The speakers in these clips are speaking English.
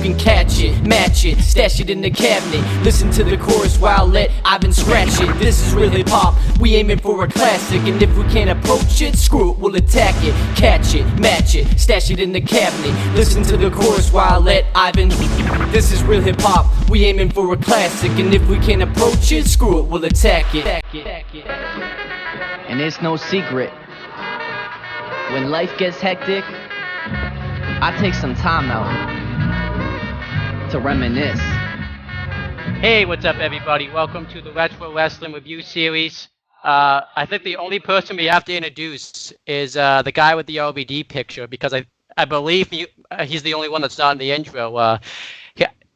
can catch it, match it, stash it in the cabinet. Listen to the chorus while let Ivan scratch it. This is real hip hop, we aiming for a classic. And if we can't approach it, screw it, we'll attack it. Catch it, match it, stash it in the cabinet. Listen to the chorus while let Ivan. This is real hip hop, we aiming for a classic. And if we can't approach it, screw it, we'll attack it. And it's no secret, when life gets hectic, I take some time out to reminisce. Hey, what's up, everybody? Welcome to the Retro Wrestling Review Series. I think the only person we have to introduce is the guy with the LBD picture, because I believe he's the only one that's not in the intro.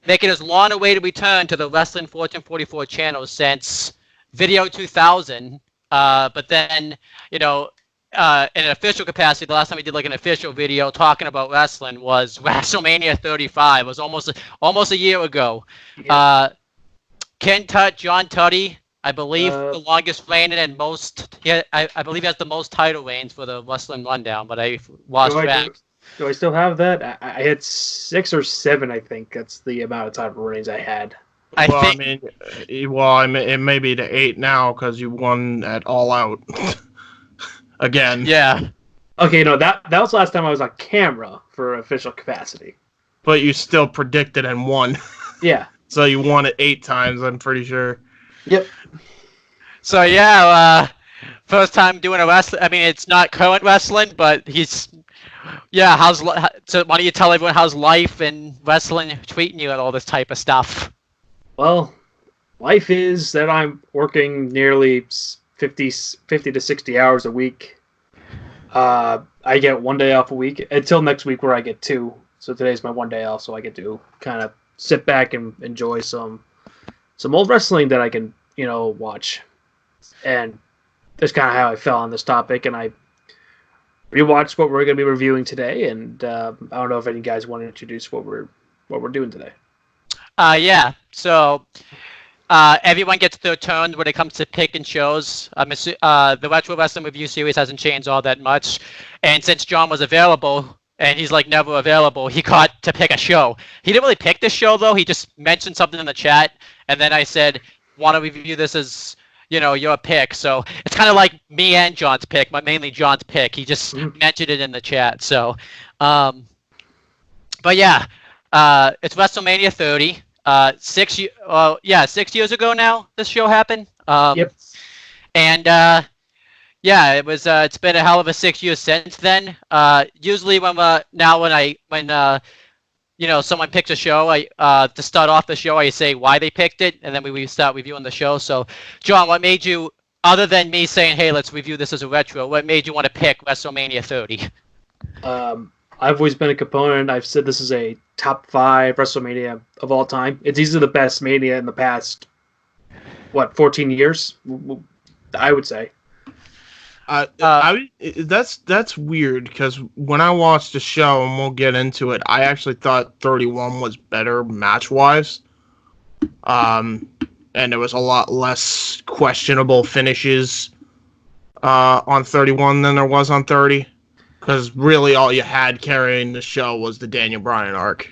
Making his long-awaited return to the Wrestling Fortune 44 channel since Video 2000. But then, in an official capacity, the last time we did like an official video talking about wrestling was WrestleMania 35. It was almost a year ago. Yeah. Ken Tut, John Tutty, I believe the longest reigning and most. Yeah, I believe he has the most title reigns for the Wrestling Rundown, but I lost track. Do I still have that? I had 6 or 7, I think. That's the amount of title reigns I had. It may be to 8 now because you won at All Out again. Yeah. Okay, no, that was the last time I was on camera for official capacity. But you still predicted and won. Yeah. So you won it 8 times, I'm pretty sure. Yep. So yeah, first time doing a wrestling. I mean, it's not current wrestling, but he's. Yeah, so why don't you tell everyone how's life and wrestling treating you and all this type of stuff? Well, life is that I'm working nearly 50 to 60 hours a week. I get 1 day off a week until next week where I get 2. So today's my 1 day off, so I get to kind of sit back and enjoy some old wrestling that I can, watch. And that's kind of how I fell on this topic, and I rewatched what we're going to be reviewing today, and I don't know if any guys want to introduce what we're doing today. Yeah. So everyone gets their turn when it comes to picking shows. The Retro Wrestling Review Series hasn't changed all that much, and since John was available, and he's like never available, he got to pick a show. He didn't really pick this show though. He just mentioned something in the chat, and then I said, "Want to review this as?" your pick. So it's kind of like me and John's pick, but mainly John's pick. He just mentioned it in the chat. So, but yeah, it's WrestleMania 30. 6 years ago now, this show happened. Yep. And yeah, it was. It's been a hell of a 6 years since then. Usually when someone picks a show, to start off the show, I say why they picked it, and then we start reviewing the show. So, John, what made you, other than me saying, hey, let's review this as a retro, what made you want to pick WrestleMania 30? I've always been a component. I've said this is a top 5 WrestleMania of all time. It's easily the best Mania in the past, 14 years? I would say. That's weird because when I watched the show, and we'll get into it, I actually thought 31 was better match-wise. And there was a lot less questionable finishes on 31 than there was on 30. Because really all you had carrying the show was the Daniel Bryan arc.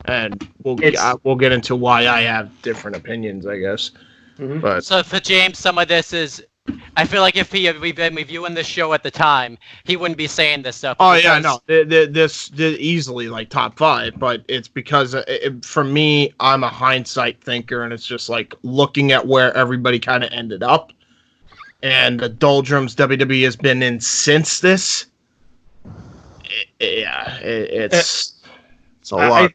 And we'll get into why I have different opinions, I guess. Mm-hmm. But so for James, some of this is... I feel like if he had been reviewing this show at the time, he wouldn't be saying this stuff. Oh, yeah, no. This easily, like, top 5. But it's because, for me, I'm a hindsight thinker, and it's just, like, looking at where everybody kind of ended up. And the doldrums WWE has been in since this. It's a lot.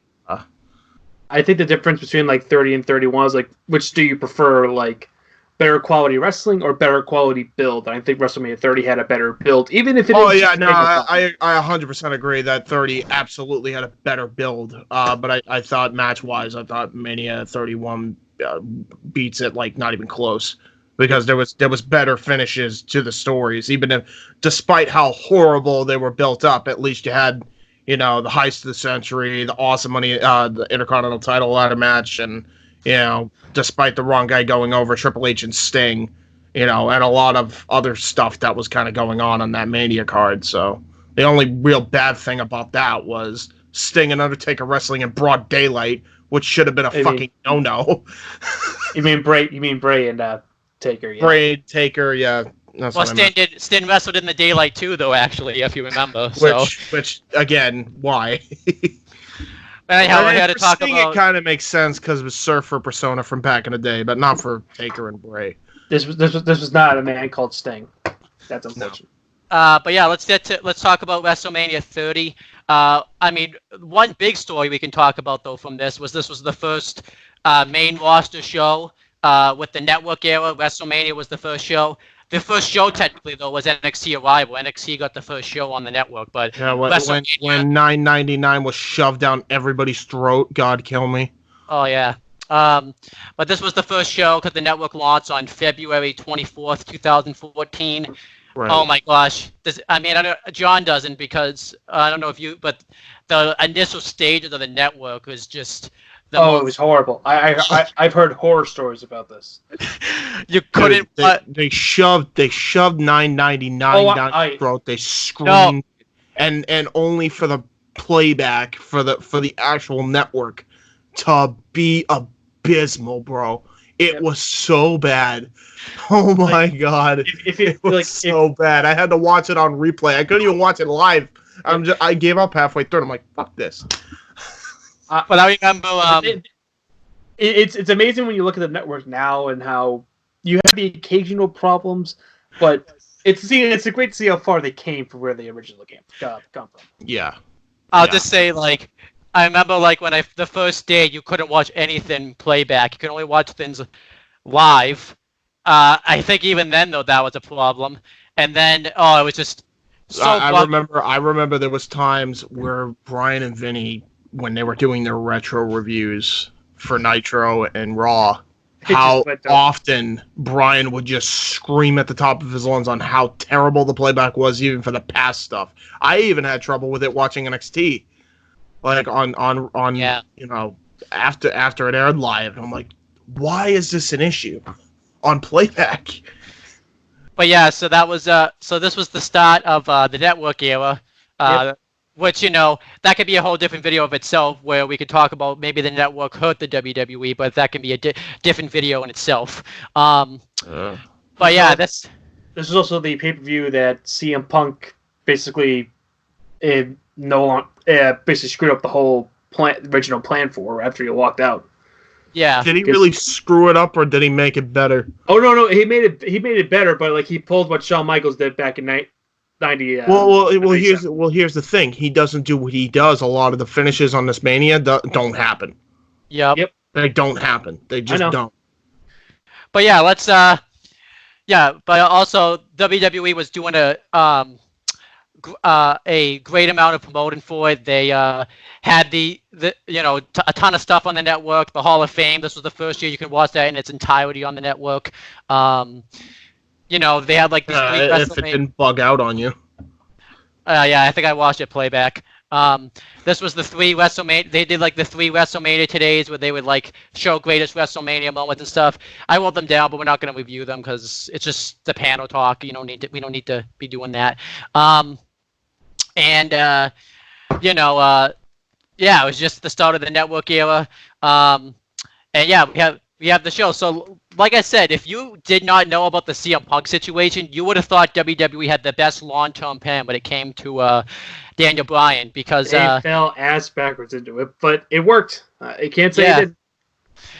I think the difference between, like, 30 and 31 is, like, which do you prefer, like, better quality wrestling or better quality build? I think WrestleMania 30 had a better build, even if it. Oh yeah, no, I 100% agree that 30 absolutely had a better build. But I thought match-wise, I thought Mania 31 beats it like not even close because there was better finishes to the stories. Even if, despite how horrible they were built up, at least you had the heist of the century, the awesome money, the Intercontinental title ladder match, and. Despite the wrong guy going over, Triple H and Sting, and a lot of other stuff that was kind of going on that Mania card. So the only real bad thing about that was Sting and Undertaker wrestling in broad daylight, which should have been a fucking no-no. You mean Bray and Taker? Yeah. Bray and Taker, yeah. That's Well, what I meant. Sting wrestled in the daylight too, though. Actually, if you remember. So, Which again, why? anyhow, we're here to For talk Sting, about. it kind of makes sense because it was Surfer persona from back in the day, but not for Taker and Bray. This was not a man called Sting. That's unfortunate. But yeah, let's talk about WrestleMania 30. I mean, one big story we can talk about though from this was the first main roster show with the network era. WrestleMania was the first show. The first show technically though was NXT Arrival. NXT got the first show on the network, but Yeah, when $9.99 was shoved down everybody's throat, God kill me. Oh yeah. But this was the first show because the network launched on February 24th, 2014. Right. Oh my gosh! John doesn't because I don't know if you, but the initial stages of the network was just. It was horrible. I've heard horror stories about this. You couldn't. They shoved $9.99 down your throat. They screamed, and only for the playback for the actual network to be abysmal, bro. It was so bad. Oh my god! It was so bad. I had to watch it on replay. I couldn't even watch it live. I gave up halfway through. I'm like, fuck this. But I remember. It's amazing when you look at the network now and how you have the occasional problems, but it's great to see how far they came from where they originally come from. Yeah. I'll just say I remember when the first day you couldn't watch anything playback. You could only watch things live. I think even then though that was a problem. And then it was just so. I remember there was times where Brian and Vinny, when they were doing their retro reviews for Nitro and Raw, how often Brian would just scream at the top of his lungs on how terrible the playback was, even for the past stuff. I even had trouble with it watching NXT. On you know, after it aired live, and I'm like, why is this an issue on playback? But yeah, so that was so this was the start of the network era, which that could be a whole different video of itself, where we could talk about maybe the network hurt the WWE, but that can be a different video in itself. But yeah, this is also the pay-per-view that CM Punk basically basically screwed up the whole original plan for after he walked out. Yeah. Did he really screw it up, or did he make it better? Oh no, he made it better, but he pulled what Shawn Michaels did back in 90. Here's the thing. He doesn't do what he does. A lot of the finishes on this Mania don't happen. Yep. They don't happen. They just don't. But yeah, let's but also WWE was doing a great amount of promoting for it. They had a ton of stuff on the network. The Hall of Fame. This was the first year you can watch that in its entirety on the network. They had this great if it didn't bug out on you. Yeah, I think I watched it playback. This was the 3 WrestleMania. They did the 3 WrestleMania todays where they would show greatest WrestleMania moments and stuff. I wrote them down, but we're not going to review them because it's just the panel talk. We don't need to be doing that. It was just the start of the network era. We have the show. So, like I said, if you did not know about the CM Punk situation, you would have thought WWE had the best long-term plan when it came to Daniel Bryan, because they fell ass backwards into it, but it worked. I can't say it did.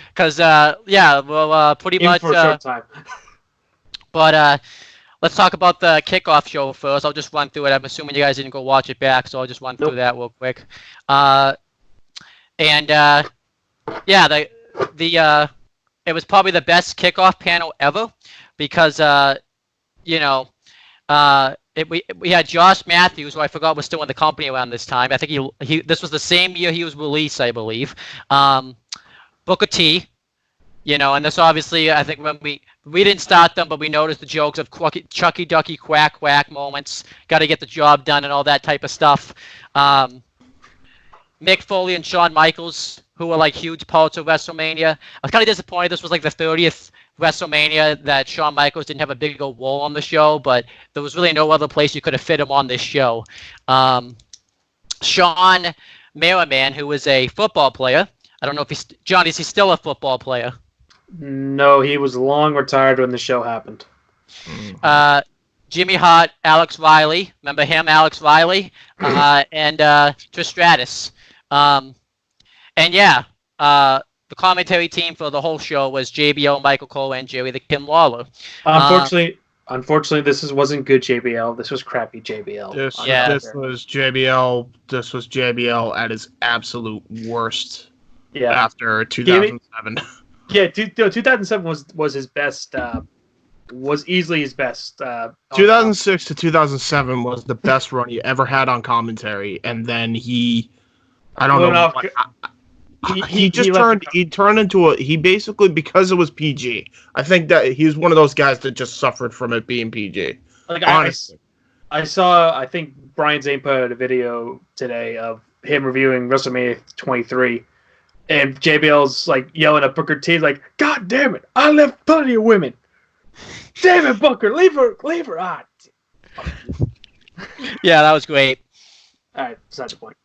Because pretty much for a short time. But let's talk about the kickoff show first. I'll just run through it. I'm assuming you guys didn't go watch it back, so I'll just run through that real quick. It was probably the best kickoff panel ever because we had Josh Matthews, who I forgot was still in the company around this time. I think this was the same year he was released, I believe. Booker T, and this obviously, I think when we didn't start them, but we noticed the jokes of Chucky Ducky quack quack moments, got to get the job done and all that type of stuff. Mick Foley and Shawn Michaels, who were huge parts of WrestleMania. I was kind of disappointed this was the 30th WrestleMania that Shawn Michaels didn't have a big old role on the show, but there was really no other place you could have fit him on this show. Shawn Mara Man, who was a football player. I don't know if John, is he still a football player? No, he was long retired when the show happened. Jimmy Hart, Alex Riley. Remember him, Alex Riley? And Trish Stratus. And yeah, the commentary team for the whole show was JBL, Michael Cole, and Jerry the Kim Lawler. Unfortunately, wasn't good JBL. This was crappy JBL. This was JBL. This was JBL at his absolute worst. Yeah. After 2007. Yeah, 2007 was his best. Was easily his best. 2006 to 2007 was the best run he ever had on commentary, and then he turned into he basically, because it was PG. I think that he's one of those guys that just suffered from it being PG. Like, honestly, I think Brian Zane put out a video today of him reviewing WrestleMania 23, and JBL's like yelling at Booker T, like, "God damn it, I left plenty of women. Damn it, Booker, leave her out." Yeah, that was great. All right, that's not the point.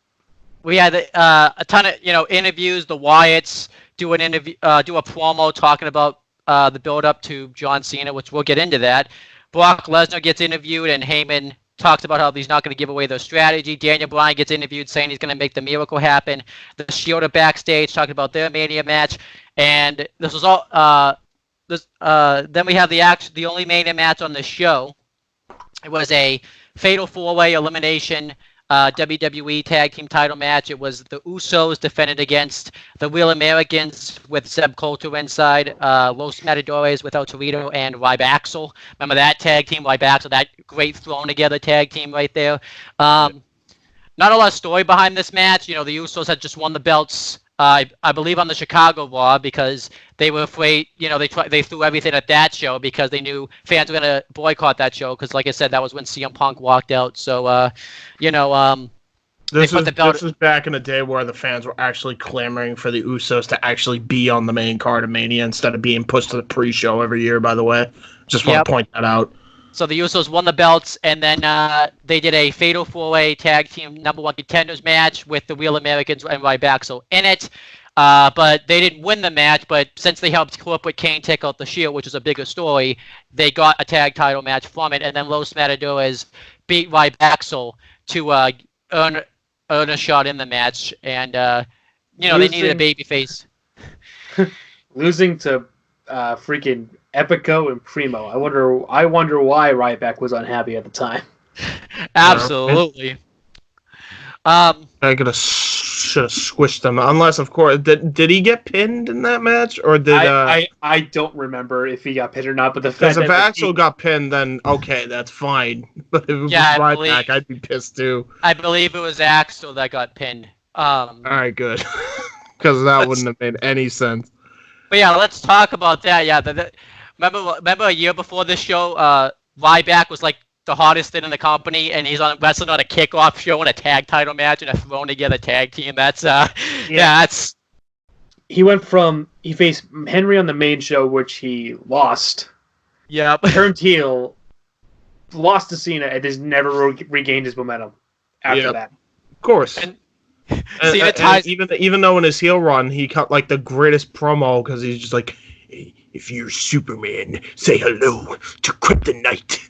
We had a ton of interviews. The Wyatts do a promo talking about the build up to John Cena, which we'll get into that. Brock Lesnar gets interviewed, and Heyman talks about how he's not going to give away their strategy. Daniel Bryan gets interviewed, saying he's going to make the miracle happen. The Shield are backstage talking about their Mania match, and this was all. Then we have the only Mania match on the show. It was a fatal 4-way elimination WWE Tag Team title match. It was the Usos defended against the Real Americans with Zeb Coulter inside, Los Matadores with El Torito, and Rybaxel. Remember that tag team, Rybaxel, that great thrown together tag team right there. Not a lot of story behind this match. The Usos had just won the belts, I believe, on the Chicago Raw, because they were afraid. They threw everything at that show because they knew fans were going to boycott that show. Because, like I said, that was when CM Punk walked out. So, this was back in the day where the fans were actually clamoring for the Usos to actually be on the main card of Mania instead of being pushed to the pre-show every year. By the way, just want to point that out. So the Usos won the belts, and then they did a fatal 4-way tag team #1 contenders match with the Real Americans and Rybaxel in it. But they didn't win the match, but since they helped Corporate Kane take out the Shield, which is a bigger story, they got a tag title match from it, and then Los Matadores beat Rybaxel to earn a shot in the match, and they needed a babyface. Losing to freaking Epico and Primo. I wonder why Ryback was unhappy at the time. Absolutely. I should have squished them. Unless, of course, did he get pinned in that match, or did I don't remember if he got pinned or not. But the fact that if Axel got pinned, then okay, that's fine. But if it was Ryback, I'd be pissed too. I believe it was Axel that got pinned. All right, good, because that wouldn't have made any sense. But yeah, let's talk about that. Yeah, remember a year before this show, Ryback was like the hottest thing in the company, and he's wrestling on a kickoff show and a tag title match and a thrown together tag team. That's that's. He faced Henry on the main show, which he lost. Yep. Turned heel, lost to Cena, and has never regained his momentum after that. Of course. And even though in his heel run he cut like the greatest promo, because he's just like, "If you're Superman, say hello to Kryptonite."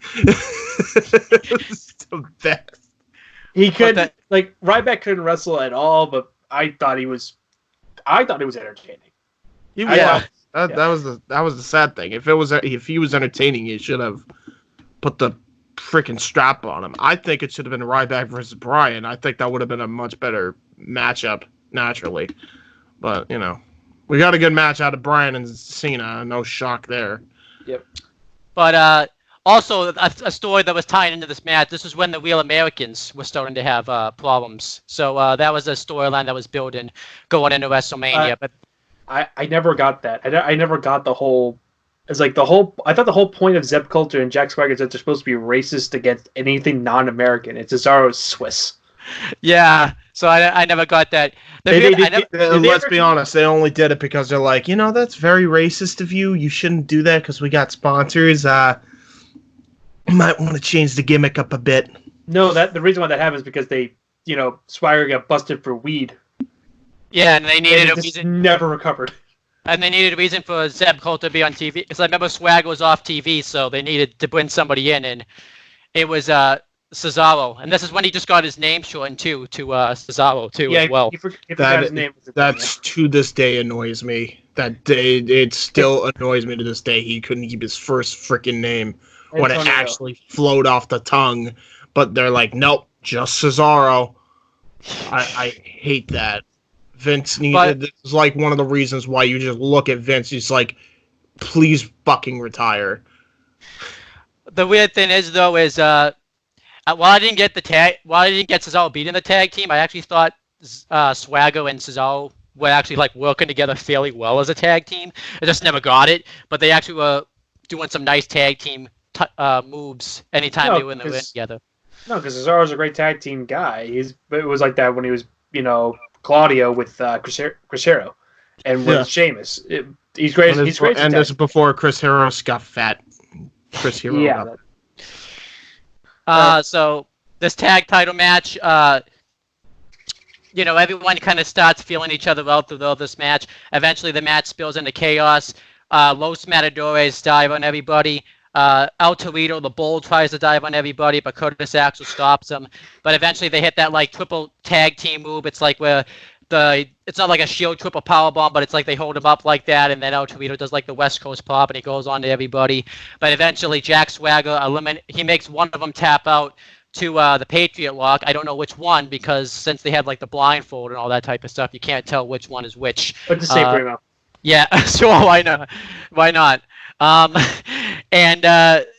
It's the best. He could Ryback couldn't wrestle at all, but I thought he was entertaining. That was the sad thing. If he was entertaining, he should have put the freaking strap on him. I think it should have been Ryback versus Bryan. I think that would have been a much better matchup naturally. But we got a good match out of Bryan and Cena. No shock there. Yep. But also a story that was tying into this match. This is when the Real Americans were starting to have problems. So that was a storyline that was building going into WrestleMania. But I never got that. I never got the whole. It's like I thought the whole point of Zeb Coulter and Jack Swagger is that they're supposed to be racist against anything non-American. It's Cesaro's Swiss. Yeah, so I never got that. Let's be honest, they only did it because they're like, that's very racist of you. You shouldn't do that because we got sponsors. You might want to change the gimmick up a bit. No, the reason why that happens is because they Swagger got busted for weed. Yeah, and they needed And a it just reason. never recovered. And they needed a reason for Zeb Colt to be on TV. Because I remember Swagger was off TV, so they needed to bring somebody in, and it was Cesaro. And this is when he just got his name shortened too to Cesaro too as well. He forgot his name. That's to this day annoys me. It still annoys me to this day. He couldn't keep his first freaking name when it actually flowed off the tongue. But they're like, nope, just Cesaro. I hate that. Vince needed. This is like one of the reasons why you just look at Vince. He's like, please fucking retire. The weird thing is though while I didn't get Cesaro beat in the tag team, I actually thought Swagger and Cesaro were actually like working together fairly well as a tag team. I just never got it, but they actually were doing some nice tag team moves anytime they were in the ring together. No, because Cesaro's a great tag team guy. It was like that when he was, Claudio with Chris Hero, and with Sheamus. He's great. He's great. And this is before Chris Hero got fat. Chris Hero. Yeah. So this tag title match, everyone kind of starts feeling each other out through this match. Eventually, the match spills into chaos. Los Matadores dive on everybody. El Torito, the Bull, tries to dive on everybody, but Curtis Axel stops him. But eventually, they hit that like triple tag team move. It's like where it's not like a Shield triple powerbomb, but it's like they hold him up like that, and then El Torito does like the West Coast pop, and he goes on to everybody. But eventually, Jack Swagger he makes one of them tap out to the Patriot Lock. I don't know which one, because since they had like the blindfold and all that type of stuff, you can't tell which one is which. But the same Primo. Yeah, sure, why not? Why not? And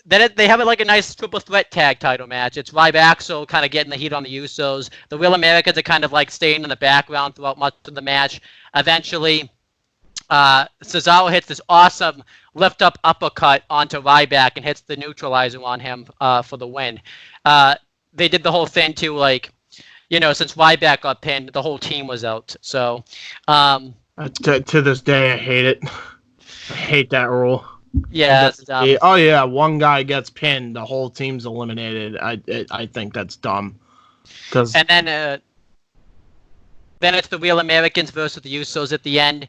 then they have like a nice triple threat tag title match. It's Ryback kind of getting the heat on the Usos. The Real Americans are kind of like staying in the background throughout much of the match. Eventually, Cesaro hits this awesome lift up uppercut onto Ryback and hits the neutralizer on him for the win. They did the whole thing too, like, since Ryback got pinned, the whole team was out. So to this day, I hate it. I hate that rule. Yeah. Oh yeah, one guy gets pinned, the whole team's eliminated. I think that's dumb. And then it's the Real Americans versus the Usos at the end.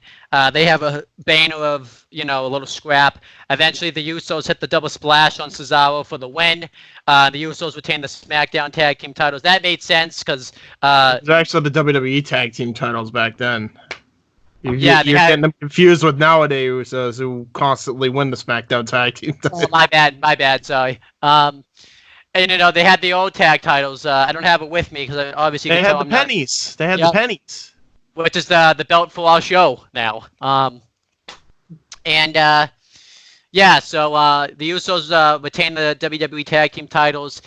They have a banner of a little scrap. Eventually, the Usos hit the double splash on Cesaro for the win. The Usos retain the SmackDown Tag Team titles. That made sense because it was actually the WWE Tag Team titles back then. You're getting them confused with nowadays Usos who constantly win the SmackDown Tag Team titles. Oh, my bad, sorry. And they had the old tag titles. I don't have it with me because obviously they had the pennies. They had the pennies, which is the belt for our show now. So the Usos retained the WWE Tag Team titles.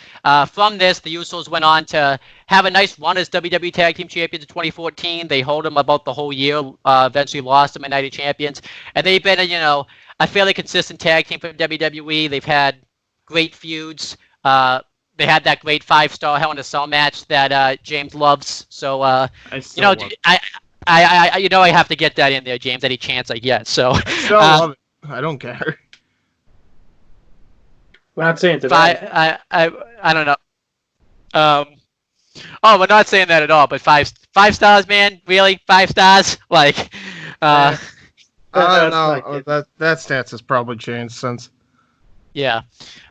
From this, the Usos went on to have a nice run as WWE Tag Team Champions in 2014. They hold them about the whole year, eventually lost them at Night of Champions. And they've been, a fairly consistent tag team for WWE. They've had great feuds. They had that great 5-star Hell in a Cell match that James loves. So, I have to get that in there, James, any chance I get. So, I still love it. I don't care. We're not saying that. I don't know. We're not saying that at all. But five stars, man. Really, 5 stars? Like, I don't know. That stance has probably changed since. Yeah,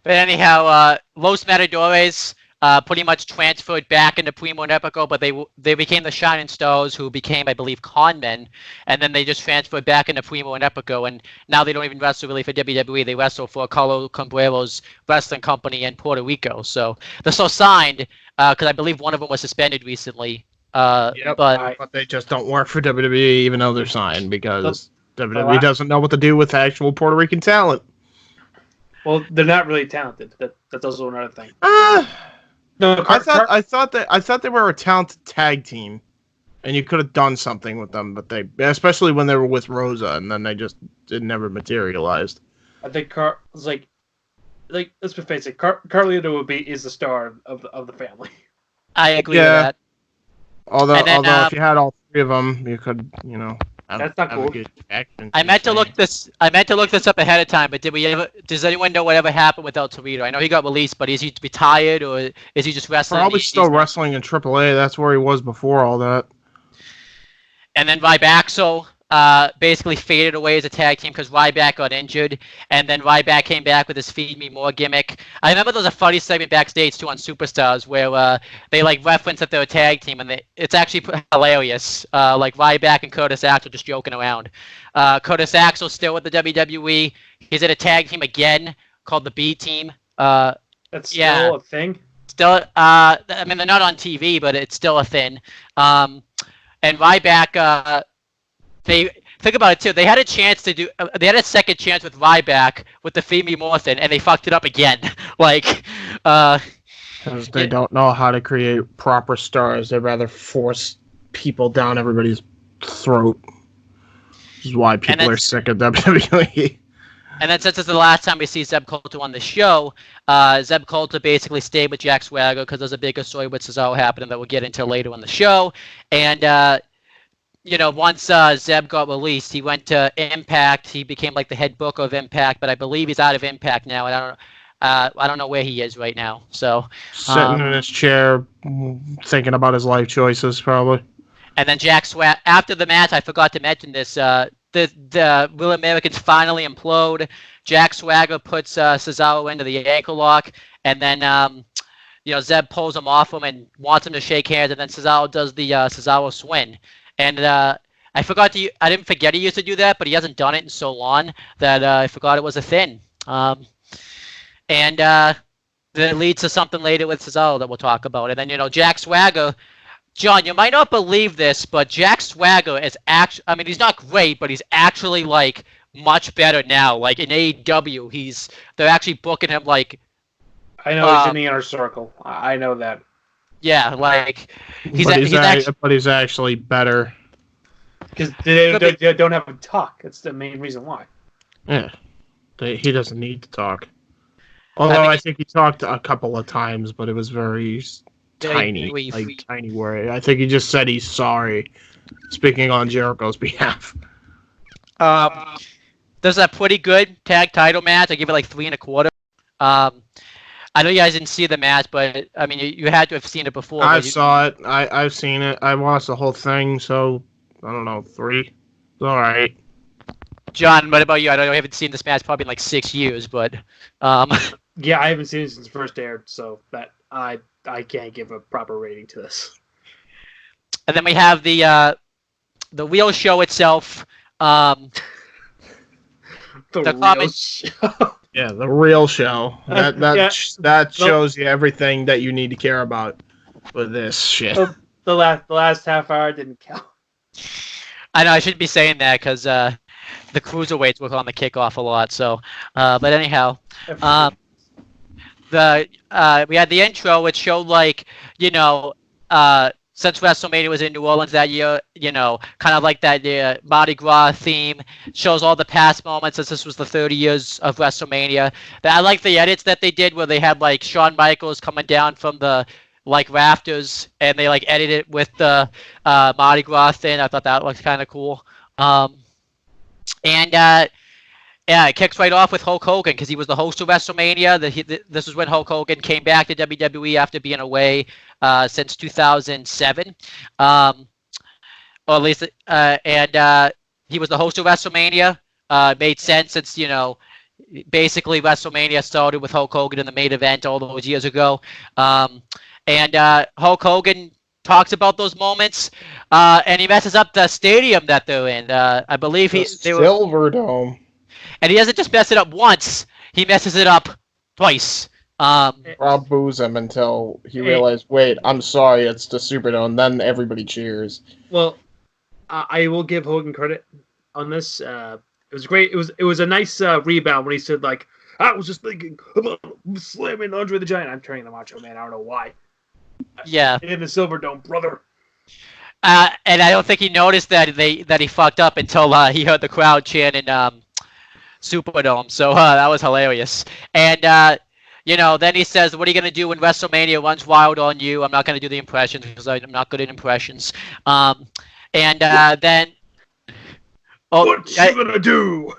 but anyhow, Los Matadores pretty much transferred back into Primo and Epico, but they became the Shining Stars, who became, I believe, Conmen, and then they just transferred back into Primo and Epico, and now they don't even wrestle really for WWE. They wrestle for Carlos Combrero's wrestling company in Puerto Rico. So they're still signed because I believe one of them was suspended recently. But they just don't work for WWE, even though they're signed, because WWE doesn't know what to do with actual Puerto Rican talent. Well, they're not really talented. That's also another thing. No, I thought they were a talented tag team, and you could have done something with them, but especially when they were with Rosa, and then it never materialized. I think let's be face it, Carlito is the star of the family. I agree with that. Although if you had all 3 of them, you could, That's not have a cool. good action I meant to scene. look this. I meant to look this up ahead of time, but did we ever? Does anyone know whatever happened with El Torito? I know he got released, but is he retired or is he just wrestling? Probably He's still not- wrestling in AAA. That's where he was before all that. And then Ryback basically faded away as a tag team because Ryback got injured, and then Ryback came back with his "Feed Me More" gimmick. I remember there was a funny segment backstage too on Superstars where they like reference that they're a tag team, and it's actually hilarious. Like Ryback and Curtis Axel just joking around. Curtis Axel still with the WWE. He's in a tag team again called the B Team. That's still Yeah. a thing. Still, I mean they're not on TV, but it's still a thing. And Ryback, they think about it too. They had a chance to do. They had a second chance with Ryback with the Feed Me More thing, and they fucked it up again. Like, Because they don't know how to create proper stars. They'd rather force people down everybody's throat. This is why people are sick of WWE. and then since it's the last time we see Zeb Coulter on the show, Zeb Coulter basically stayed with Jack Swagger because there's a bigger story with Cesaro happening that we'll get into later on the show. And once Zeb got released, he went to Impact. He became like the head booker of Impact, but I believe he's out of Impact now. And I don't know where he is right now. So Sitting in his chair, thinking about his life choices, probably. And then Jack Swagger, after the match, I forgot to mention this. The Real Americans finally implode. Jack Swagger puts Cesaro into the ankle lock, and then Zeb pulls him off him and wants him to shake hands, and then Cesaro does the Cesaro swing. And I didn't forget he used to do that, but he hasn't done it in so long that I forgot it was a thing. And then it leads to something later with Cesaro that we'll talk about. And then Jack Swagger. John, you might not believe this, but Jack Swagger is actually, I mean, he's not great, but he's actually, like, much better now. Like, in AEW, they're actually booking him, like... I know he's in the inner circle. I know that. Yeah, like... But he's actually better. Because they don't have him talk. That's the main reason why. Yeah. He doesn't need to talk. Although I think he talked a couple of times, but it was very... tiny word. I think he just said he's sorry, speaking on Jericho's behalf. There's a pretty good tag title match. I give it like 3 1/4. I know you guys didn't see the match, but I mean, you had to have seen it before. I saw it. I've seen it. I watched the whole thing, so I don't know, 3. It's all right. John, what about you? I know you haven't seen this match probably in like 6 years, but yeah, I haven't seen it since it first aired, so that I can't give a proper rating to this. And then we have the real show itself. The real show. Yeah, the real show. That shows you everything that you need to care about with this shit. The last half hour didn't count. I know I shouldn't be saying that because the cruiserweights were on the kickoff a lot. So, but anyhow, we had the intro, which showed like since WrestleMania was in New Orleans that year, kind of like that Mardi Gras theme, shows all the past moments since this was the 30 years of WrestleMania. I like the edits that they did where they had like Shawn Michaels coming down from the like rafters and they like edited it with the Mardi Gras thing. I thought that looked kind of cool. Yeah, it kicks right off with Hulk Hogan because he was the host of WrestleMania. This was when Hulk Hogan came back to WWE after being away since 2007, or at least, and he was the host of WrestleMania. Made sense since basically WrestleMania started with Hulk Hogan in the main event all those years ago, and Hulk Hogan talks about those moments, and he messes up the stadium that they're in. I believe Silverdome. And he doesn't just mess it up once; he messes it up twice. Rob boos him until he realized, wait, I'm sorry, it's the Superdome. Then everybody cheers. Well, I will give Hogan credit on this. It was great. It was a nice rebound when he said like, I was just thinking about slamming Andre the Giant. I'm turning the Macho Man. I don't know why. Yeah. In the Silverdome, brother. And I don't think he noticed that he fucked up until he heard the crowd chanting Superdome. So that was hilarious. And then he says, "What are you gonna do when WrestleMania runs wild on you?" I'm not gonna do the impressions because I'm not good at impressions. Then Oh, What you gonna do?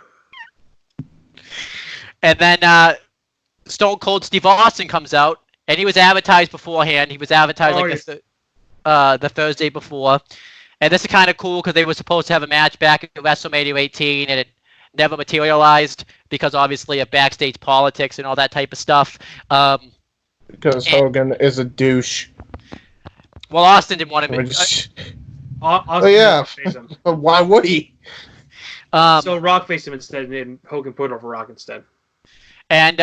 and then Stone Cold Steve Austin comes out, and he was advertised beforehand. He was advertised the Thursday before. And this is kind of cool because they were supposed to have a match back at WrestleMania 18, and it never materialized because obviously of backstage politics and all that type of stuff. Because Hogan is a douche. Well, Austin didn't want to. Austin yeah. face him. Why would he? So Rock faced him instead, and Hogan put over Rock instead. And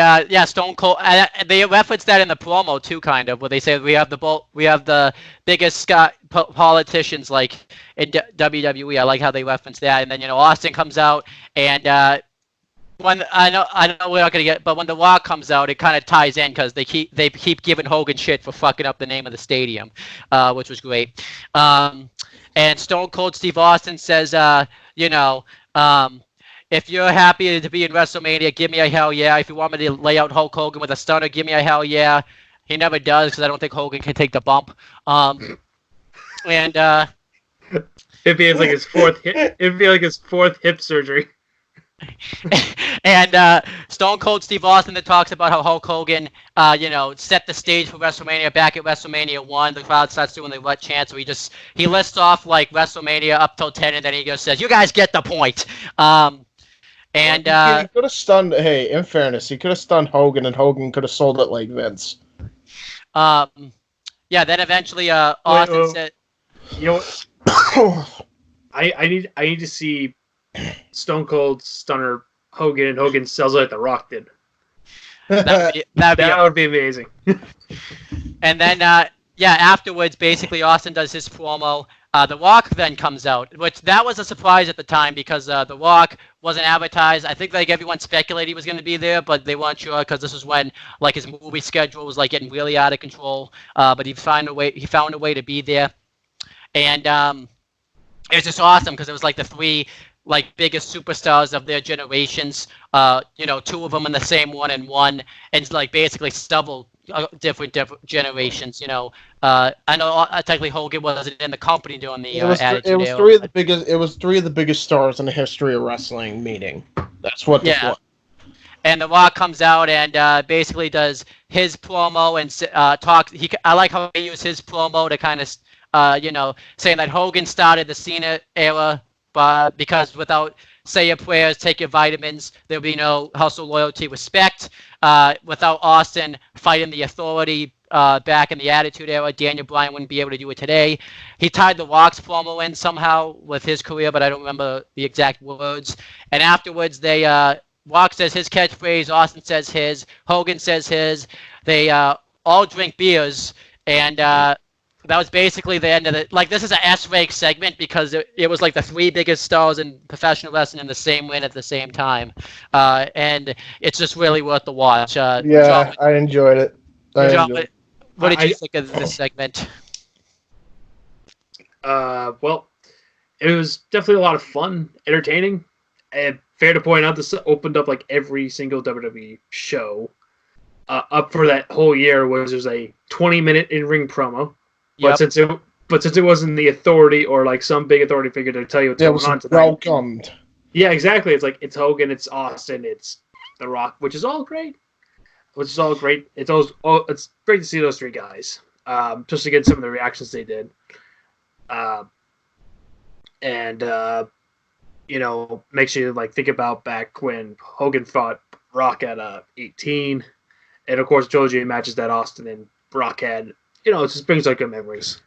Stone Cold. They referenced that in the promo too, kind of, where they say we have the biggest politicians like in WWE. I like how they reference that. And then Austin comes out, and when I know we're not gonna get, but when The Rock comes out, it kind of ties in because they keep giving Hogan shit for fucking up the name of the stadium, which was great. And Stone Cold Steve Austin says, if you're happy to be in WrestleMania, give me a hell yeah. If you want me to lay out Hulk Hogan with a stunner, give me a hell yeah. He never does because I don't think Hogan can take the bump. And It'd be like his fourth hip surgery. And Stone Cold Steve Austin that talks about how Hulk Hogan, set the stage for WrestleMania back at WrestleMania 1. The crowd starts doing the what chant, so he lists off like WrestleMania up till 10, and then he just says, "You guys get the point." And he could have stunned. Hey, in fairness, he could have stunned Hogan, and Hogan could have sold it like Vince. Then eventually Austin said, "You know what? I need to see Stone Cold stunner Hogan, and Hogan sells it like The Rock did. That would be amazing." And then afterwards, basically Austin does his promo. The Rock then comes out, which that was a surprise at the time because The Rock wasn't advertised. I think like everyone speculated he was going to be there, but they weren't sure because this was when like his movie schedule was like getting really out of control. But he found a way to be there, and it was just awesome because it was like the three like biggest superstars of their generations. Two of them in the same 1-on-1, and like basically several different generations. I know technically Hogan wasn't in the company during the Attitude Era. It was three of the biggest stars in the history of wrestling meeting. That's what this was. And The Rock comes out and basically does his promo and talks. I like how he used his promo to kind of saying that Hogan started the Cena era. Because without say your prayers, take your vitamins, there'll be no hustle, loyalty, respect. Without Austin fighting the Authority back in the Attitude Era, Daniel Bryan wouldn't be able to do it today. He tied The Rock's promo in somehow with his career, but I don't remember the exact words. And afterwards, Rock says his catchphrase, Austin says his, Hogan says his. They all drink beers, and that was basically the end of it. Like, this is an S-rank segment because it was like the three biggest stars in professional wrestling in the same win at the same time. And it's just really worth the watch. I enjoyed it. What did you think of this segment? Well, it was definitely a lot of fun, entertaining. And fair to point out, this opened up like every single WWE show up for that whole year. There's a 20-minute in-ring promo. But since it wasn't the Authority or like some big authority figure to tell you what's going on tonight, welcomed. Yeah, exactly. It's like it's Hogan, it's Austin, it's The Rock, which is all great. It's it's great to see those three guys. Just to get some of the reactions they did, makes you like think about back when Hogan fought Rock at 18, and of course trilogy matches that Austin and Rock had. It just brings like good memories.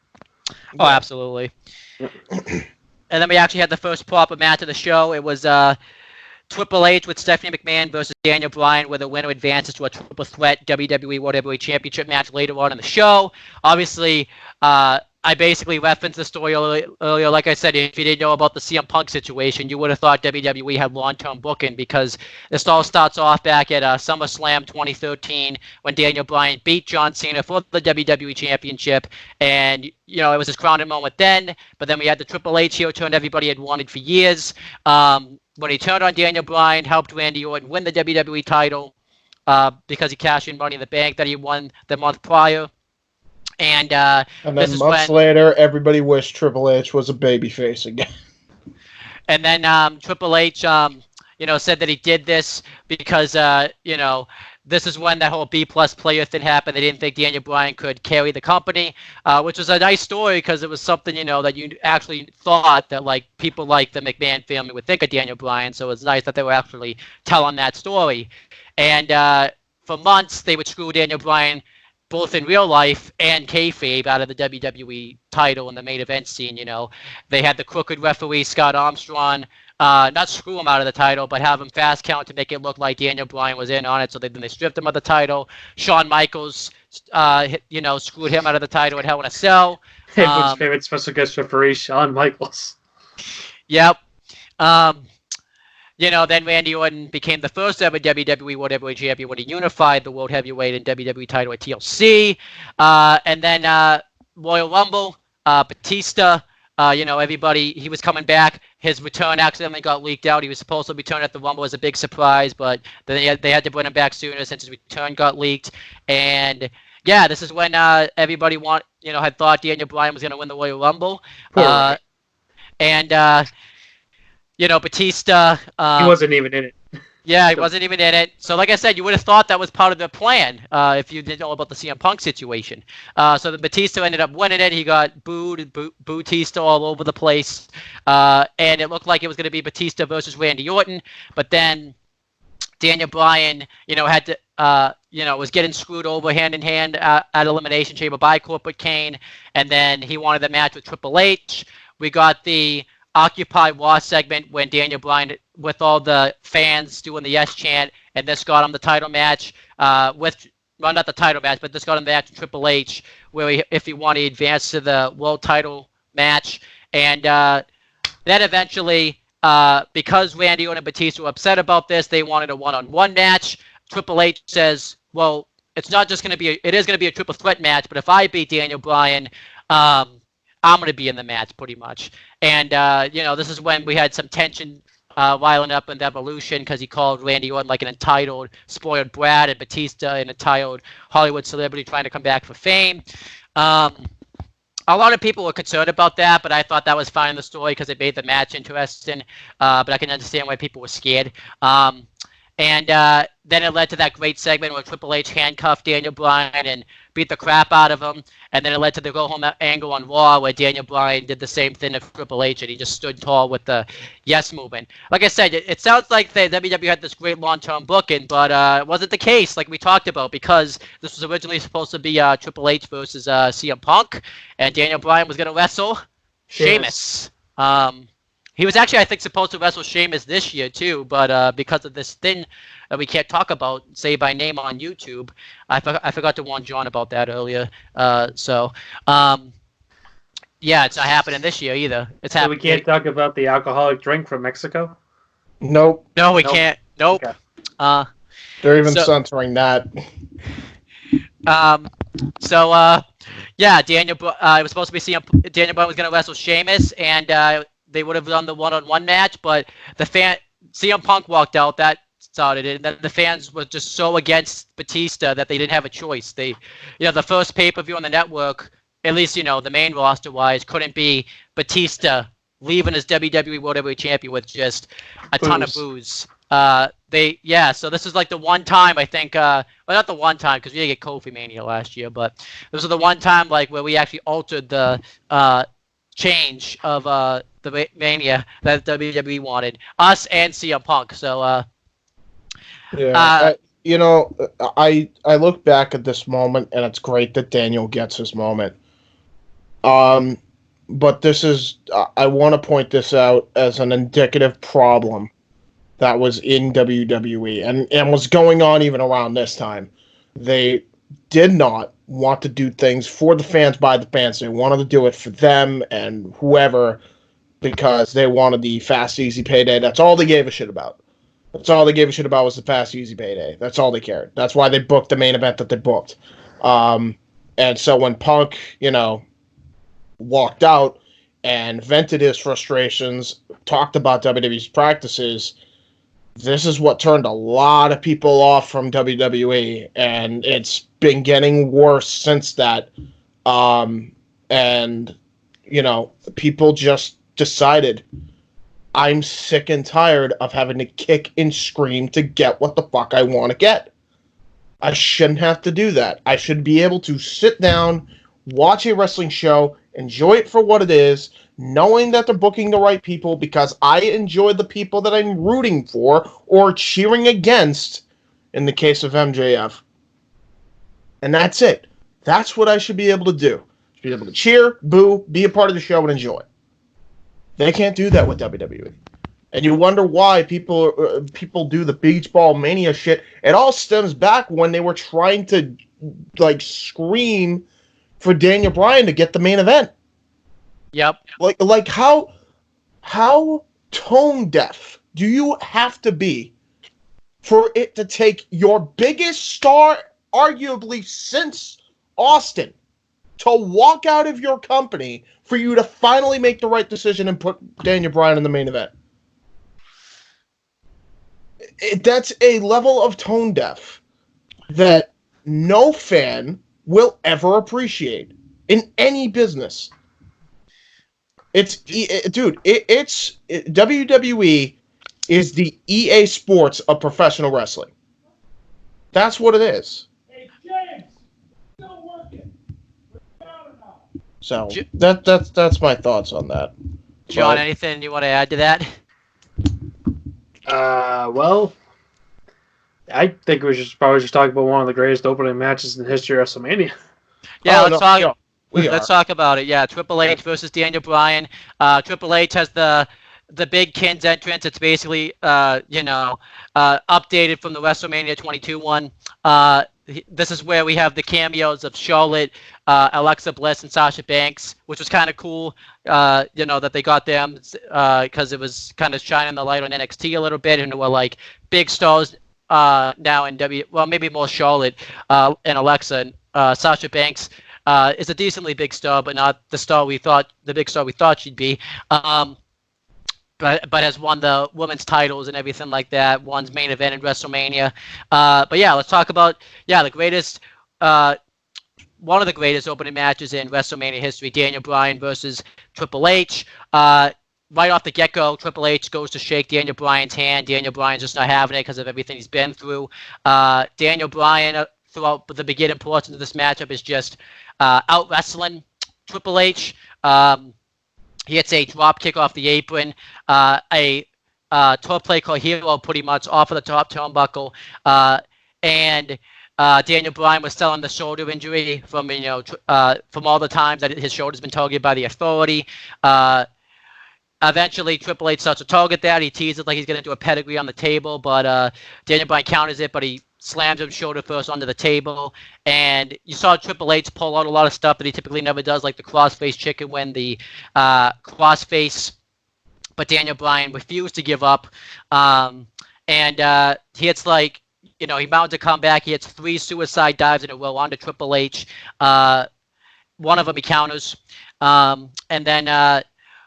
Oh, absolutely. And then we actually had the first proper match of the show. It was Triple H with Stephanie McMahon versus Daniel Bryan, where the winner advances to a triple threat WWE World Heavyweight Championship match later on in the show. Obviously, I basically referenced the story earlier. Like I said, if you didn't know about the CM Punk situation, you would have thought WWE had long-term booking because this all starts off back at SummerSlam 2013 when Daniel Bryan beat John Cena for the WWE Championship. And, it was his crowning moment then. But then we had the Triple H heel turn everybody had wanted for years. When he turned on Daniel Bryan, helped Randy Orton win the WWE title because he cashed in Money in the Bank that he won the month prior. And then months later, everybody wished Triple H was a babyface again. And then Triple H, said that he did this because, this is when that whole B plus player thing happened. They didn't think Daniel Bryan could carry the company, which was a nice story because it was something, that you actually thought that like people like the McMahon family would think of Daniel Bryan. So it was nice that they were actually telling that story. And for months, they would screw Daniel Bryan both in real life and kayfabe out of the WWE title in the main event scene. They had the crooked referee Scott Armstrong, not screw him out of the title, but have him fast count to make it look like Daniel Bryan was in on it. So then they stripped him of the title. Shawn Michaels, screwed him out of the title at Hell in a Cell. Everyone's favorite special guest referee, Shawn Michaels. Yep. Then Randy Orton became the first ever WWE World Heavyweight Champion when he unified the World Heavyweight and WWE title at TLC. And then Royal Rumble, Batista, everybody, he was coming back. His return accidentally got leaked out. He was supposed to return at the Rumble as a big surprise, but then they had to bring him back sooner since his return got leaked. And yeah, this is when everybody had thought Daniel Bryan was going to win the Royal Rumble. And Batista. He wasn't even in it. Yeah, he wasn't even in it. So, like I said, you would have thought that was part of the plan if you didn't know about the CM Punk situation. So the Batista ended up winning it. He got Batista all over the place, and it looked like it was going to be Batista versus Randy Orton. But then Daniel Bryan, had to, was getting screwed over hand in hand at Elimination Chamber by Corporate Kane, and then he wanted the match with Triple H. We got the Occupy Raw segment when Daniel Bryan, with all the fans doing the yes chant, and this got him the title match not the title match, but this got him the match with Triple H, where if he won, he advanced to the world title match. And then eventually, because Randy Orton and Batista were upset about this, they wanted a one-on-one match. Triple H says, well, it's not just going to be it is going to be a triple threat match, but if I beat Daniel Bryan, I'm going to be in the match pretty much. And, this is when we had some tension riling up in the Evolution because he called Randy Orton like an entitled, spoiled brat, and Batista an entitled Hollywood celebrity trying to come back for fame. A lot of people were concerned about that, but I thought that was fine in the story because it made the match interesting. But I can understand why people were scared. And then it led to that great segment where Triple H handcuffed Daniel Bryan and beat the crap out of him. And then it led to the go-home angle on Raw where Daniel Bryan did the same thing to Triple H, and he just stood tall with the yes movement. Like I said, it sounds like the WWE had this great long-term booking, but it wasn't the case like we talked about because this was originally supposed to be Triple H versus CM Punk, and Daniel Bryan was going to wrestle Sheamus. He was actually, I think, supposed to wrestle Sheamus this year, too, but because of this thing that we can't talk about, say by name on YouTube, I forgot to warn John about that earlier. Yeah, it's not happening this year either. It's so happening. We can't talk about the alcoholic drink from Mexico? Nope. No, we can't. Nope. Okay. They're even censoring that. Yeah, it was supposed to be Daniel Bryan was going to wrestle Sheamus, and they would have done the one-on-one match, but CM Punk walked out. That started it. And then the fans were just so against Batista that they didn't have a choice. The first pay-per-view on the network, at least, the main roster-wise, couldn't be Batista leaving as WWE World Heavyweight Champion with just a ton of booze. So this is like the one time, I think, well, not the one time, because we didn't get Kofi Mania last year, but this was the one time, like, where we actually altered the change of the Mania that WWE wanted, us and CM Punk. So, I look back at this moment, and it's great that Daniel gets his moment. But this is, I want to point this out as an indicative problem that was in WWE and was going on even around this time. They did not want to do things for the fans, by the fans. They wanted to do it for them and whoever, because they wanted the fast, easy payday. That's all they gave a shit about. That's all they gave a shit about was the fast, easy payday. That's all they cared. That's why they booked the main event that they booked. And so when Punk, walked out and vented his frustrations, talked about WWE's practices, this is what turned a lot of people off from WWE, and it's been getting worse since that. And, people just decided I'm sick and tired of having to kick and scream to get what the fuck I want to get. I shouldn't have to do that. I should be able to sit down, watch a wrestling show, enjoy it for what it is, knowing that they're booking the right people because I enjoy the people that I'm rooting for or cheering against in the case of MJF. And that's it. That's what I should be able to do. Should be able to cheer, boo, be a part of the show, and enjoy. They can't do that with WWE. And you wonder why people do the beach ball mania shit. It all stems back when they were trying to scream for Daniel Bryan to get the main event. Yep. Like how tone deaf do you have to be for it to take your biggest star, arguably since Austin, to walk out of your company for you to finally make the right decision and put Daniel Bryan in the main event? That's a level of tone deaf that no fan will ever appreciate in any business. WWE is the EA Sports of professional wrestling. That's what it is. Hey, James, still working. So that's my thoughts on that. John, anything you want to add to that? Well, I think we should probably just talk about one of the greatest opening matches in the history of WrestleMania. Yeah, let's talk about it. Yeah, Triple H versus Daniel Bryan. Triple H has the big Kins entrance. It's basically updated from the WrestleMania 22 one. This is where we have the cameos of Charlotte, Alexa Bliss, and Sasha Banks, which was kind of cool. That they got them because it was kind of shining the light on NXT a little bit, and were like big stars now in maybe more Charlotte and Alexa. And Sasha Banks is a decently big star, but not the big star we thought she'd be. But has won the women's titles and everything like that. Won's main event in WrestleMania. But yeah, let's talk about the greatest, one of the greatest opening matches in WrestleMania history: Daniel Bryan versus Triple H. Right off the get-go, Triple H goes to shake Daniel Bryan's hand. Daniel Bryan's just not having it because of everything he's been through. Daniel Bryan, throughout the beginning portion of this matchup, is just out wrestling Triple H. He hits a drop kick off the apron, a top play called Hero pretty much off of the top turnbuckle, and Daniel Bryan was selling the shoulder injury from all the times that his shoulder's been targeted by the Authority. Eventually, Triple H starts to target that. He teases like he's going to do a pedigree on the table, but Daniel Bryan counters it, but he slams him shoulder first onto the table. And you saw Triple H pull out a lot of stuff that he typically never does, like the crossface chicken when the crossface. But Daniel Bryan refused to give up. And he hits he mounted to come back. He hits 3 suicide dives in a row onto Triple H. One of them he counters. And then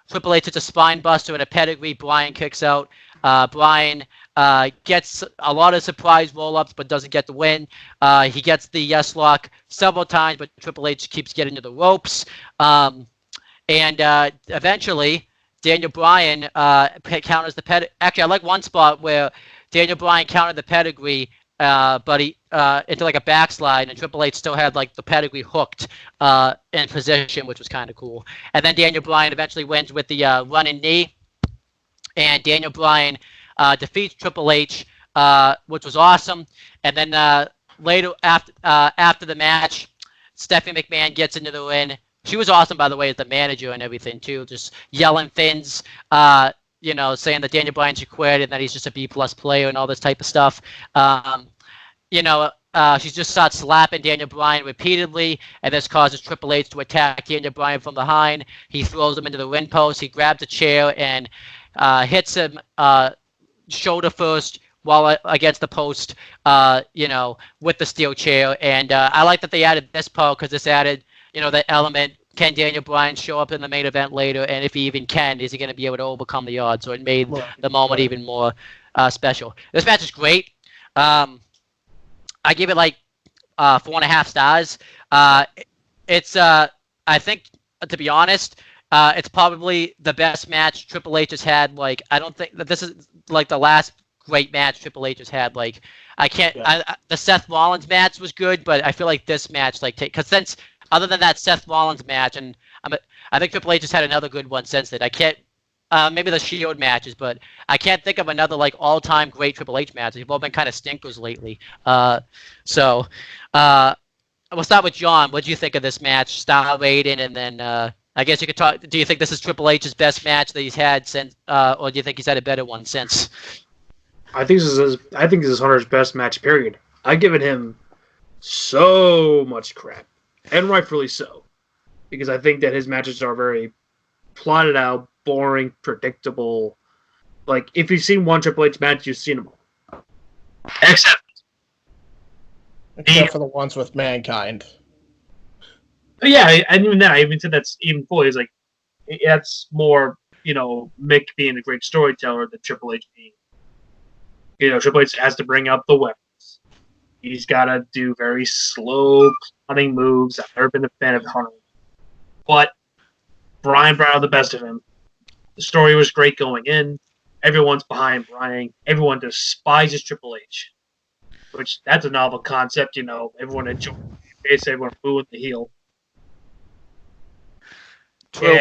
Triple H hits a spine buster and a pedigree. Bryan kicks out. Bryan gets a lot of surprise roll-ups, but doesn't get the win. He gets the yes lock several times, but Triple H keeps getting to the ropes. And eventually, Daniel Bryan counters the pedigree. Actually, I like one spot where Daniel Bryan countered the pedigree, but he into like a backslide, and Triple H still had like the pedigree hooked in position, which was kind of cool. And then Daniel Bryan eventually wins with the running knee, and Daniel Bryan defeats Triple H, which was awesome. And then later after the match, Stephanie McMahon gets into the ring. She was awesome, by the way, as the manager and everything too, just yelling things, saying that Daniel Bryan should quit and that he's just a B+ player and all this type of stuff. She just starts slapping Daniel Bryan repeatedly, and this causes Triple H to attack Daniel Bryan from behind. He throws him into the ring post. He grabs a chair and hits him shoulder first while against the post, with the steel chair. And I like that they added this part because this added, the element. Can Daniel Bryan show up in the main event later? And if he even can, is he going to be able to overcome the odds? So it made the moment even more special. This match is great. I give it 4.5 stars. It's I think, to be honest, it's probably the best match Triple H has had. Like, I don't think that this is like the last great match Triple H has had. Like, I can't. Yeah. The Seth Rollins match was good, but I feel like this match, like, because since other than that Seth Rollins match, and I think Triple H has had another good one since then. I can't. Maybe the Shield matches, but I can't think of another like all-time great Triple H match. They've all been kind of stinkers lately. So, we'll start with John. What do you think of this match, star rating, and then I guess you could talk. Do you think this is Triple H's best match that he's had since, or do you think he's had a better one since? I think this is Hunter's best match. Period. I've given him so much crap, and rightfully so, because I think that his matches are very plotted out, boring, predictable. Like, if you've seen one Triple H match, you've seen them all. Except for the ones with Mankind. yeah, and even then, I even said that's even fully. It's like that's more, Mick being a great storyteller than Triple H being. Triple H has to bring up the weapons. He's got to do very slow plotting moves. I've never been a fan of Hunter, but Brian brought out the best of him. The story was great going in. Everyone's behind Brian. Everyone despises Triple H, which that's a novel concept. Everyone enjoys it. Everyone booing the heel. True.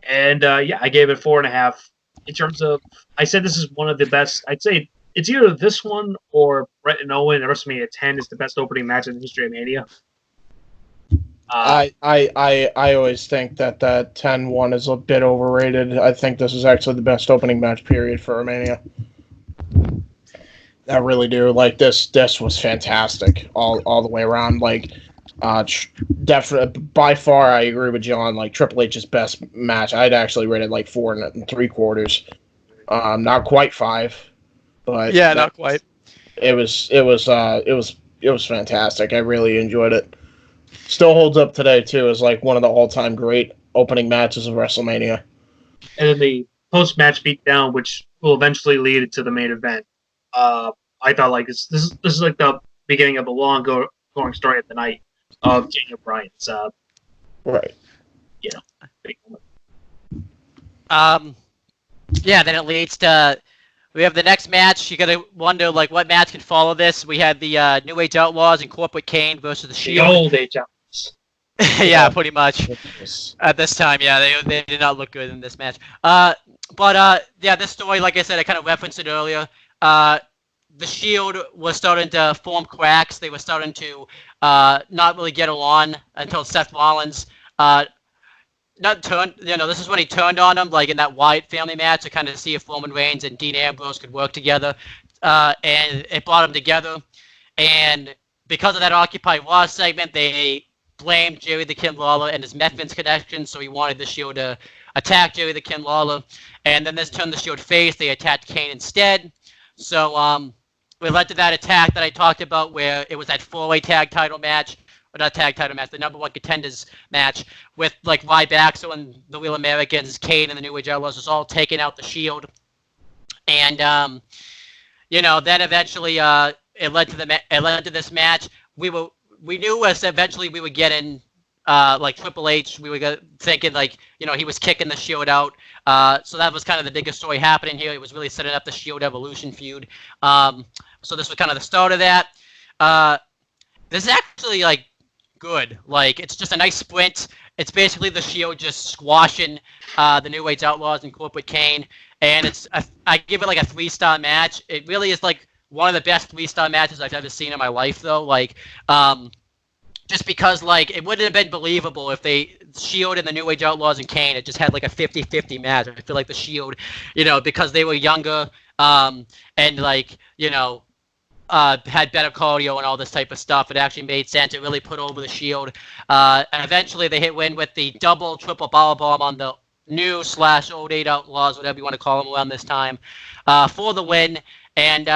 And yeah, I gave it 4.5. In terms of, I said this is one of the best. I'd say it's either this one or Bret and Owen at WrestleMania 10 is the best opening match in the history of Mania. I always think that 10-1 is a bit overrated. I think this is actually the best opening match period for Mania. I really do. Like, this was fantastic all the way around. Like, definitely by far, I agree with John. Like, Triple H's best match, I'd actually rate it like 4 3/4. Not quite 5, but Yeah, not quite. It was fantastic. I really enjoyed it. Still holds up today too as like one of the all-time great opening matches of WrestleMania. And then the post-match beatdown, which will eventually lead to the main event. I thought like this is like the beginning of a long going story at the night of Daniel Bryan's right. Big moment. Yeah, then it leads to we have the next match. You gotta wonder like what match can follow this. We had the New Age Outlaws and Corporate Kane versus the Shield. The old Age Outlaws. Yeah, pretty much. At this time, yeah, they did not look good in this match. But yeah, this story, like I said, I kind of referenced it earlier. The Shield was starting to form cracks. They were starting to not really get along until Seth Rollins this is when he turned on them, like in that Wyatt family match, to kind of see if Roman Reigns and Dean Ambrose could work together, and it brought them together. And because of that Occupy Raw segment, they blamed Jerry the King Lawler and his Memphis connection, so he wanted the Shield to attack Jerry the King Lawler. And then this turned the Shield face. They attacked Kane instead. So we led to that attack that I talked about, where it was that 4-way tag title match. Or not tag title match, the number one contenders match with like Ryback and the Real Americans, Kane and the New Age Outlaws was all taking out the Shield, and then eventually it led to this match. We knew eventually we would get in like Triple H. We were thinking like he was kicking the Shield out, so that was kind of the biggest story happening here. It was really setting up the Shield Evolution feud. So this was kind of the start of that. This is actually like good. Like, it's just a nice sprint. It's basically the Shield just squashing the New Age Outlaws and Corporate Kane, and I give it like a 3-star match. It really is like one of the best 3-star matches I've ever seen in my life, though. Like, just because like it wouldn't have been believable if they Shield and the New Age Outlaws and Kane had just had like a 50-50 match. I feel like the Shield, because they were younger, and like had better cardio and all this type of stuff. It actually made sense. It really put over the Shield. And eventually they hit win with the double, triple power bomb on the new / old 8 Outlaws, whatever you want to call them around this time, for the win. And,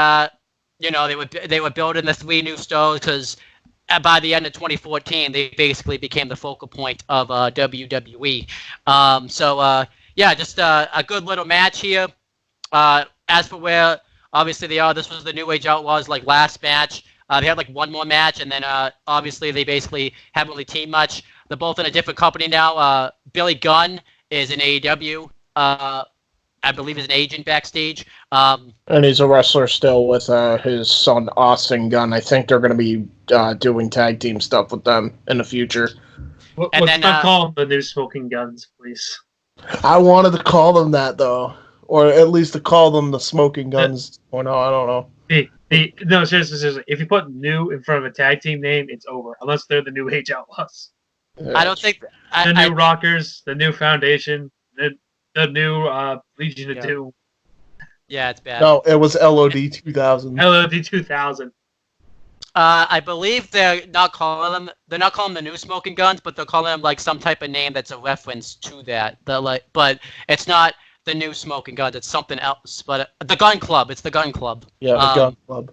they were building the 3 new stars because by the end of 2014, they basically became the focal point of WWE. Just a good little match here. As for where obviously they are, this was the New Age Outlaws like last match. They had like one more match, and then obviously they basically haven't really teamed much. they're both in a different company now. Billy Gunn is in AEW. I believe is an agent backstage. And he's a wrestler still with his son Austin Gunn. I think they're going to be doing tag team stuff with them in the future. Let's not call them the new Smoking Guns, please. I wanted to call them that, though. Or at least to call them the Smoking Guns. Or no, I don't know. No, seriously. If you put new in front of a tag team name, it's over. Unless they're the New Age Outlaws. I don't think... The new Rockers, the new Foundation, the new Legion of Doom. Yeah, it's bad. No, it was LOD 2000. LOD 2000. I believe they're not calling them the new Smoking Guns, but they're calling them like some type of name that's a reference to that. But it's not the new Smoking Guns. It's something else. But the Gun Club. It's the Gun Club. Yeah, the Gun Club.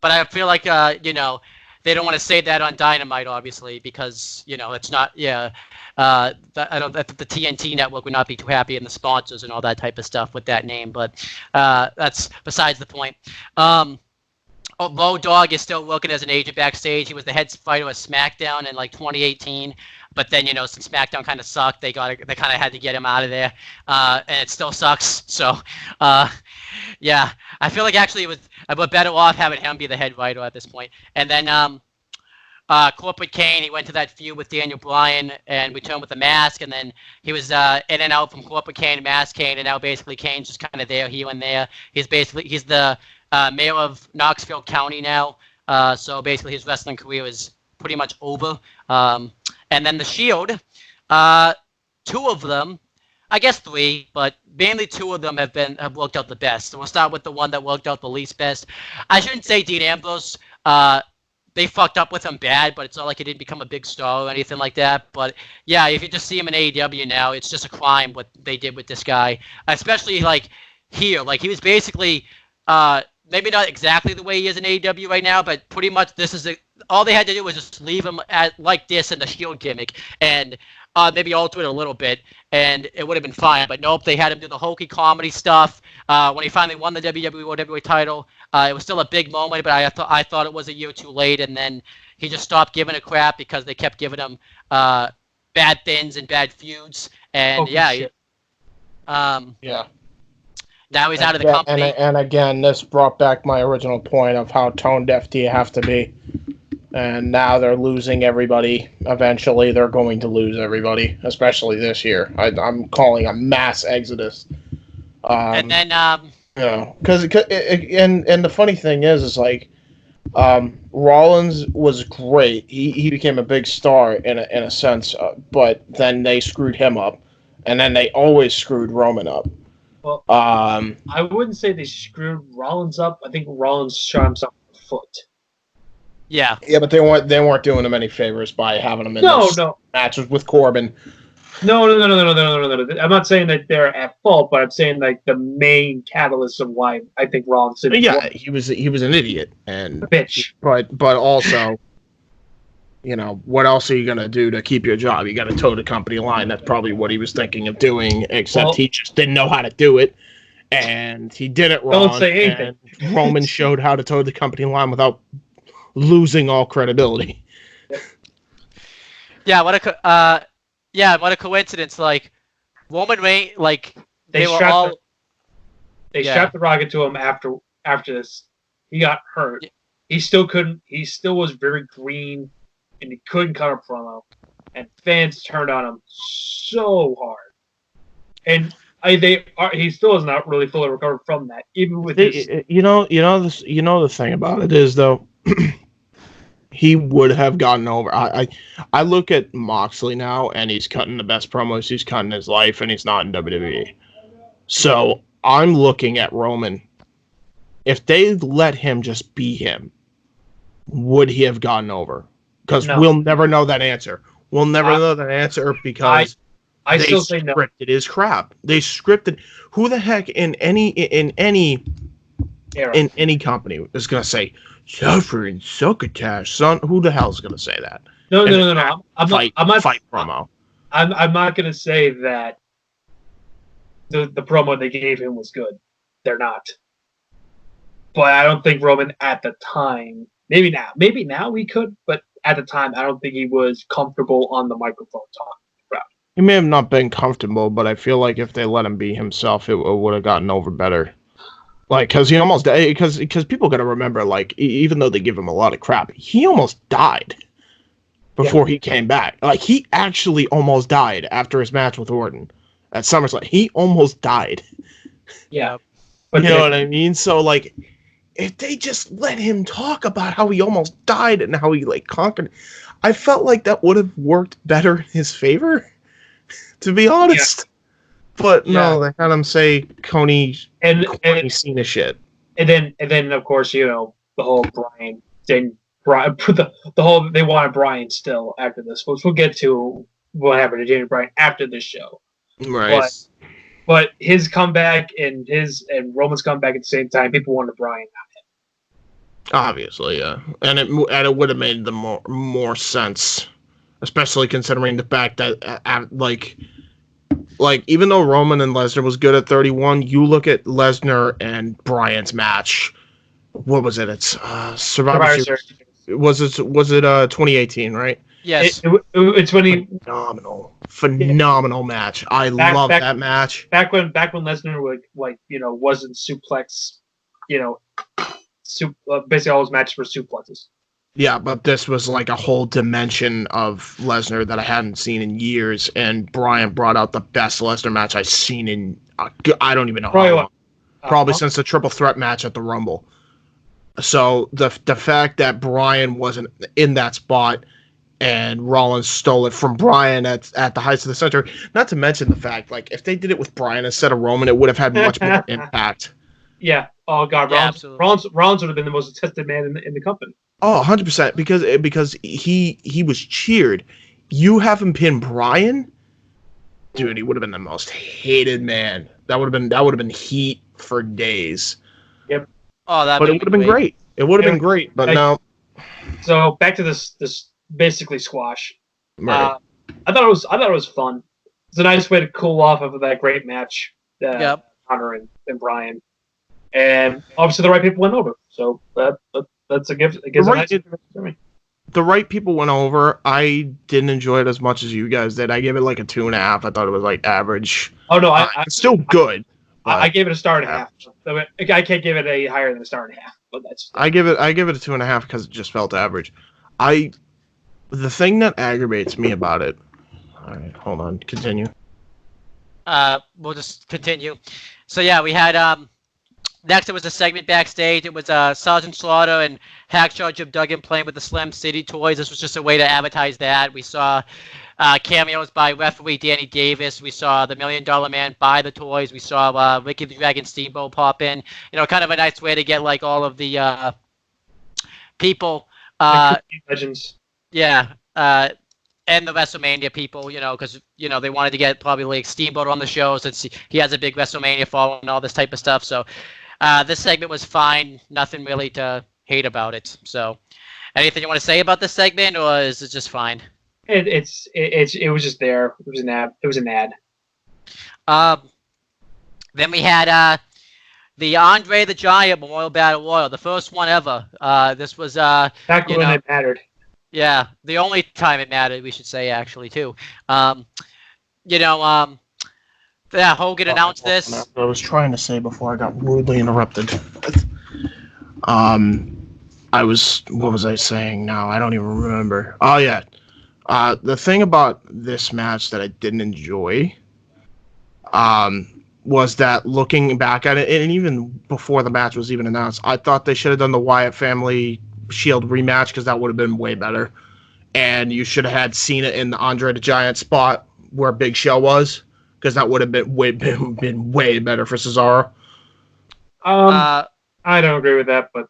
But I feel like they don't want to say that on Dynamite, obviously, because it's not. Yeah, I don't. The TNT network would not be too happy, and the sponsors and all that type of stuff with that name. But that's besides the point. Low Dog is still working as an agent backstage. He was the head fighter of SmackDown in like 2018, but then since SmackDown kind of sucked, they kind of had to get him out of there, and it still sucks. So, yeah, I feel like actually we're better off having him be the head writer at this point. And then Corporate Kane, he went to that feud with Daniel Bryan and returned with a mask, and then he was in and out from Corporate Kane to Mask Kane, and now basically Kane's just kind of there, here and there. He's the mayor of Knoxville County now, so basically his wrestling career is pretty much over. And then the Shield, two of them, I guess three, but mainly two of them have worked out the best. So we'll start with the one that worked out the least best. I shouldn't say Dean Ambrose. They fucked up with him bad, but it's not like he didn't become a big star or anything like that. But yeah, if you just see him in AEW now, it's just a crime what they did with this guy, especially like here. Like he was basically. Maybe not exactly the way he is in AEW right now, but pretty much all they had to do was just leave him like this in the Shield gimmick and maybe alter it a little bit, and it would have been fine. But nope, they had him do the hokey comedy stuff. When he finally won the WWE World Heavyweight title, it was still a big moment, but I thought it was a year too late, and then he just stopped giving a crap because they kept giving him bad things and bad feuds, and yeah. Now he's out of the company. And again, this brought back my original point of how tone deaf do you have to be. And now they're losing everybody. Eventually, they're going to lose everybody, especially this year. I'm calling a mass exodus. And then, because and the funny thing is like, Rollins was great. He became a big star in a sense, but then they screwed him up, and then they always screwed Roman up. Well, I wouldn't say they screwed Rollins up. I think Rollins shot himself in the foot. Yeah. Yeah, but they weren't doing him any favors by having him in matches with Corbin. No. I'm not saying that they're at fault, but I'm saying like the main catalyst of why I think Rollins did. Yeah, he was an idiot and a bitch. But also, what else are you gonna do to keep your job? You got to toe the company line. That's probably what he was thinking of doing, except he just didn't know how to do it, and he did it wrong. Don't say anything. And Roman showed how to toe the company line without losing all credibility. Yeah, what a coincidence! Like Roman Reigns, like they shot the rocket to him after this. He got hurt. Yeah. He still couldn't. He still was very green. And he couldn't cut a promo, and fans turned on him so hard. And he still has not really fully recovered from that, even with this. The thing about it is though, he would have gotten over. I look at Moxley now, and he's cutting the best promos he's cut in his life, and he's not in WWE. So I'm looking at Roman. If they let him just be him, would he have gotten over? Because we'll never know that answer. We'll never know that answer because I still say no. Scripted his crap. They scripted. Who the heck in any company is going to say suffering succotash, son? Who the hell is going to say that? No. I'm not fight promo. I'm not going to say that the promo they gave him was good. They're not. But I don't think Roman at the time. Maybe now we could, but at the time, I don't think he was comfortable on the microphone talking. He may have not been comfortable, but I feel like if they let him be himself, it would have gotten over better. Like, because he almost died. Because people got to remember, like, even though they give him a lot of crap, he almost died before he came back. Like, he actually almost died after his match with Orton at SummerSlam. He almost died. Yeah. But you know what I mean? So, like, if they just let him talk about how he almost died and how he, like, conquered, I felt like that would have worked better in his favor, to be honest. Yeah. But no, they had him say Coney Cena shit. And then of course, you know, the whole Brian thing. The whole they wanted Brian still after this, which we'll get to what happened to Daniel Bryan after this show. Right. But his comeback and Roman's comeback at the same time, people wanted Brian, not him. Obviously, yeah, and it would have made the more sense, especially considering the fact that like even though Roman and Lesnar was good at 31, you look at Lesnar and Bryan's match. What was it? It's Survivor Series. Was it 2018, right? Yes. It's when he phenomenal match. I love that match. Back when Lesnar would wasn't suplex, basically all his matches were suplexes. Yeah, but this was like a whole dimension of Lesnar that I hadn't seen in years, and Bryan brought out the best Lesnar match I've seen in I don't even know how long. Probably since the triple threat match at the Rumble. So the fact that Bryan wasn't in that spot and Rollins stole it from Bryan at the heights of the center, not to mention the fact, like, if they did it with Bryan instead of Roman, it would have had much more impact. Yeah. Oh God, Rollins would have been the most tested man in the company. Oh, 100%, because he was cheered. You have him pin Bryan, dude, he would have been the most hated man. That would have been heat for days. Yep. Oh, but it would have been great. It would have been great, but no. So back to this basically squash. Right. I thought it was fun. It's a nice way to cool off of that great match. Hunter and Bryan, and obviously the right people went over. So that's a gift. It gives the right people went over. I didn't enjoy it as much as you guys did. I gave it like a 2.5. I thought it was like average. Oh no, it's still good. I gave it a star and a half. So I can't give it a higher than a star and a half. But that's. I give it a 2.5 because it just felt average. The thing that aggravates me about it. All right, hold on. Continue. We'll just continue. So yeah, we had next it was a segment backstage. It was Sergeant Slaughter and Hacksaw Jim Duggan playing with the Slim City toys. This was just a way to advertise that. We saw cameos by referee Danny Davis. We saw the $1 Million Man buy the toys. We saw Ricky the Dragon Steamboat pop in. Kind of a nice way to get like all of the people. Legends. Yeah. And the WrestleMania people, because, they wanted to get probably like Steamboat on the show since he has a big WrestleMania following and all this type of stuff. So this segment was fine. Nothing really to hate about it. So anything you want to say about this segment, or is it just fine? It was just there. It was an ad. Then we had the Andre the Giant Memorial Battle Royal, the first one ever. This was back when it mattered. Yeah, the only time it mattered, we should say, actually, too. Hogan announced this. I was trying to say before I got rudely interrupted. What was I saying now? I don't even remember. Oh, yeah. The thing about this match that I didn't enjoy was that looking back at it, and even before the match was even announced, I thought they should have done the Wyatt family Shield rematch because that would have been way better. And you should have had Cena in the Andre the Giant spot where Big Show was, because that would have been way better for Cesaro. I don't agree with that, but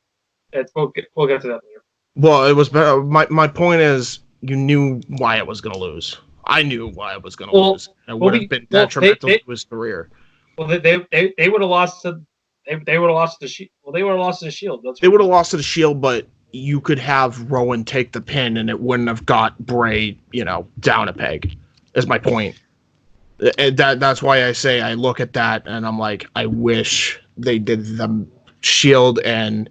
we'll get to that later. Well, it was better. My point is, you knew Wyatt was going to lose. I knew Wyatt was going to lose. It would have been detrimental to his career. Well, they would have lost to. They would have lost to the Shield. Well, they would have lost to the Shield. They would have lost to the Shield, but you could have Rowan take the pin, and it wouldn't have got Bray, down a peg. Is my point. That's why I say I look at that and I'm like, I wish they did the Shield and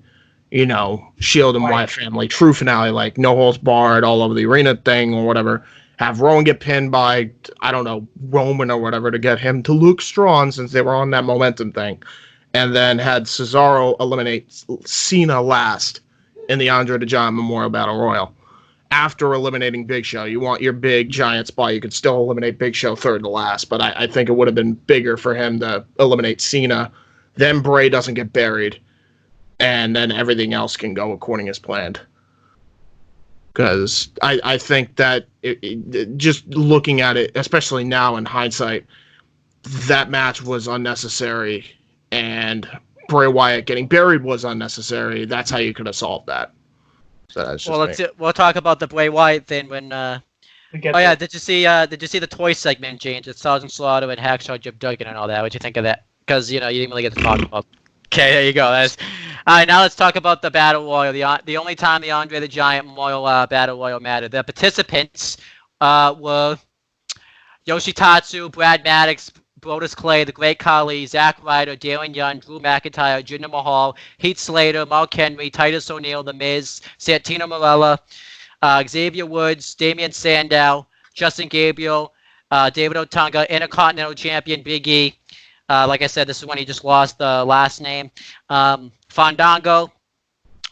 Shield and Right. Wyatt family, true finale, like no holds barred, all over the arena thing or whatever. Have Rowan get pinned by, I don't know, Roman or whatever to get him to look strong since they were on that momentum thing. And then had Cesaro eliminate Cena last in the Andre the Giant Memorial Battle Royal. After eliminating Big Show, you want your big giant spot. You could still eliminate Big Show third to last, but I think it would have been bigger for him to eliminate Cena. Then Bray doesn't get buried, and then everything else can go according as planned. Because I think that just looking at it, especially now in hindsight, that match was unnecessary, and Bray Wyatt getting buried was unnecessary. That's how you could have solved that. So that's just we'll talk about the Bray Wyatt thing when. Yeah, did you see the toy segment change? It's Sergeant Slaughter and Hacksaw Jim Duggan and all that. What'd you think of that? Because you didn't really get to talk about. Okay, there you go. All right, now let's talk about the Battle Royal. The only time the Andre the Giant Memorial Battle Royal mattered. The participants were Yoshitatsu, Brad Maddox, Brodus Clay, The Great Khali, Zack Ryder, Darren Young, Drew McIntyre, Jinder Mahal, Heath Slater, Mark Henry, Titus O'Neil, The Miz, Santino Marella, Xavier Woods, Damian Sandow, Justin Gabriel, David Otunga, Intercontinental Champion Big E. Like I said, this is when he just lost the last name. Fandango,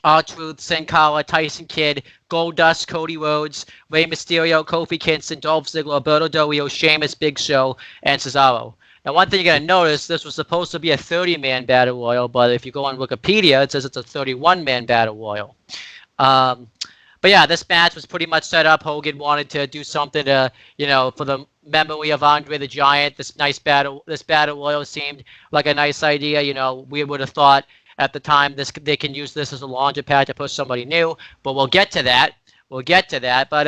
R-Truth, Sin Cara, Tyson Kidd, Goldust, Cody Rhodes, Rey Mysterio, Kofi Kingston, Dolph Ziggler, Alberto Del Rio, Sheamus, Big Show, and Cesaro. Now, one thing you're going to notice, this was supposed to be a 30-man Battle Royal, but if you go on Wikipedia, it says it's a 31-man Battle Royal. But yeah, this match was pretty much set up. Hogan wanted to do something to, for the memory of Andre the Giant. This battle royal seemed like a nice idea. We would have thought at the time they can use this as a launching pad to push somebody new. But we'll get to that. But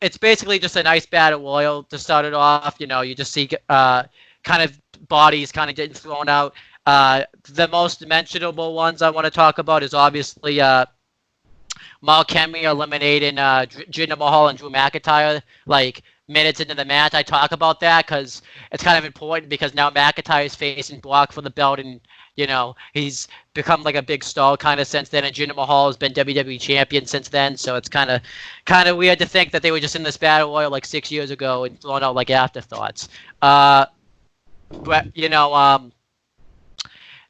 it's basically just a nice battle royal to start it off. You just see kind of bodies kind of getting thrown out. The most mentionable ones I want to talk about is obviously Mark Henry eliminating Jinder Mahal and Drew McIntyre like minutes into the match. I talk about that because it's kind of important because now McIntyre is facing Brock for the belt, and he's become like a big star kind of since then, and Jinder Mahal has been WWE champion since then. So it's kind of weird to think that they were just in this battle royal like 6 years ago and thrown out like afterthoughts. But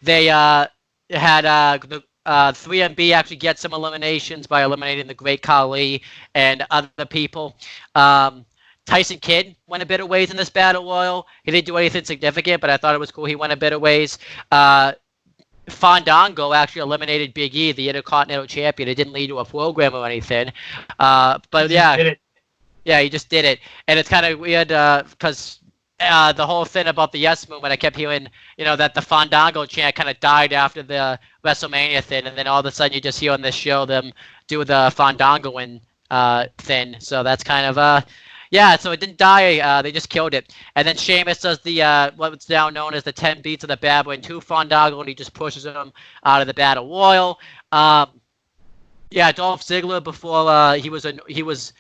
they had the 3MB actually get some eliminations by eliminating the Great Khali and other people. Tyson Kidd went a bit of ways in this battle royal. He didn't do anything significant, but I thought it was cool. He went a bit of ways. Fandango actually eliminated Big E, the Intercontinental Champion. It didn't lead to a program or anything. But yeah, he just did it. And it's kind of weird because the whole thing about the Yes Movement, I kept hearing, that the Fandango chant kind of died after the WrestleMania thing, and then all of a sudden you just hear on this show them do the Fandangoing thing. So that's kind of so it didn't die. They just killed it. And then Sheamus does the what's now known as the 10 beats of the Babylon 2 Fandango, and he just pushes him out of the Battle Royal. Dolph Ziggler before he was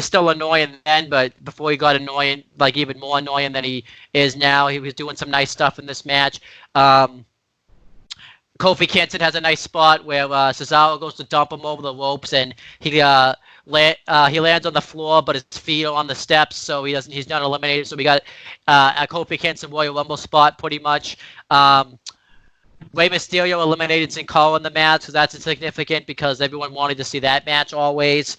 still annoying then, but before he got annoying, like even more annoying than he is now, he was doing some nice stuff in this match. Kofi Kingston has a nice spot where Cesaro goes to dump him over the ropes, and he lands on the floor, but his feet are on the steps, so he's not eliminated. So we got a Kofi Kingston Royal Rumble spot pretty much. Rey Mysterio eliminated Sin Cara in the match, so that's insignificant because everyone wanted to see that match always.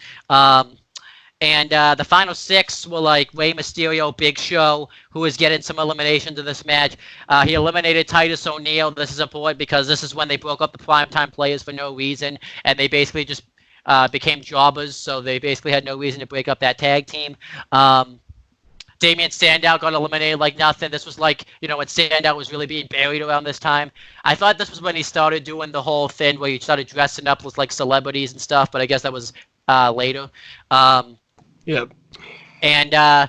And the final 6 were like Rey Mysterio, Big Show, who is getting some eliminations in this match. He eliminated Titus O'Neil. This is important because this is when they broke up the primetime players for no reason, and they basically just became jobbers, so they basically had no reason to break up that tag team. Damian Sandow got eliminated like nothing. This was like, when Sandow was really being buried around this time. I thought this was when he started doing the whole thing where he started dressing up with like celebrities and stuff, but I guess that was later. Yep. And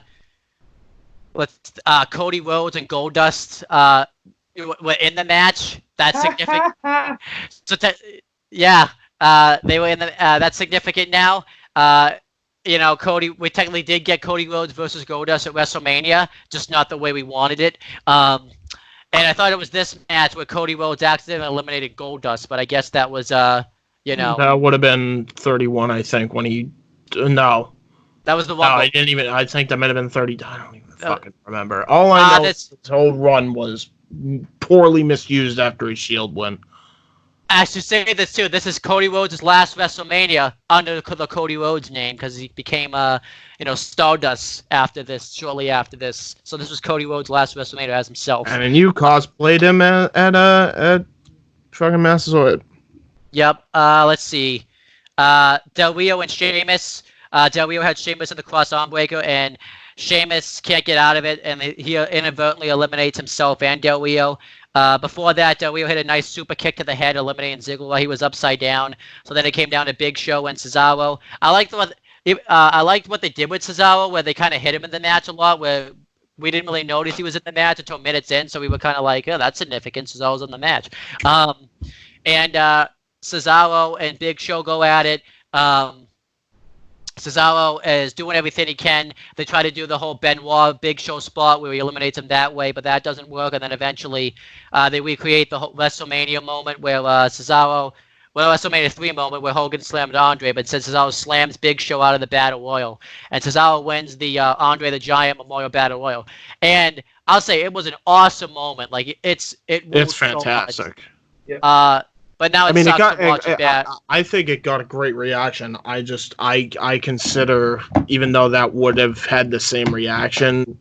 Cody Rhodes and Goldust were in the match. That's significant. They were in the. That's significant now. Cody. We technically did get Cody Rhodes versus Goldust at WrestleMania, just not the way we wanted it. And I thought it was this match where Cody Rhodes accidentally eliminated Goldust, but I guess that was you know, That would have been 31, I think, when he. No. that was the No, one. I didn't even. I think that might have been 30. I don't even fucking remember. All I know is his whole run was poorly misused after his Shield win. I should say this too. This is Cody Rhodes' last WrestleMania under the Cody Rhodes name because he became, Stardust after this, shortly after this. So this was Cody Rhodes' last WrestleMania as himself. And you cosplayed him at fucking Massasoit. Yep. Let's see. Del Rio and Sheamus. Del Rio had Sheamus in the cross arm breaker, and Sheamus can't get out of it, and he inadvertently eliminates himself and Del Rio. Before that, Del Rio hit a nice super kick to the head, eliminating Ziggler while he was upside down. So then it came down to Big Show and Cesaro. I liked what they did with Cesaro, where they kind of hit him in the match a lot, where we didn't really notice he was in the match until minutes in, so we were kind of like, oh, that's significant. Cesaro's in the match. And Cesaro and Big Show go at it. Cesaro is doing everything he can. They try to do the whole Benoit Big Show spot where he eliminates him that way, but that doesn't work. And then eventually they recreate the whole WrestleMania moment where WrestleMania 3 moment where Hogan slammed Andre, but since Cesaro slams Big Show out of the Battle Royal. And Cesaro wins the Andre the Giant Memorial Battle Royal. And I'll say it was an awesome moment. Like, it's fantastic. So but now it sucks to watch it back. I think it got a great reaction. I consider, even though that would have had the same reaction,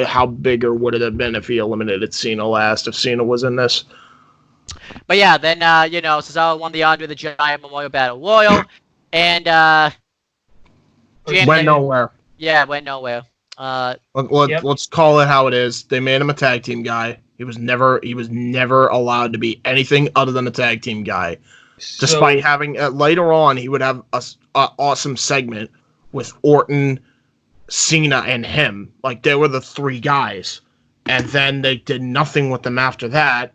how bigger would it have been if he eliminated Cena last, if Cena was in this? But yeah, then, Cesaro won the Andre the Giant Memorial Battle Royal, and went nowhere. Yeah, went nowhere. Let's call it how it is. They made him a tag team guy. He was never allowed to be anything other than a tag team guy. Despite having later on, he would have a awesome segment with Orton, Cena, and him. Like, they were the three guys, and then they did nothing with them after that.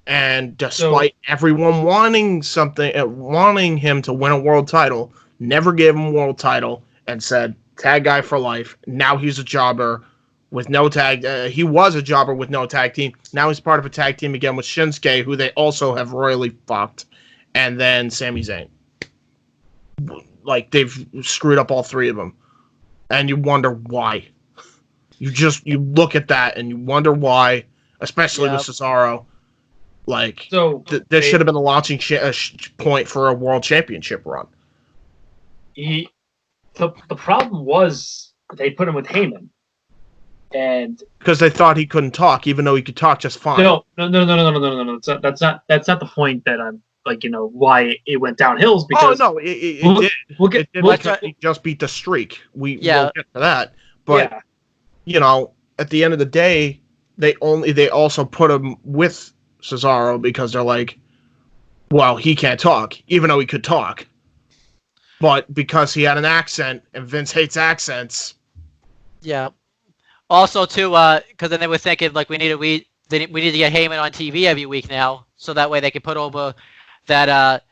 And despite everyone wanting him to win a world title, never gave him a world title and said tag guy for life. Now he's a jobber. With no tag, he was a jobber with no tag team. Now he's part of a tag team again with Shinsuke, who they also have royally fucked, and then Sami Zayn. Like, they've screwed up all three of them, and you wonder why. You look at that and you wonder why, especially with Cesaro. Like, this should have been a launching point for a world championship run. The problem was they put him with Heyman. And because they thought he couldn't talk, even though he could talk just fine. No. That's not the point that I'm like, why it went downhill. Because it did. He just beat the streak. We'll get to that. But at the end of the day, they also put him with Cesaro because they're like, well, he can't talk, even though he could talk. But because he had an accent, and Vince hates accents. Yeah. Also, too, because then they were thinking, like, we need to get Heyman on TV every week now, so that way they can put over that,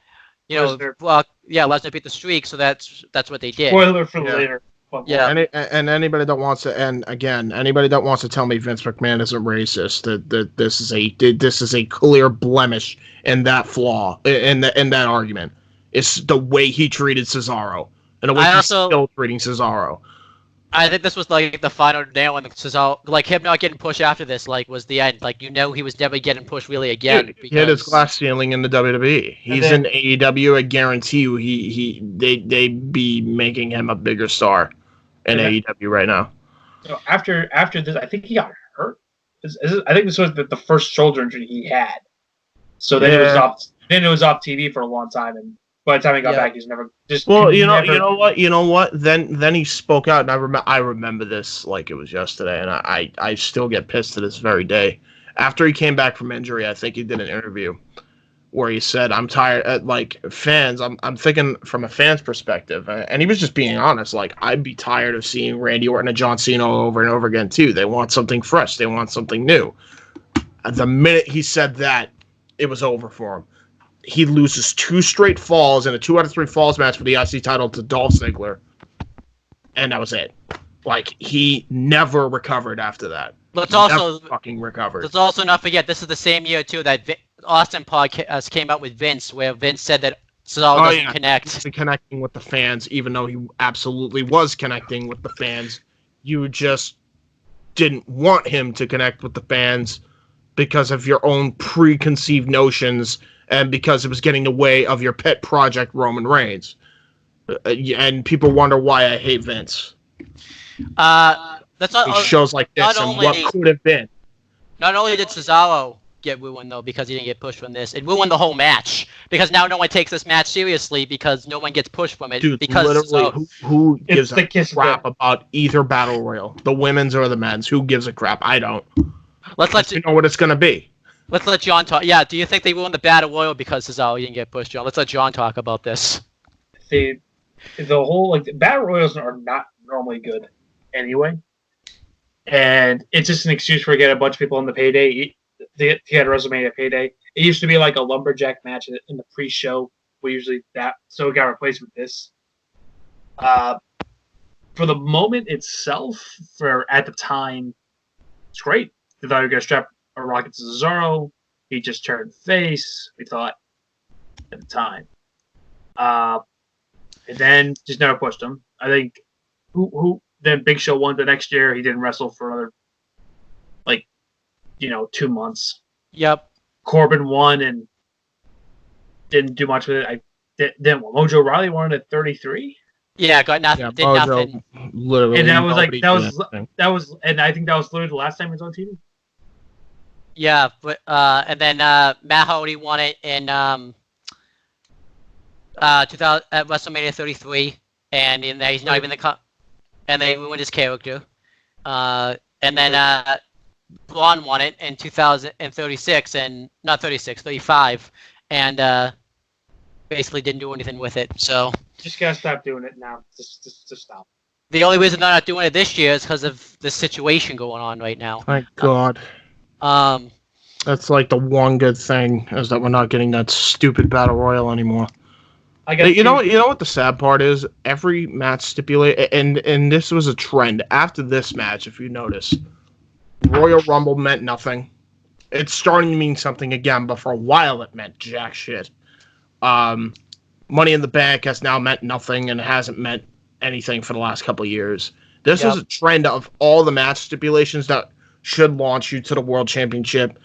Lesnar beat the streak, so that's what they did. Spoiler for later. Yeah. And anybody that wants to, anybody that wants to tell me Vince McMahon isn't racist, that this is a clear blemish in that flaw, in that argument. It's the way he treated Cesaro, and the way he's still treating Cesaro. I think this was like the final nail in Cesaro. Like, him not getting pushed after this, like, was the end. Like, he was never getting pushed really again. He hit his glass ceiling in the WWE. He's in AEW. I guarantee you, they'd be making him a bigger star in AEW right now. So after this, I think he got hurt. I think this was the first shoulder injury he had. So then it was off. Then it was off TV for a long time, and by the time he got back, he's never just. Well, you know what? Then he spoke out, and I remember this like it was yesterday, and I still get pissed to this very day. After he came back from injury, I think he did an interview where he said, "I'm tired." Like, fans, I'm thinking from a fan's perspective, and he was just being honest. Like, I'd be tired of seeing Randy Orton and John Cena over and over again too. They want something fresh. They want something new. The minute he said that, it was over for him. He loses 2 straight falls in a 2 out of 3 falls match for the IC title to Dolph Ziggler, and that was it. Like, he never recovered after that. Let's Never also fucking recovered. let's also not forget this is the same year too that Austin podcast came out with Vince, where Vince said that Cesaro doesn't connect. Connecting with the fans, even though he absolutely was connecting with the fans. You just didn't want him to connect with the fans because of your own preconceived notions and because it was getting in the way of your pet project, Roman Reigns. And people wonder why I hate Vince. That's not Shows like this and what could have been. Not only did Cesaro get ruined though because he didn't get pushed from this, it ruined the whole match because now no one takes this match seriously because no one gets pushed from it. Dude, because literally, who gives a crap bit. about either battle royal, the women's or the men's? Who gives a crap? I don't. Let's let you know what it's gonna be. Let's let John talk. Yeah, do you think they ruined the battle royal because Cesaro didn't get pushed, John? Let's let John talk about this. See, the whole battle royals are not normally good anyway, and it's just an excuse for getting a bunch of people on the payday. They had a WrestleMania payday. It used to be like a lumberjack match in the pre-show. We usually so it got replaced with this. For the moment itself, at the time, it's great. They thought you were gonna strap a rocket to Cesaro. He just turned face. We thought at the time, and then just never pushed him. I think then Big Show won the next year. He didn't wrestle for another 2 months. Yep. Corbin won and didn't do much with it. Then Mojo Rawley won at 33. Yeah, got nothing. Yeah, did Mojo, nothing. Literally, and that was, and I think that was literally the last time he was on TV. Yeah, but and then Matt Hardy won it in 2000 at WrestleMania 33, and he's not even and they ruined his character. And then Braun won it in 2036, and not 36, 35, and basically didn't do anything with it. So just gotta stop doing it now. Just stop. The only reason they're not doing it this year is because of the situation going on right now. Thank God. That's like the one good thing is that we're not getting that stupid battle royal anymore. You know what the sad part is? Every match stipulated, and this was a trend after this match. If you notice, Royal Rumble meant nothing. It's starting to mean something again, but for a while it meant jack shit. Money in the Bank has now meant nothing and hasn't meant anything for the last couple of years. This was a trend of all the match stipulations that should launch you to the World Championship.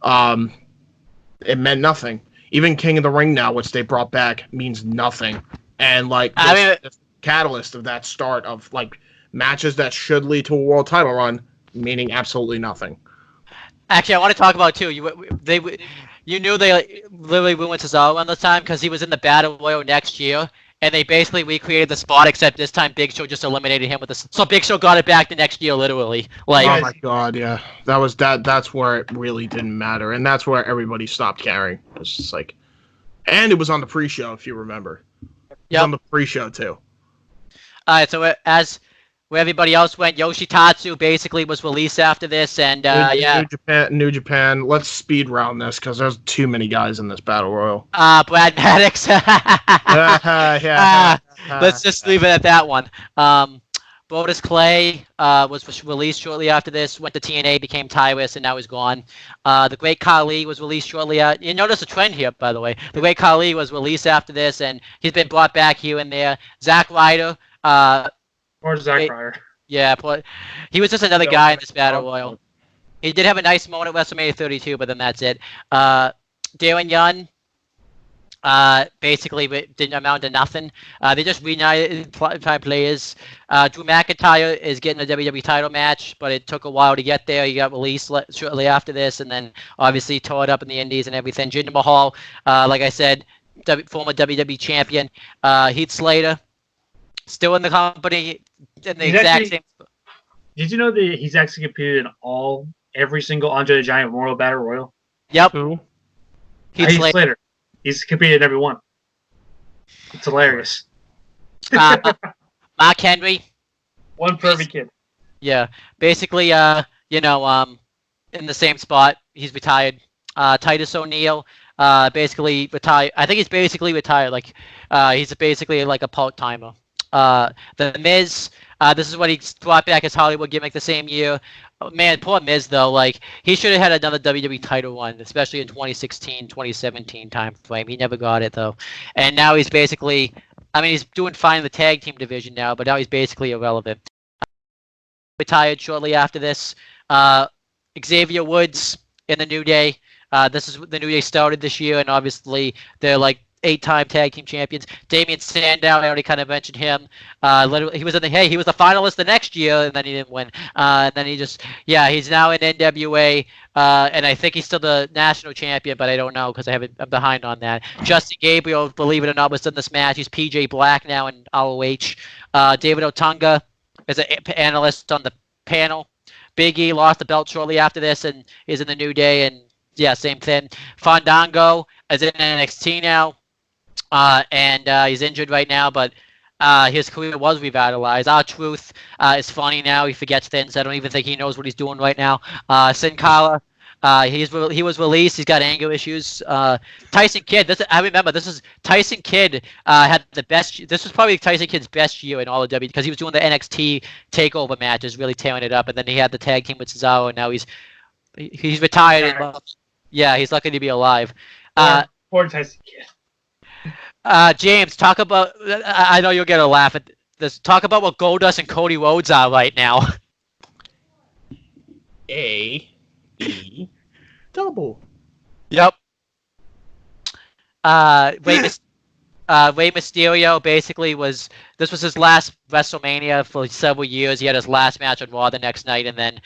It meant nothing. Even King of the Ring now, which they brought back, means nothing. And this catalyst of that start of matches that should lead to a world title run, meaning absolutely nothing. Actually, I want to talk about too. You knew they literally ruined Cesaro around this time because he was in the Battle Royal next year, and they basically recreated the spot, except this time Big Show just eliminated him with this. So Big Show got it back the next year, literally. Oh my God, yeah, that's where it really didn't matter, and that's where everybody stopped caring. It's just and it was on the pre-show, if you remember. It was on the pre-show too. All right, so where everybody else went, Yoshitatsu basically was released after this, and New Japan. Let's speed round this because there's too many guys in this battle royal. Brad Maddox. Let's just leave it at that one. Brodus Clay was released shortly after this. Went to TNA, became Tyrus, and now he's gone. The Great Khali was released shortly. You notice a trend here, by the way. The Great Khali was released after this, and he's been brought back here and there. Zack Ryder. Or Zack Ryder. Yeah, he was just another guy in this battle royal. He did have a nice moment at WrestleMania 32, but then that's it. Darren Young basically didn't amount to nothing. They just reunited players. Drew McIntyre is getting a WWE title match, but it took a while to get there. He got released shortly after this, and then obviously tore it up in the Indies and everything. Jinder Mahal, like I said, former WWE champion. Heath Slater, still in the company in the exact same. Did you know that he's actually competed in every single Andre the Giant Memorial Battle Royal? Yep. Who? Heath Slater. He's competed in every one. It's hilarious. Mark Henry. One for every kid. Yeah. Basically, in the same spot. He's retired. Titus O'Neil, basically retired. I think he's basically retired. He's basically like a part-timer. The Miz, This is what he brought back his Hollywood gimmick the same year. Oh, man, poor Miz though. Like he should have had another WWE title run, especially in 2016, 2017 time frame. He never got it though, and now he's basically. I mean, he's doing fine in the tag team division now, but now he's basically irrelevant. Retired shortly after this. Xavier Woods in the New Day. This is the New Day started this year, and obviously they're like 8-time tag team champions. Damian Sandow, I already kind of mentioned him. He was he was the finalist the next year, and then he didn't win. And then he's now in NWA, and I think he's still the national champion, but I don't know because I'm behind on that. Justin Gabriel, believe it or not, was in this match. He's PJ Black now in ROH. David Otunga is an analyst on the panel. Big E lost the belt shortly after this and is in the New Day, and yeah, same thing. Fandango is in NXT now, and he's injured right now, but his career was revitalized. R-Truth is funny now. He forgets things. I don't even think he knows what he's doing right now. Sin Cara, he was released. He's got anger issues. Tyson Kidd. I remember this is Tyson Kidd had the best. This was probably Tyson Kidd's best year in all of W because he was doing the NXT takeover matches, really tearing it up. And then he had the tag team with Cesaro, and now he's retired. Yeah, he's lucky to be alive. Poor Tyson Kidd. James, talk about. I know you'll get a laugh at this. Talk about what Goldust and Cody Rhodes are right now. A-E double. Yep. Rey Mysterio basically this was his last WrestleMania for several years. He had his last match on Raw the next night, and then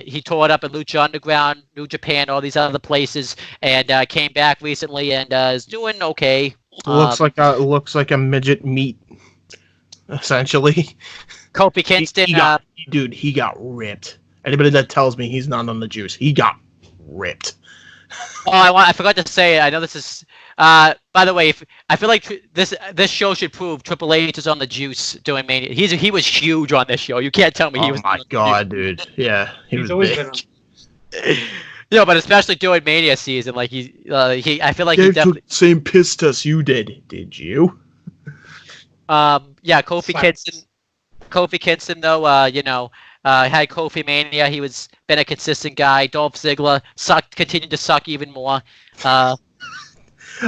he tore it up at Lucha Underground, New Japan, all these other places, and came back recently and is doing okay. Looks like a midget meat, essentially. Kofi Kingston, he got ripped. Anybody that tells me he's not on the juice, he got ripped. Oh, I forgot to say. I know this is. By the way, I feel like this show should prove Triple H is on the juice doing Mania. He was huge on this show. You can't tell me he was. Oh my god, dude! Yeah, he's always been on. No, but especially during Mania season, like I feel like he definitely took the same piss test you did you? Yeah, Kofi Kingston, though, had Kofi Mania. He was been a consistent guy. Dolph Ziggler continued to suck even more.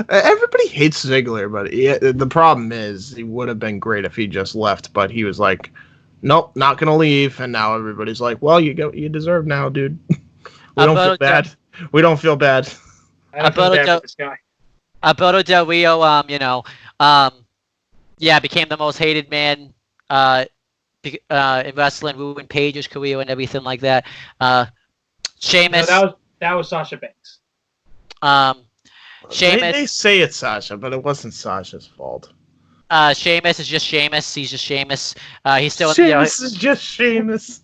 Everybody hates Ziggler, but the problem is he would have been great if he just left. But he was like, "Nope, not gonna leave." And now everybody's like, "Well, you deserve now, dude." We don't feel bad. We don't feel bad. I don't feel bad for this guy. Alberto Del Rio, became the most hated man in wrestling, ruined Paige's career and everything like that. Sheamus. No, that was Sasha Banks. Sheamus. They say it's Sasha, but it wasn't Sasha's fault. Sheamus is just Sheamus. He's just Sheamus. He's still. Sheamus is just Sheamus.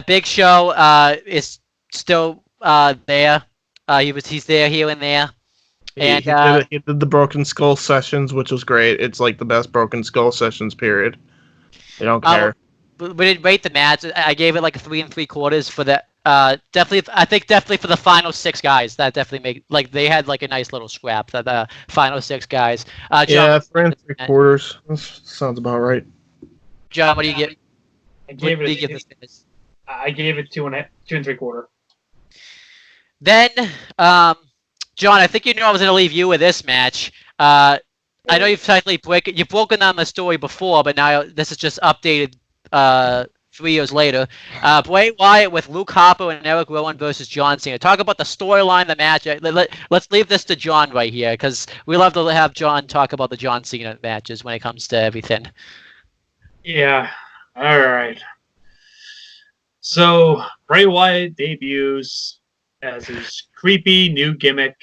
Big Show is still there. He's there here and there. And he did the Broken Skull sessions, which was great. It's like the best Broken Skull sessions period. They don't care. We didn't rate the match. I gave it like a 3 3/4 for the. Definitely for the final 6 guys. That definitely they had like a nice little scrap. The final 6 guys. John, 3 3/4. That sounds about right. John, what do you give? I gave it 2 3/4. Then, John, I think you knew I was going to leave you with this match. I know you've broken down the story before, but now this is just updated 3 years later. Bray Wyatt with Luke Harper and Eric Rowan versus John Cena. Talk about the storyline, the match. Let's leave this to John right here because we love to have John talk about the John Cena matches when it comes to everything. Yeah. All right. So Bray Wyatt debuts as his creepy new gimmick.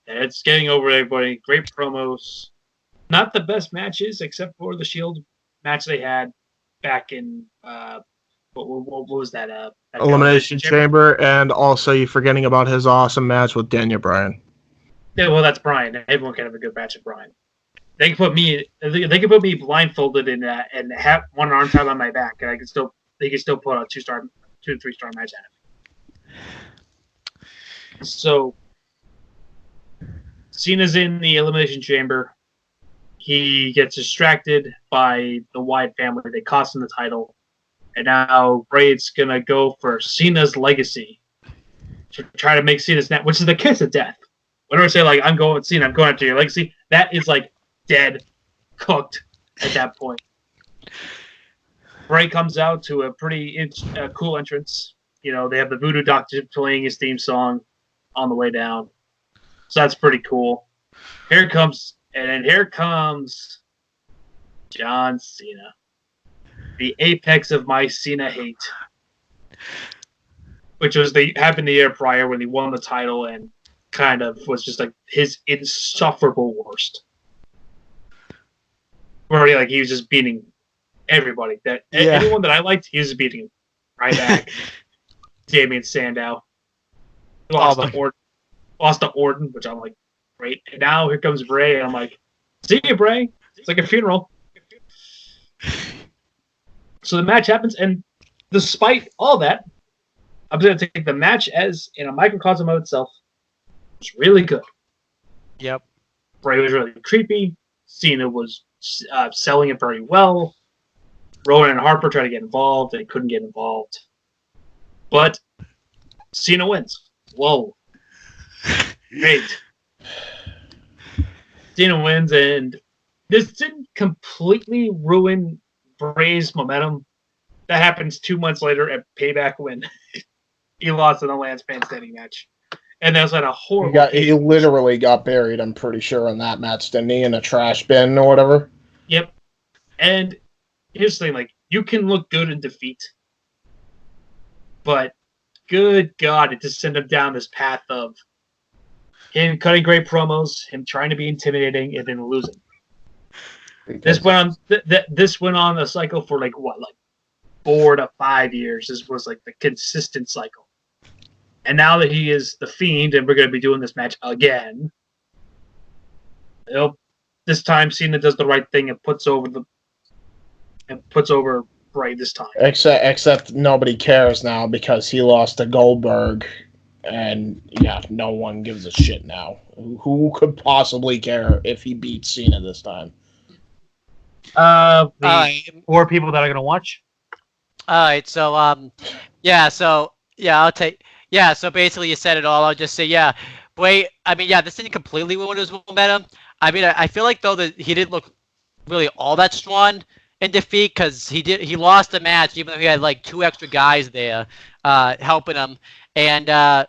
And it's getting over everybody. Great promos. Not the best matches except for the Shield match they had back in what was that? Elimination Chamber, and also you're forgetting about his awesome match with Daniel Bryan. Yeah, well, that's Bryan. Everyone can have a good match with Bryan. They can put me blindfolded and have one arm tied on my back, and they can still put a 2 to 3 star match out of it. So Cena's in the Elimination Chamber. he gets distracted by the Wyatt family. They cost him the title. And now Braid's going to go for Cena's legacy to try to make Cena's net, which is the kiss of death. Whenever I say, like, I'm going with Cena, I'm going after your legacy, that is, like, dead, cooked at that point. Bray comes out to a pretty cool entrance. You know, they have the Voodoo Doctor playing his theme song on the way down. So that's pretty cool. Here comes John Cena. The apex of my Cena hate. Which was happened the year prior when he won the title and kind of was just like his insufferable worst. Where he was just beating everybody. Anyone that I liked, he was beating him. Right back. Damian Sandow. Lost to Orton, which I'm like, great. And now here comes Bray, and I'm like, see you, Bray. It's like a funeral. So the match happens, and despite all that, I'm going to take the match as in a microcosm of itself. It's really good. Yep. Bray was really creepy. Cena was selling it very well. Rowan and Harper tried to get involved. They couldn't get involved. But Cena wins. Whoa. Great. Cena wins, and this didn't completely ruin Bray's momentum. That happens 2 months later at Payback when he lost in a last man standing match. And that's like a horrible... He literally got buried, I'm pretty sure, in that match, didn't he? In a trash bin or whatever? Yep. And here's the thing, like, you can look good in defeat, but good God, it just sent him down this path of him cutting great promos, him trying to be intimidating, and then losing. This went on a cycle for like 4 to 5 years. This was like the consistent cycle. And now that he is the Fiend, and we're going to be doing this match again, this time Cena does the right thing and puts over Bray this time. Except nobody cares now because he lost to Goldberg, and no one gives a shit now. Who could possibly care if he beats Cena this time? The 4 people that are going to watch. All right, so I'll take. Yeah, so basically you said it all. I'll just say, Bray. I mean, this didn't completely ruin his momentum. I mean, I feel like though that he didn't look really all that strong in defeat because he lost the match even though he had like 2 extra guys there helping him, and I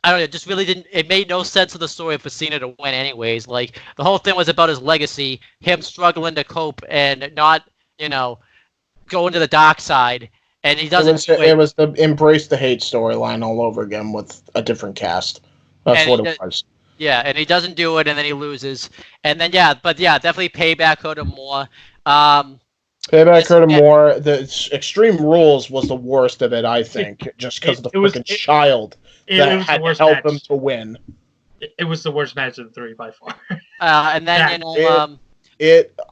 don't know, it just really didn't. It made no sense of the story for Cena to win anyways. Like the whole thing was about his legacy, him struggling to cope and not going to the dark side. And he doesn't. It was the Embrace the Hate storyline all over again with a different cast. That's what it was. Yeah, and he doesn't do it, and then he loses. And then definitely Payback hurt him more. Payback hurt him more. The Extreme Rules was the worst of it, I think, just because of the freaking child that had to help him to win. It was the worst match of the 3 by far. And then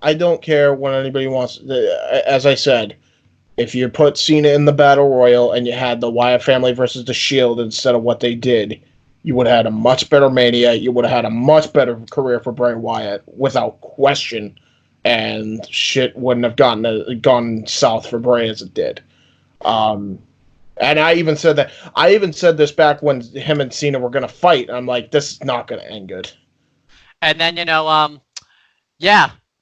I don't care what anybody wants. As I said. If you put Cena in the Battle Royal and you had the Wyatt family versus the Shield instead of what they did, you would have had a much better Mania. You would have had a much better career for Bray Wyatt, without question. And shit wouldn't have gone south for Bray as it did. And I even said that. I even said this back when him and Cena were going to fight. I'm like, this is not going to end good. And then,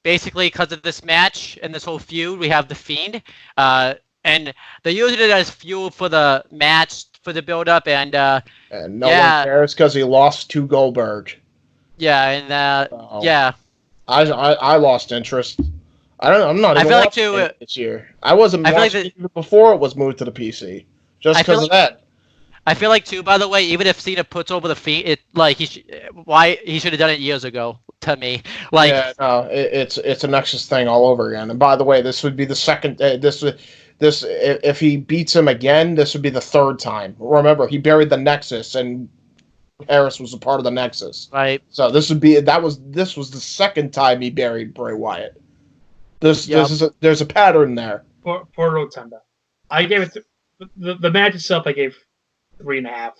basically, because of this match and this whole feud, we have the Fiend, and they're using it as fuel for the match, for the build-up, and no one cares because he lost to Goldberg. Yeah, and I lost interest. I'm not even watching it this year. I wasn't watching it even before it was moved to the PC, just because of that. I feel like too. By the way, even if Cena puts over the Fiend, he should have done it years ago. To me, it's a Nexus thing all over again. And by the way, this would be the second. If he beats him again, this would be the 3rd time. Remember, he buried the Nexus, and Harris was a part of the Nexus. Right. So this was the 2nd time he buried Bray Wyatt. There's a pattern there. For Rotunda, I gave it the match itself. I gave 3.5.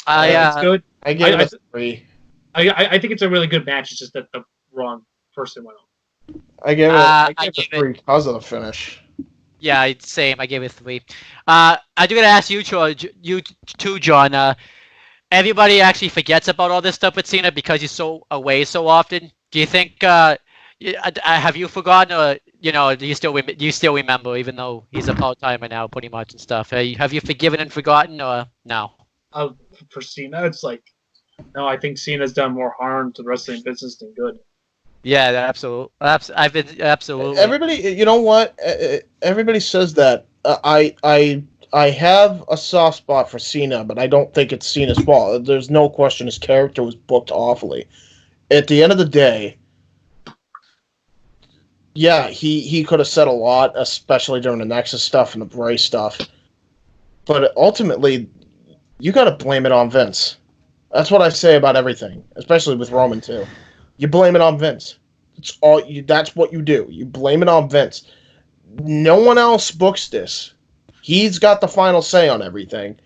It's good. I gave it a 3. I think it's a really good match. It's just at the wrong first thing went on. I gave it I a gave 3 because of the finish. Yeah, same. I gave it 3. I do gotta ask you, you too, John. Everybody actually forgets about all this stuff with Cena because he's so away so often. Do you think? Have you forgotten, or do you still remember, even though he's a part timer now, pretty much and stuff? Have you forgiven and forgotten, or no? For Cena, it's like, no, I think Cena's done more harm to the wrestling business than good. Yeah, absolutely. I've been absolutely. Everybody, you know what? Everybody says that. I have a soft spot for Cena, but I don't think it's Cena's fault. There's no question his character was booked awfully. At the end of the day, yeah, he could have said a lot, especially during the Nexus stuff and the Bray stuff. But ultimately, you got to blame it on Vince. That's what I say about everything, especially with Roman too. You blame it on Vince. That's what you do. You blame it on Vince. No one else books this. He's got the final say on everything.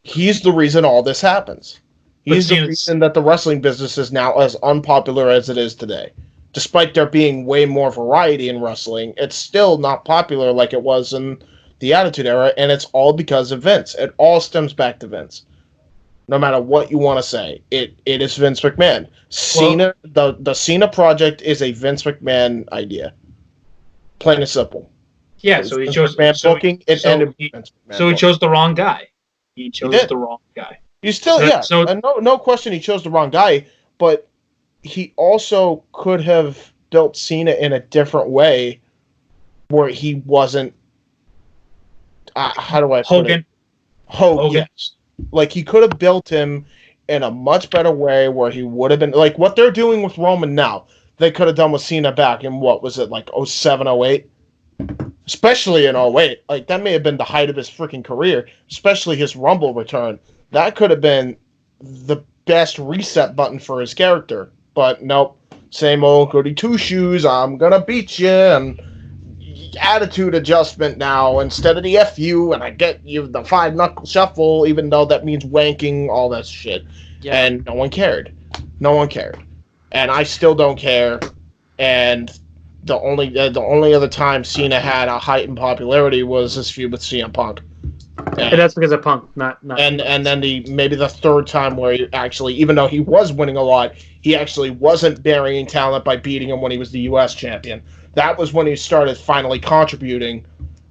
He's the reason all this happens. He's the reason that the wrestling business is now as unpopular as it is today. Despite there being way more variety in wrestling, it's still not popular like it was in the Attitude Era, and it's all because of Vince. It all stems back to Vince. No matter what you want to say, it is Vince McMahon. Cena, the Cena project is a Vince McMahon idea. Plain and simple. Yeah, so he chose booking. He chose the wrong guy. He chose the wrong guy. You still, and no question, he chose the wrong guy. But he also could have built Cena in a different way, where he wasn't. How do I put it? Hogan. Yes. Like, he could have built him in a much better way, where he would have been like what they're doing with Roman now. They could have done with Cena back in what was it, like 07, 08? Especially in 08. Like, that may have been the height of his freaking career, especially his Rumble return. That could have been the best reset button for his character. But nope. Same old goody two-shoes, I'm gonna beat you, and attitude adjustment now instead of the FU, and I get you the 5-knuckle shuffle, even though that means wanking, all that shit. Yeah. And no one cared. No one cared. And I still don't care. And the only other time Cena had a heightened popularity was his feud with CM Punk. And that's because of Punk, not. And then maybe the third time where he actually, even though he was winning a lot, he actually wasn't burying talent by beating him when he was the U.S. champion. That was when he started finally contributing.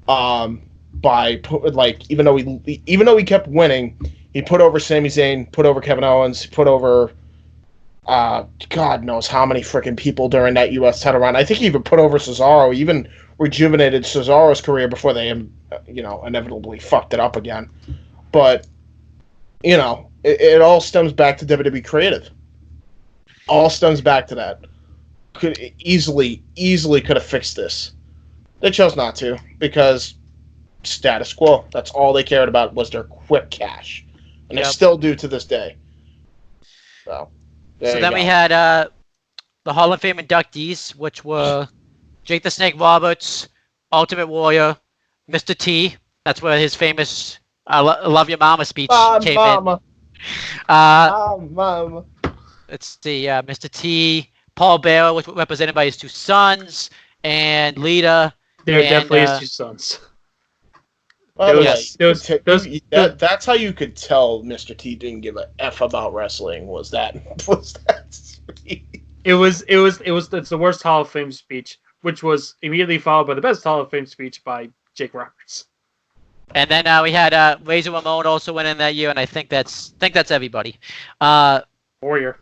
By even though he kept winning, he put over Sami Zayn, put over Kevin Owens, put over. God knows how many freaking people during that U.S. title run. I think he even put over Cesaro, even rejuvenated Cesaro's career before they, inevitably fucked it up again. But, it all stems back to WWE Creative. All stems back to that. Could easily could have fixed this. They chose not to, because status quo. That's all they cared about was their quick cash. And they still do to this day. So then we had the Hall of Fame inductees, which were Jake the Snake Roberts, Ultimate Warrior, Mr. T. That's where his famous "Love Your Mama" speech came in. Mama. Let's see, Mr. T, Paul Bearer, which was represented by his 2 sons, and Lita. They're definitely his 2 sons. That's how you could tell Mr. T didn't give a F about wrestling. Was that speech? It's the worst Hall of Fame speech, which was immediately followed by the best Hall of Fame speech by Jake Roberts. And then we had Razor Ramon also went in that year, and I think that's everybody. Warrior.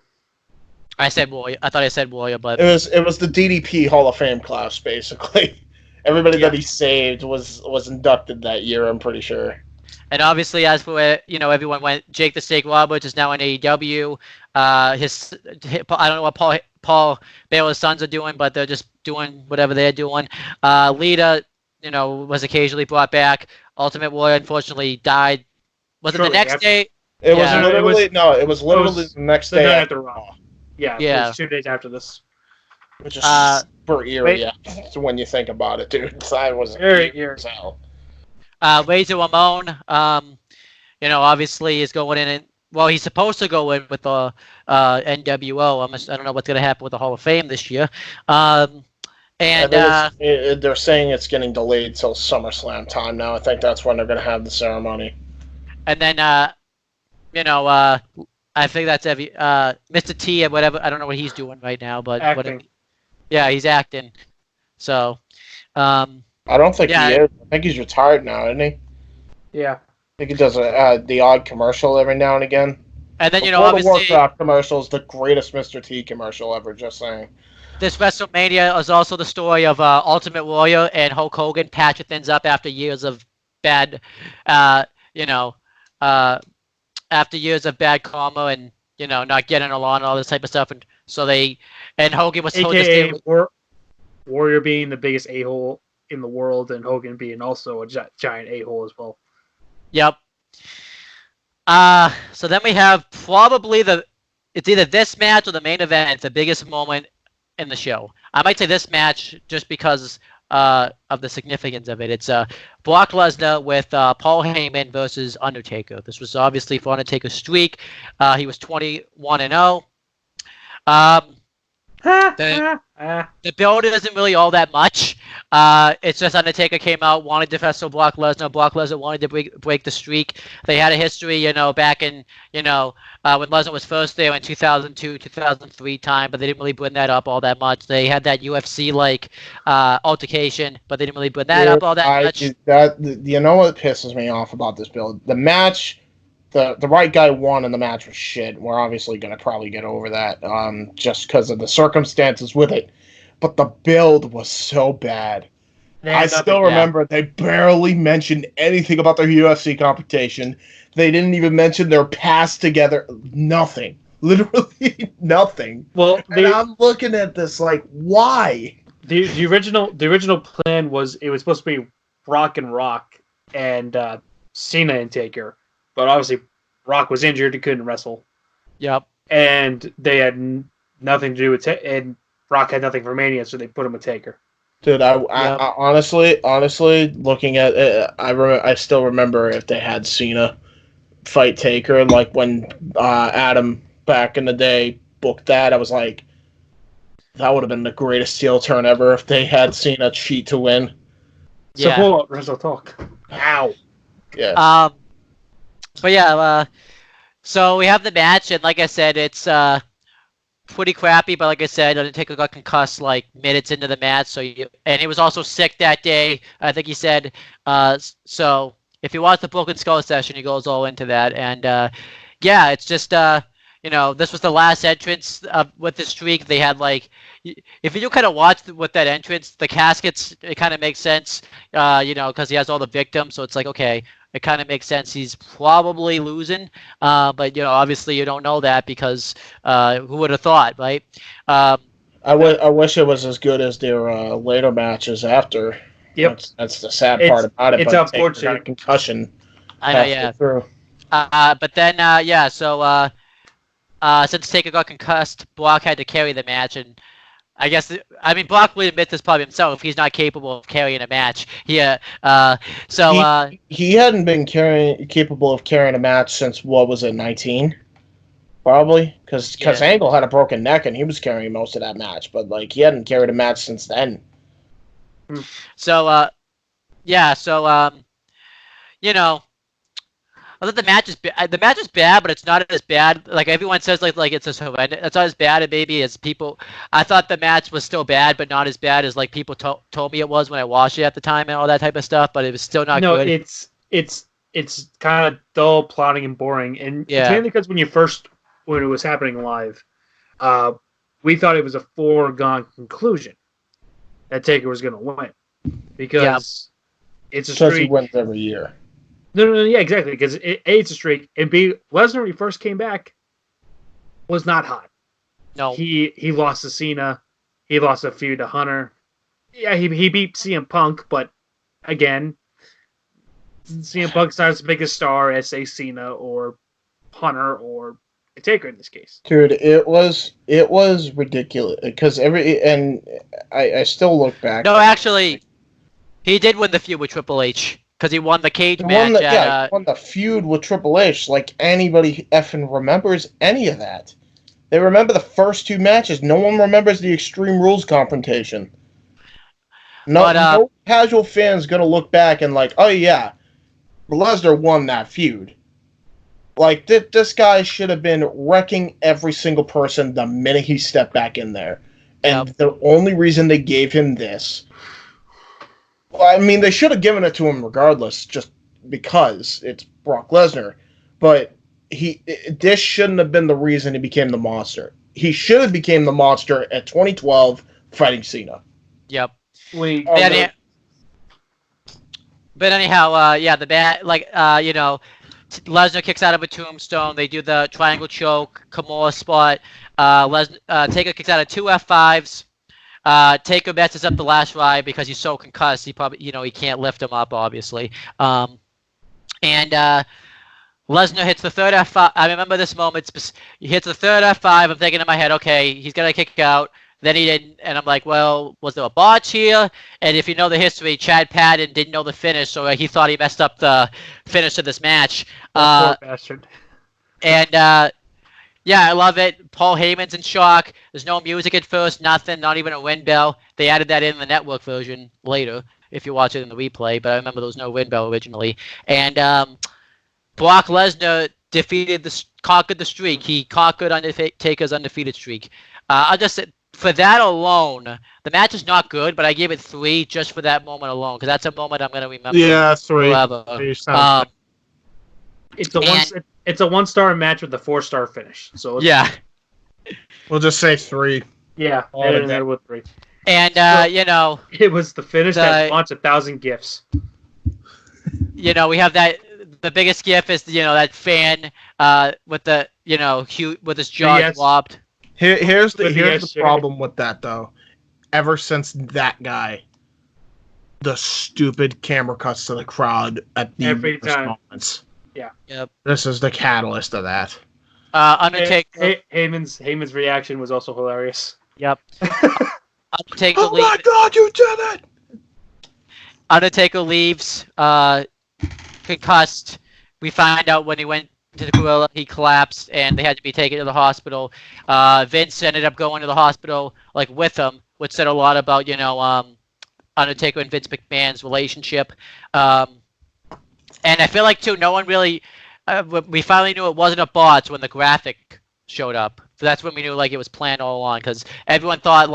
I said Warrior. I thought I said Warrior, but it was the DDP Hall of Fame class, basically. Everybody that he saved was inducted that year, I'm pretty sure. And obviously, as for everyone went. Jake the Snake Roberts is now in AEW. I don't know what Paul Bearer's sons are doing, but they're just doing whatever they're doing. Lita, was occasionally brought back. Ultimate Warrior unfortunately died. Was it the next day? It was literally the next day after Raw. Yeah, it was 2 days after this. Which is super eerie when you think about it, dude. I was very eerie. Razor Ramon, obviously is going in well, he's supposed to go in with the NWO. I don't know what's going to happen with the Hall of Fame this year. I think they're saying it's getting delayed till SummerSlam time now. I think that's when they're going to have the ceremony. And then, I think that's Mr. T and whatever. I don't know what he's doing right now, but Acting. yeah, he's acting. So, I don't think he Yeah. is. I think he's retired now, isn't he? I Yeah. think he does the odd commercial every now and again. and then Before the obviously Warcraft commercial is the greatest Mr. T commercial ever. Just saying. this WrestleMania is also the story of Ultimate Warrior and Hulk Hogan patching things up after years of bad, after years of bad karma and not getting along and all this type of stuff, and so Hogan was told to AKA stay. Warrior being the biggest a-hole in the world, and Hogan being also a giant a-hole as well. Yep. So then we have probably it's either this match or the main event, the biggest moment in the show. I might say this match just because of the significance of it. It's Brock Lesnar with Paul Heyman versus Undertaker. This was obviously for Undertaker's streak. He was 21-0. The build isn't really all that much. It's just Undertaker came out, wanted to wrestle Brock Lesnar. Brock Lesnar wanted to break the streak. They had a history, back in, when Lesnar was first there in 2002, 2003 time, but they didn't really bring that up all that much. They had that UFC-like altercation, but they didn't really bring that up all that much. You know what pisses me off about this build? The match. The right guy won and the match was shit. We're obviously going to probably get over that just because of the circumstances with it. But the build was so bad. I still remember they barely mentioned anything about their UFC competition. They didn't even mention their past together. Nothing. Literally nothing. Well, and I'm looking at this like, why? The original plan was it was supposed to be Rock and Cena and Taker. But obviously, Rock was injured; he couldn't wrestle. Yep. And they had nothing to do with and Rock had nothing for Mania, so they put him with Taker. Dude, I honestly, looking at it, I still remember if they had Cena fight Taker, like when Adam back in the day booked that, I was like, that would have been the greatest heel turn ever if they had Cena cheat to win. So hold up, Wrestle Talk. Ow. Yeah. But yeah, so we have the match, and like I said, it's pretty crappy. But like I said, Undertaker got concussed like minutes into the match, and he was also sick that day. I think he said. So if you watch the Broken Skull session, he goes all into that, and yeah, it's just this was the last entrance with the streak. They had like, if you kind of watch with that entrance, the caskets, it kind of makes sense, because he has all the victims. So it's like, okay, it kind of makes sense. He's probably losing, but obviously you don't know that because who would have thought, right? I wish it was as good as their later matches after. Yep, that's the sad part about it. It's unfortunate. Got a concussion. I know, yeah. Through. But then, yeah. So since Taker got concussed, Brock had to carry the match, and Brock would admit this probably himself. He's not capable of carrying a match. Yeah. He hadn't been capable of carrying a match since what was it, 19? Probably because Angle had a broken neck and he was carrying most of that match, but like he hadn't carried a match since then. So yeah. So I thought the match is bad, but it's not as bad. Like everyone says, like it's as horrendous. It's not as bad maybe as people. I thought the match was still bad, but not as bad as like people told me it was when I watched it at the time and all that type of stuff. But it was still not good. No, it's kind of dull, plotting, and boring. And it's mainly because when it was happening live, we thought it was a foregone conclusion that Taker was going to win because it's a streak. Because he wins every year. No, yeah, exactly. Because it's a streak, and B, Lesnar when he first came back was not hot. No, he lost to Cena, he lost a feud to Hunter. Yeah, he beat CM Punk, but again, CM Punk's not as big a star as say Cena or Hunter or Taker in this case. Dude, it was ridiculous because I still look back. No, actually, he did win the feud with Triple H. because he won the cage He match. he won the feud with Triple H. Like anybody effing remembers any of that. They remember the first 2 matches. No one remembers the Extreme Rules confrontation. No casual fan's gonna look back and like, oh yeah, Lesnar won that feud. Like this guy should have been wrecking every single person the minute he stepped back in there. And the only reason they gave him this, I mean, they should have given it to him regardless, just because it's Brock Lesnar. But this shouldn't have been the reason he became the monster. He should have became the monster at 2012 fighting Cena. Yep. Wait. But anyhow, the bad, Lesnar kicks out of a tombstone. They do the triangle choke, Kimura spot. Taker kicks out of 2 F5s. Taker messes up the last ride because he's so concussed. He probably, he can't lift him up, obviously. And Lesnar hits the third F5. I remember this moment. He hits the third F5. I'm thinking in my head, okay, he's going to kick out. Then he didn't, and I'm like, well, was there a botch here? And if you know the history, Chad Patton didn't know the finish, so he thought he messed up the finish of this match. Poor bastard. And, I love it. Paul Heyman's in shock. There's no music at first, nothing, not even a wind bell. They added that in the network version later, if you watch it in the replay, but I remember there was no wind bell originally. And Brock Lesnar conquered the streak. He conquered Undertaker's undefeated streak. I'll just say, for that alone, the match is not good, but I gave it 3 just for that moment alone, because that's a moment I'm going to remember. Yeah, 3. Forever. It's a 1-star match with a 4-star finish. So we'll just say 3. Yeah, edited with 3. And it was the finish that launched 1,000 gifs. We have that. The biggest gif is that fan with the with his jaw lobbed. Here's the problem with that, though. Ever since that guy, the stupid camera cuts to the crowd at the every time moments. Yeah. Yep. This is the catalyst of that. Undertaker. Heyman's reaction was also hilarious. Yep. Undertaker oh my God, you did it! Undertaker leaves, concussed. We find out when he went to the gorilla, he collapsed, and they had to be taken to the hospital. Vince ended up going to the hospital with him, which said a lot about Undertaker and Vince McMahon's relationship. And I feel like too, no one really. We finally knew it wasn't a botch when the graphic showed up. So that's when we knew it was planned all along, because everyone thought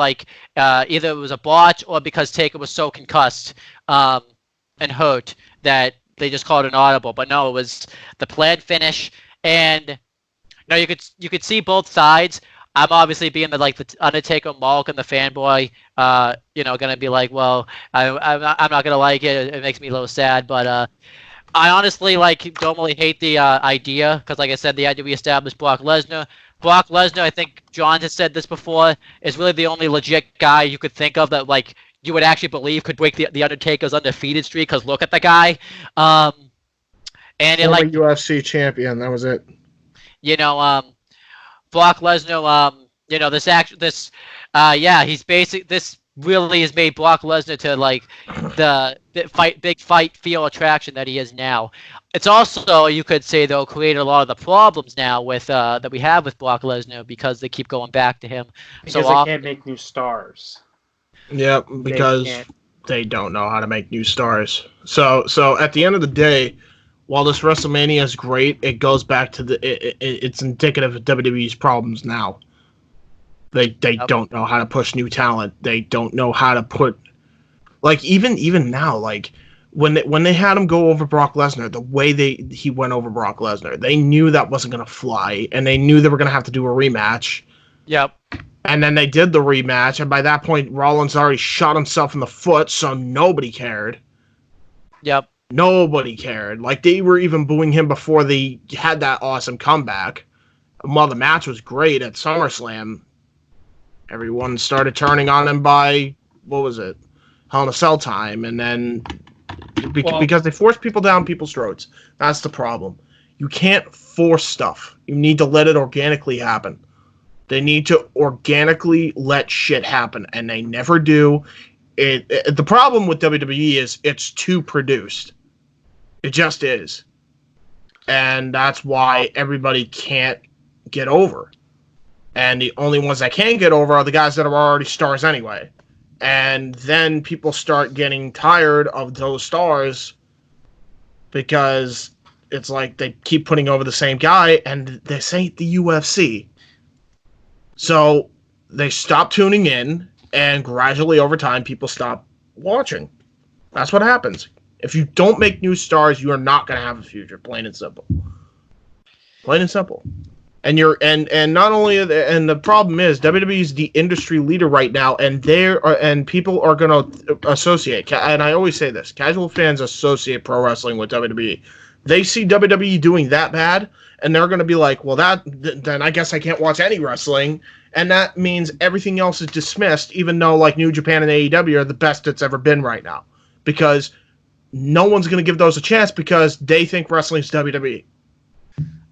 either it was a botch or because Taker was so concussed and hurt that they just called an audible. But no, it was the planned finish, and you could see both sides. I'm obviously being the Undertaker Malk and the fanboy, gonna be like, well, I'm not gonna like it. It makes me a little sad, but I honestly don't really hate the idea, because like I said, they had to reestablish Brock Lesnar. Brock Lesnar, I think John has said this before, is really the only legit guy you could think of that you would actually believe could break the Undertaker's undefeated streak, because look at the guy. And former UFC champion, that was it. Brock Lesnar, he's this really has made Brock Lesnar to the big fight feel attraction that he is now. It's also, you could say, though, created a lot of the problems now with that we have with Brock Lesnar, because they keep going back to him. Because they can't make new stars. Yeah, because they don't know how to make new stars. So at the end of the day, while this WrestleMania is great, it goes back to it's indicative of WWE's problems now. They don't know how to push new talent. They don't know how to put even now, when they had him go over Brock Lesnar, the way he went over Brock Lesnar, they knew that wasn't gonna fly, and they knew they were gonna have to do a rematch. Yep. And then they did the rematch, and by that point, Rollins already shot himself in the foot, so nobody cared. Yep. Nobody cared. They were even booing him before they had that awesome comeback. And while the match was great at SummerSlam, everyone started turning on him by, what was it? Hell in a Cell time, and then because they force people down people's throats. That's the problem. You can't force stuff. You need to let it organically happen. They need to organically let shit happen, and they never do. The problem with WWE is it's too produced. It just is. And that's why everybody can't get over. And the only ones that can get over are the guys that are already stars anyway. And then people start getting tired of those stars because it's like they keep putting over the same guy, and this ain't the UFC. So they stop tuning in, and gradually over time, people stop watching. That's what happens. If you don't make new stars, you are not going to have a future. Plain and simple. Plain and simple. And not only and the problem is WWE is the industry leader right now, and people are going to associate. And I always say this: casual fans associate pro wrestling with WWE. They see WWE doing that bad, and they're going to be like, "Well, then I guess I can't watch any wrestling." And that means everything else is dismissed, even though like New Japan and AEW are the best it's ever been right now, because no one's going to give those a chance because they think wrestling's WWE.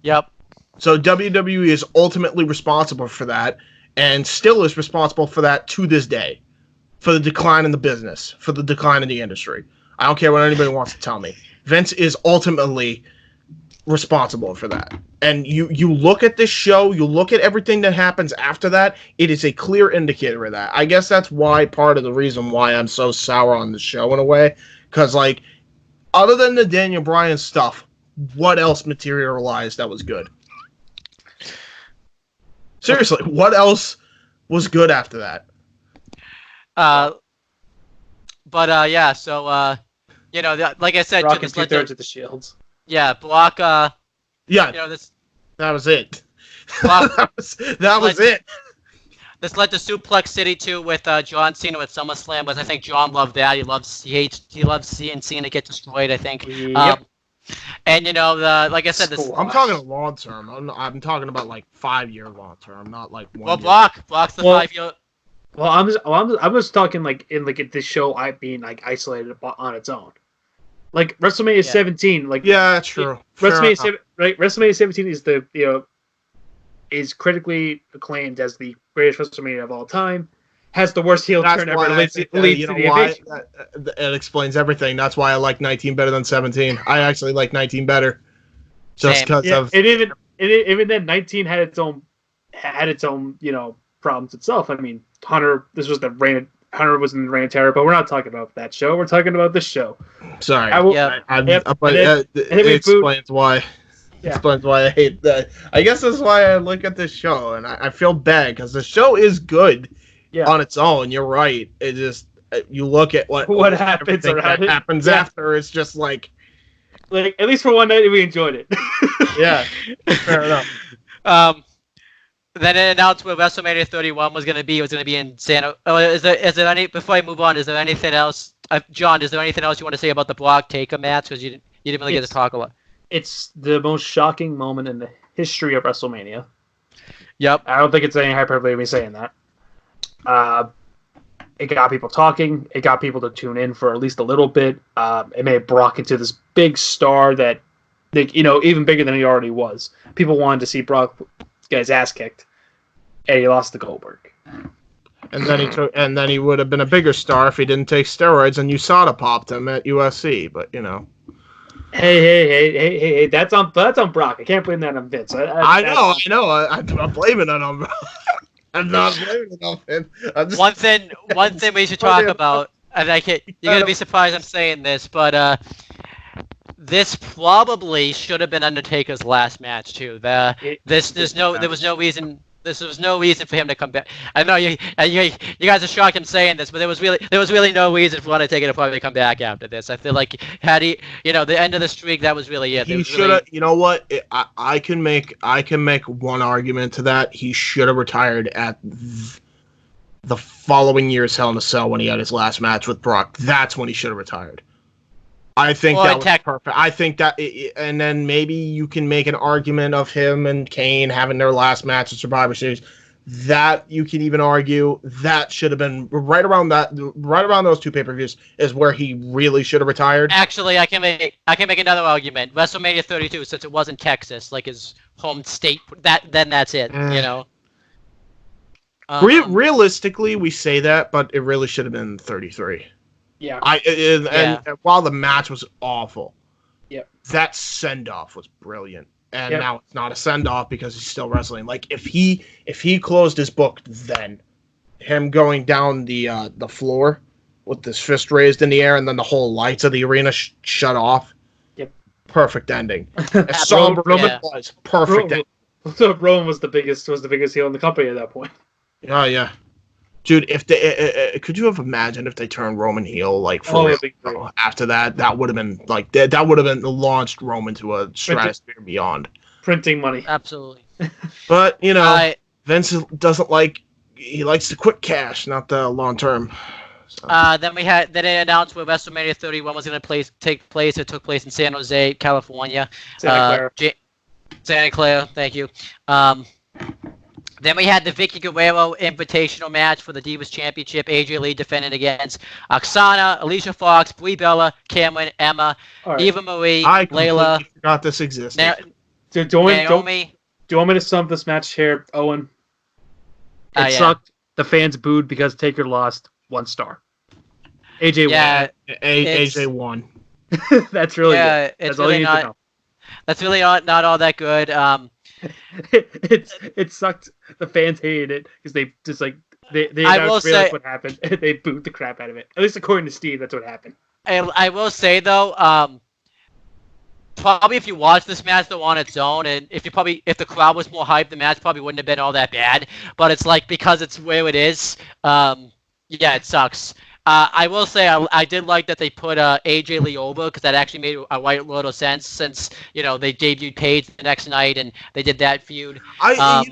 Yep. So WWE is ultimately responsible for that, and still is responsible for that to this day, for the decline in the business, for the decline in the industry. I don't care what anybody wants to tell me. Vince is ultimately responsible for that. And you look at this show, you look at everything that happens after that, it is a clear indicator of that. I guess that's why part of the reason why I'm so sour on the show in a way, because like, other than the Daniel Bryan stuff, what else materialized that was good? Seriously, what else was good after that? Yeah, so, like I said, Brock and 2/3 of the Shields. Yeah, Brock, Yeah, this that was it. Brock, that was it. This led to Suplex City 2 with John Cena at SummerSlam, but I think John loved that. He loves seeing Cena get destroyed, I think. Yep. And like I said, this. I'm talking long term. I'm talking about like 5-year long term, not like 1 Well, year. Brock's the 5-year. Well, I'm just talking like in like at this show being like isolated on its own. Like WrestleMania 17, like Yeah, true. WrestleMania 17 is is critically acclaimed as the greatest WrestleMania of all time. Has the worst heel turn ever. Leads to the invasion. It explains everything. That's why I like 19 better than 17. I actually like 19 better, just because of. And even then, 19 had its own problems itself. I mean, Hunter was in the Reign of Terror, but we're not talking about that show. We're talking about this show. Sorry. It explains why. Yeah. Explains why I hate that. I guess that's why I look at this show, and I feel bad because the show is good on its own. You're right. It just you look at what happens around it. Happens after. It's just like at least for one night we enjoyed it. Yeah, fair enough. Then it announced where WrestleMania 31 was going to be. It was going to be in Santa. Oh, is there any? Before I move on, is there anything else, John? Is there anything else you want to say about the Brock Taker match? Because you didn't really get to talk a lot. It's the most shocking moment in the history of WrestleMania. Yep. I don't think it's any hyperbole me saying that. It got people talking. It got people to tune in for at least a little bit. It made Brock into this big star that, even bigger than he already was. People wanted to see Brock get his ass kicked, and he lost to Goldberg. And then he would have been a bigger star if he didn't take steroids and USADA popped him at USC. But Hey! That's on Brock. I can't blame that on Vince. I know. I'm not blaming it on Brock. I'm not blaming it on Vince. One thing we should talk about, and you're gonna be surprised I'm saying this, but this probably should have been Undertaker's last match too. There was no reason. There was no reason for him to come back. I know you guys are shocked I'm saying this, but there was really no reason for Undertaker to probably come back after this. I feel like had he, the end of the streak, that was really it. He should have. You know what? I can make one argument to that. He should have retired at the following year's Hell in a Cell when he had his last match with Brock. That's when he should have retired. I think that was perfect. I think that, and then maybe you can make an argument of him and Kane having their last match at Survivor Series. That you can even argue that should have been right around those two pay-per-views is where he really should have retired. Actually, I can make another argument. WrestleMania 32, since it wasn't Texas, like his home state, then that's it. Realistically, we say that, but it really should have been 33. Yeah. And while the match was awful, Yep. That send-off was brilliant. And Yep. now it's not a send-off because he's still wrestling. Like, if he closed his book then, him going down the floor with his fist raised in the air and then the whole lights of the arena shut off. Yep. Perfect ending. As somber Roman was perfect ending. So Roman was the biggest heel in the company at that point. Oh yeah, dude. If they could you have imagined if they turned Roman heel like for real, after that? That would have been like that would have been launched Roman to a stratosphere beyond. Printing money. Absolutely. But you know, Vince doesn't like. He likes the quick cash, not the long term. So. Then they announced where WrestleMania 31 was going to take place. It took place in San Jose, California. Santa Clara. Santa Clara, thank you. Then we had the Vicky Guerrero Invitational match for the Divas Championship. AJ Lee defending against Oksana, Alicia Fox, Brie Bella, Cameron, Emma, Eva Marie, Layla. I forgot this existed. Do you want me to sum up this match here, Owen? It sucked. The fans booed because Taker lost 1 star. AJ won. AJ won. That's really good. That's really not. That's really not all that good. It sucked. The fans hated it because they just like they realized what happened. They booed the crap out of it. At least according to Steve, that's what happened. I will say though, probably if you watch this match though on its own, and if the crowd was more hyped, the match probably wouldn't have been all that bad. But it's like because it's where it is, it sucks. I will say I did like that they put AJ Lee over because that actually made a right little sense since they debuted Paige the next night and they did that feud. I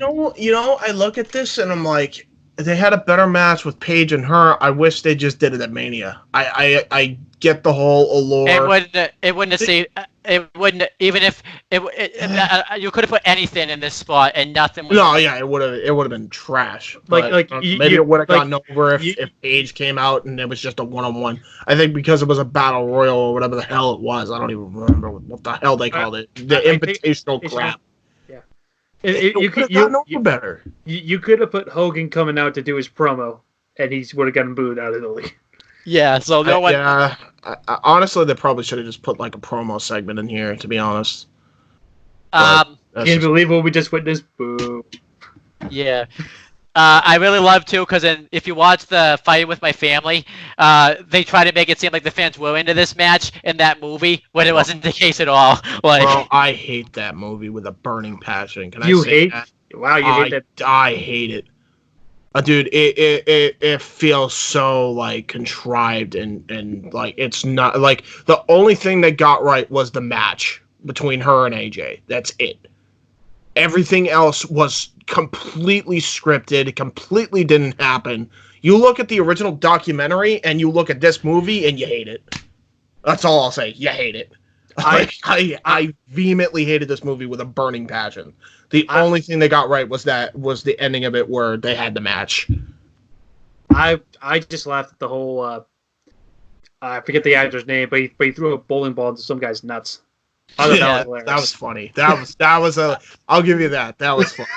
look at this and I'm like, they had a better match with Paige and her. I wish they just did it at Mania. I get the whole allure. It wouldn't even if you could have put anything in this spot and nothing. It would have been trash. Maybe it would have gotten over if Paige came out and it was just a 1-on-1. I think because it was a battle royal or whatever the hell it was. I don't even remember what the hell they called it. The invitational crap. Yeah, you could have gotten over better. You could have put Hogan coming out to do his promo, and he would have gotten booed out of the league. Yeah, so no one. Yeah, honestly, they probably should have just put like a promo segment in here. To be honest, can't believe what we just witnessed. Boo. Yeah, I really love too because if you watch the Fight with My Family, they try to make it seem like the fans were into this match in that movie when it wasn't the case at all. Bro, I hate that movie with a burning passion. Can you I say hate? That? Wow, you hate that. I hate it. Dude, it feels so like contrived and like it's not like the only thing they got right was the match between her and AJ. That's it. Everything else was completely scripted, completely didn't happen. You look at the original documentary and you look at this movie and you hate it. That's all I'll say. You hate it. I vehemently hated this movie with a burning passion. The only thing they got right was the ending of it where they had the match. I just laughed at the whole. I forget the actor's name, but he threw a bowling ball into some guy's nuts. That was funny. That was a. I'll give you that. That was funny.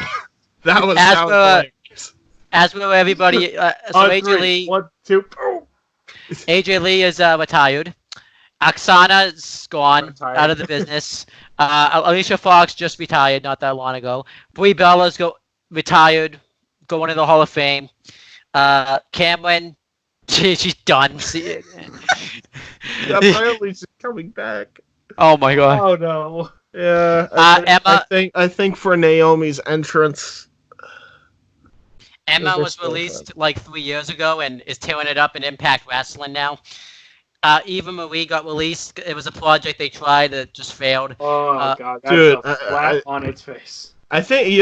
That was hilarious. As for everybody, so AJ Lee. 1, 2. AJ Lee is retired. Oksana's gone out of the business. Alicia Fox just retired not that long ago. Brie Bella's retired, going to the Hall of Fame. Cameron, she's done. Apparently she's coming back. Oh my god. Oh no. Yeah. Emma. I think for Naomi's entrance. Emma was released like 3 years ago and is tearing it up in Impact Wrestling now. Eva Marie got released. It was a project they tried that just failed. Oh god, that's dude, flat on its face. I think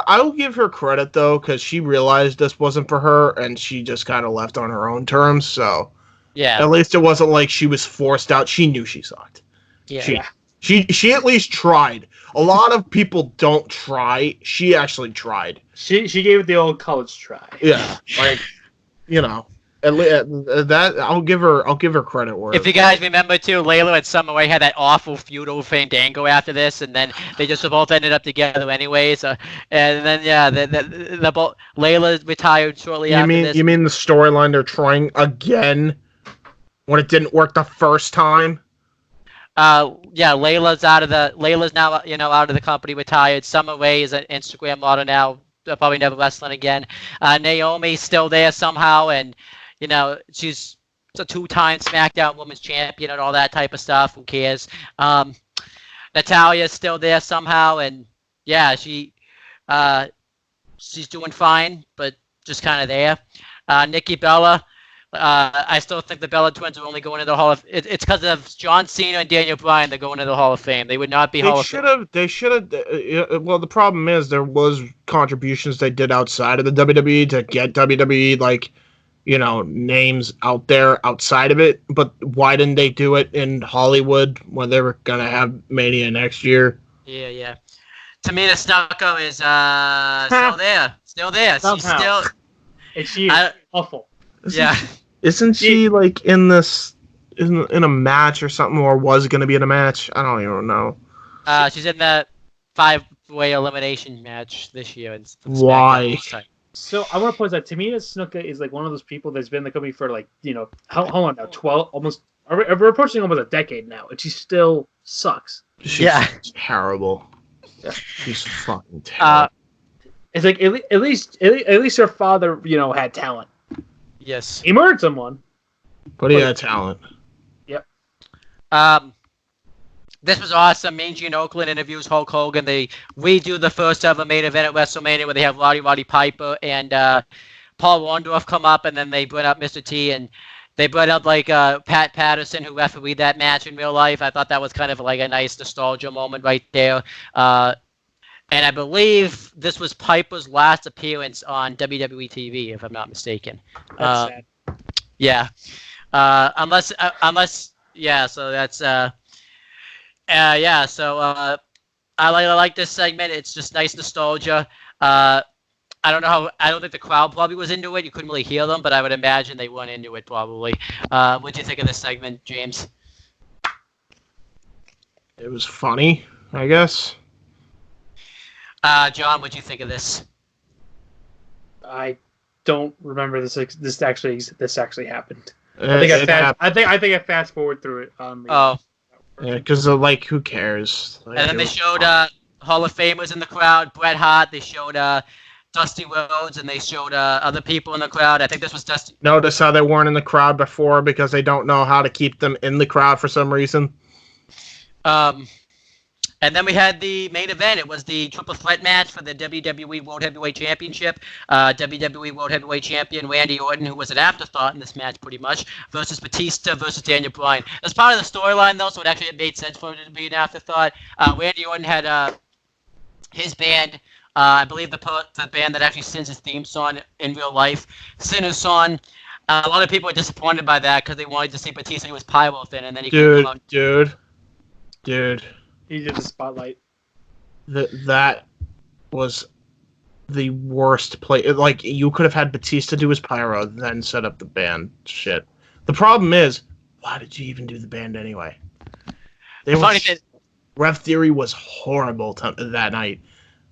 I'll give her credit though because she realized this wasn't for her and she just kind of left on her own terms. So yeah, at least it wasn't like she was forced out. She knew she sucked. Yeah, she at least tried. A lot of people don't try. She actually tried. She gave it the old college try. Yeah, like that I'll give her credit where. If you guys remember too, Layla and Summer Rae had that awful feudal Fandango after this, and then they just both ended up together anyways. And then the Layla retired shortly after this. You mean the storyline they're trying again when it didn't work the first time? Yeah, Layla's now out of the company, retired. Summer Rae is an Instagram model now, probably never wrestling again. Naomi's still there somehow, and she's a 2-time SmackDown Women's Champion and all that type of stuff. Who cares? Natalia's still there somehow, and yeah, she's doing fine, but just kind of there. Nikki Bella. I still think the Bella Twins are only going into the Hall of. It's because of John Cena and Daniel Bryan. They're going into the Hall of Fame. They would not be Hall of Fame. They should have. Well, the problem is there was contributions they did outside of the WWE to get WWE names out there outside of it. But why didn't they do it in Hollywood when they were gonna have Mania next year? Yeah. Tamina Snuka is still there. Still there. Somehow. She's still. It's you. Awful. Yeah. Isn't she like in this in a match or something, or was going to be in a match? I don't even know. She's in that 5-way elimination match this year. Why? So I want to point out, Tamina Snuka is like one of those people that's been in the company for how long now? 12, almost. We're approaching almost a decade now, and she still sucks. She's terrible. Yeah. She's fucking terrible. It's like at least her father, had talent. Yes. He murdered someone. But he had talent. Yep. This was awesome. Mean Gene Oakland interviews Hulk Hogan. They redo the first ever main event at WrestleMania where they have Roddy Piper and Paul Orndorff come up, and then they bring up Mr. T, and they brought up Pat Patterson, who refereed that match in real life. I thought that was kind of like a nice nostalgia moment right there. And I believe this was Piper's last appearance on WWE TV, if I'm not mistaken. That's sad. Yeah. Unless, yeah. So that's, yeah. So I like this segment. It's just nice nostalgia. I don't think the crowd probably was into it. You couldn't really hear them, but I would imagine they weren't into it probably. What do you think of this segment, James? It was funny, I guess. John, what do you think of this? I don't remember this actually happened. I think I fast forward through it on the. Yeah, because who cares? And then they showed Hall of Famers in the crowd, Bret Hart. They showed Dusty Rhodes, and they showed other people in the crowd. I think this was Dusty. Notice how they weren't in the crowd before because they don't know how to keep them in the crowd for some reason. And then we had the main event. It was the triple threat match for the WWE World Heavyweight Championship. WWE World Heavyweight Champion Randy Orton, who was an afterthought in this match pretty much, versus Batista versus Daniel Bryan. As part of the storyline, though, so it made sense for it to be an afterthought. Randy Orton had his band, I believe the band that actually sings his theme song in real life, Sinner's Song. A lot of people were disappointed by that because they wanted to see Batista. He was pyro thin, and then he couldn't come out. Dude. He did the spotlight. That was the worst play. You could have had Batista do his pyro, then set up the band shit. The problem is, why did you even do the band anyway? Rev Theory was horrible that night.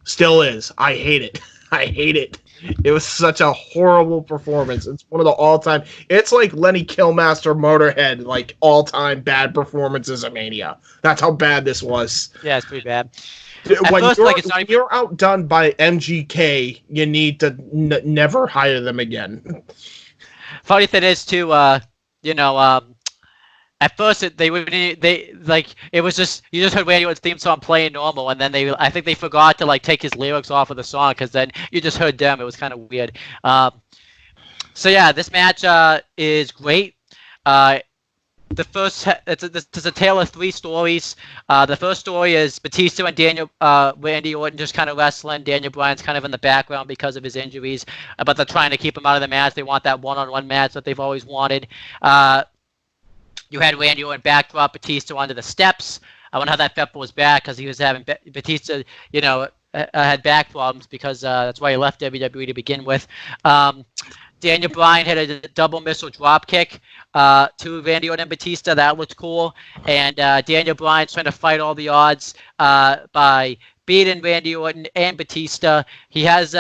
Still is. I hate it. I hate it. It was such a horrible performance. It's one of the all-time. It's like Lenny Killmaster Motorhead, all-time bad performances of Mania. That's how bad this was. Yeah, it's pretty bad. When you're outdone by MGK, you need to never hire them again. Funny thing is too, at first it was just you just heard Randy Orton's theme song playing normal, and then I think they forgot to take his lyrics off of the song because then you just heard them. It was kind of weird. So yeah, this match is great. It's a tale of 3 stories. The first story is Batista and Randy Orton just kind of wrestling. Daniel Bryan's kind of in the background because of his injuries, but they're trying to keep him out of the match. They want that one-on-one match that they've always wanted. You had Randy Orton backdrop Batista onto the steps. I wonder how that felt was back because he was having Batista, had back problems because that's why he left WWE to begin with. Daniel Bryan had a double missile drop kick to Randy Orton and Batista. That looked cool. And Daniel Bryan's trying to fight all the odds by beating Randy Orton and Batista. He has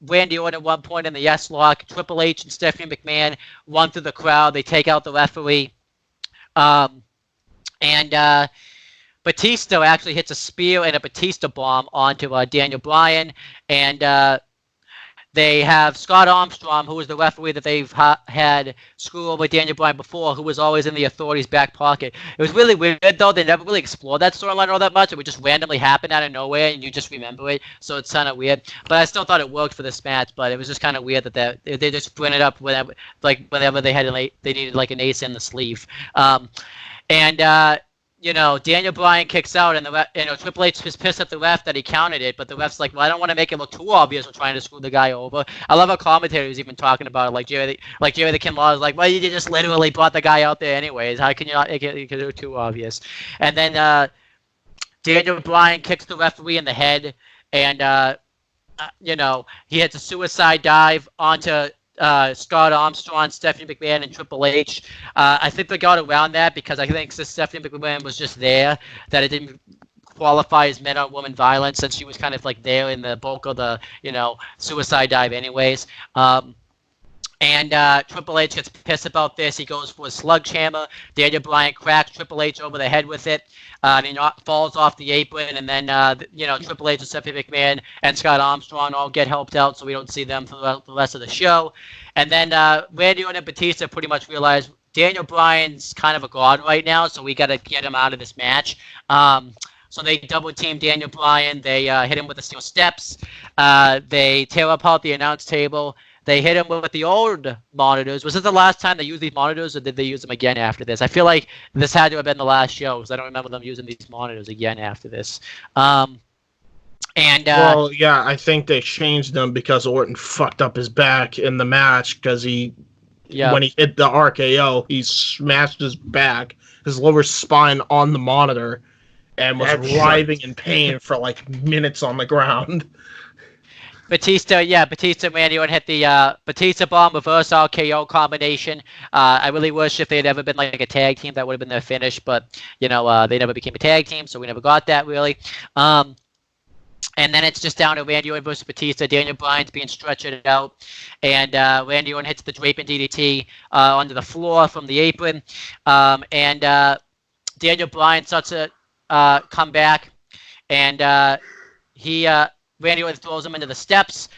Randy Orton at one point in the S-Lock. Triple H and Stephanie McMahon run through the crowd. They take out the referee. And Batista actually hits a spear and a Batista bomb onto Daniel Bryan, and they have Scott Armstrong, who was the referee that they've had screw over Daniel Bryan before, who was always in the Authority's back pocket. It was really weird, though. They never really explored that storyline all that much. It would just randomly happen out of nowhere, and you just remember it. So it's kind of weird. But I still thought it worked for this match. But it was just kind of weird that they just bring it up whenever they had they needed like an ace in the sleeve. And Daniel Bryan kicks out, and Triple H is pissed at the ref that he counted it, but the ref's like, well, I don't want to make it look too obvious we're trying to screw the guy over. I love how commentators even talking about it, like Jerry the King Law is like, well, you just literally brought the guy out there anyways. How can you not make it too obvious? And then Daniel Bryan kicks the referee in the head, and he hits a suicide dive onto Scott Armstrong, Stephanie McMahon, and Triple H. I think they got around that because I think Stephanie McMahon was just there, that it didn't qualify as men-on-woman violence since she was kind of like there in the bulk of the, suicide dive anyways. And Triple H gets pissed about this. He goes for a sledgehammer. Daniel Bryan cracks Triple H over the head with it. And he falls off the apron. And then, Triple H and Stephanie McMahon and Scott Armstrong all get helped out, so we don't see them for the rest of the show. And then Randy Orton and Batista pretty much realize Daniel Bryan's kind of a god right now, so we got to get him out of this match. So they double-team Daniel Bryan. They hit him with the steel steps. They tear apart the announce table. They hit him with the old monitors. Was it the last time they used these monitors, or did they use them again after this? I feel like this had to have been the last show, because I don't remember them using these monitors again after this. Well, yeah, I think they changed them because Orton fucked up his back in the match, because when he hit the RKO, he smashed his back, his lower spine on the monitor, and was writhing in pain for like minutes on the ground. Batista and Randy Orton hit the Batista bomb reverse RKO combination. I really wish if they had ever been like a tag team, that would have been their finish, but they never became a tag team, so we never got that really. And then it's just down to Randy Orton versus Batista. Daniel Bryan's being stretched out, and Randy Orton hits the draping DDT onto the floor from the apron, and Daniel Bryan starts to come back, and Randy Orton throws him into the steps.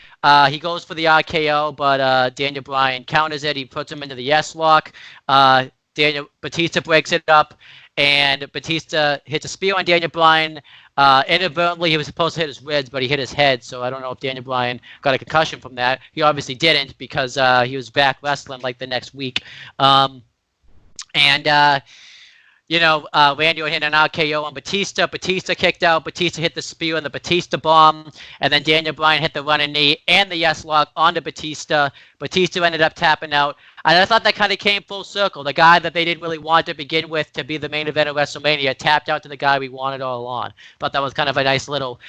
He goes for the RKO, but Daniel Bryan counters it. He puts him into the S-lock. Batista breaks it up, and Batista hits a spear on Daniel Bryan. Inadvertently, he was supposed to hit his ribs, but he hit his head, so I don't know if Daniel Bryan got a concussion from that. He obviously didn't, because he was back wrestling like the next week. Randy Orton hit an RKO on Batista. Batista kicked out. Batista hit the spear and the Batista bomb. And then Daniel Bryan hit the running knee and the yes-lock onto Batista. Batista ended up tapping out. And I thought that kind of came full circle. The guy that they didn't really want to begin with to be the main event of WrestleMania tapped out to the guy we wanted all along. Thought that was kind of a nice little,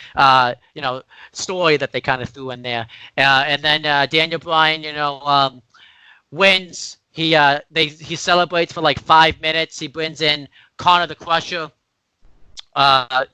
story that they kind of threw in there. And then Daniel Bryan, wins. He celebrates for like 5 minutes. He brings in Connor the Crusher, and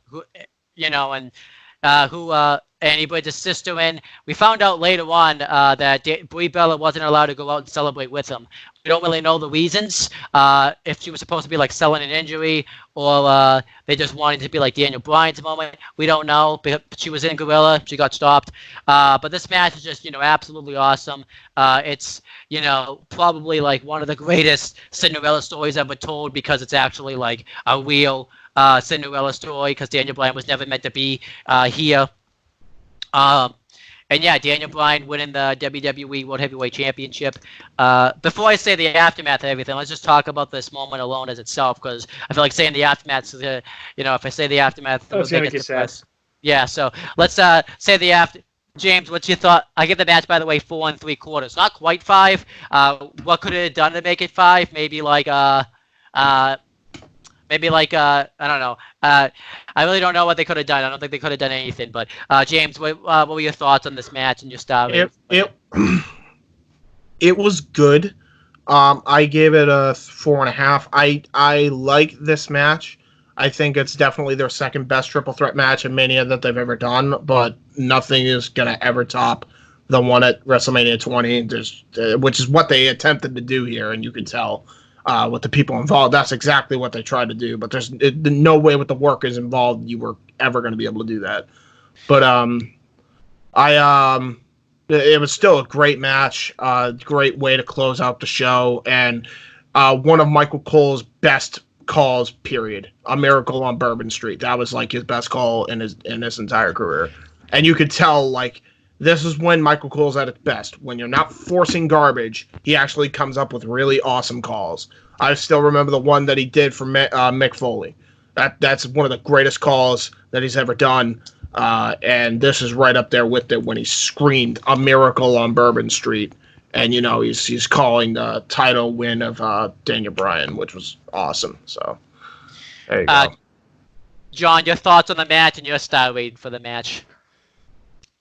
he brings his sister in. We found out later on that Brie Bella wasn't allowed to go out and celebrate with him. We don't really know the reasons. If she was supposed to be like selling an injury, or they just wanted to be like Daniel Bryan's moment. We don't know. But she was in Gorilla. She got stopped. But this match is just absolutely awesome. It's probably like one of the greatest Cinderella stories ever told, because it's actually like a real Cinderella story, because Daniel Bryan was never meant to be here. Daniel Bryan winning the WWE World Heavyweight Championship. Before I say the aftermath of everything, let's just talk about this moment alone as itself, because I feel like saying the aftermath, if I say the aftermath, it's going to get sad. Yeah, so let's say the after. James, what's your thought? I give the match, by the way, 4 3/4. Not quite 5. What could it have done to make it 5? Maybe like I don't know. I really don't know what they could have done. I don't think they could have done anything. But James, what were your thoughts on this match and your style? It was good. I gave it a 4.5. I like this match. I think it's definitely their second best triple threat match in Mania that they've ever done, but nothing is gonna ever top the one at WrestleMania 20, which is what they attempted to do here, and you can tell. with the people involved. That's exactly what they tried to do. But there's no way with the workers involved you were ever going to be able to do that. But it was still a great match, great way to close out the show, and one of Michael Cole's best calls. Period. A Miracle on Bourbon Street. That was like his best call in his entire career, and you could tell like this is when Michael Cole's at its best. When you're not forcing garbage, he actually comes up with really awesome calls. I still remember the one that he did for Mick Foley. That's one of the greatest calls that he's ever done. And this is right up there with it when he screamed "A Miracle on Bourbon Street," and he's calling the title win of Daniel Bryan, which was awesome. So there you go. John, your thoughts on the match and your star rating for the match?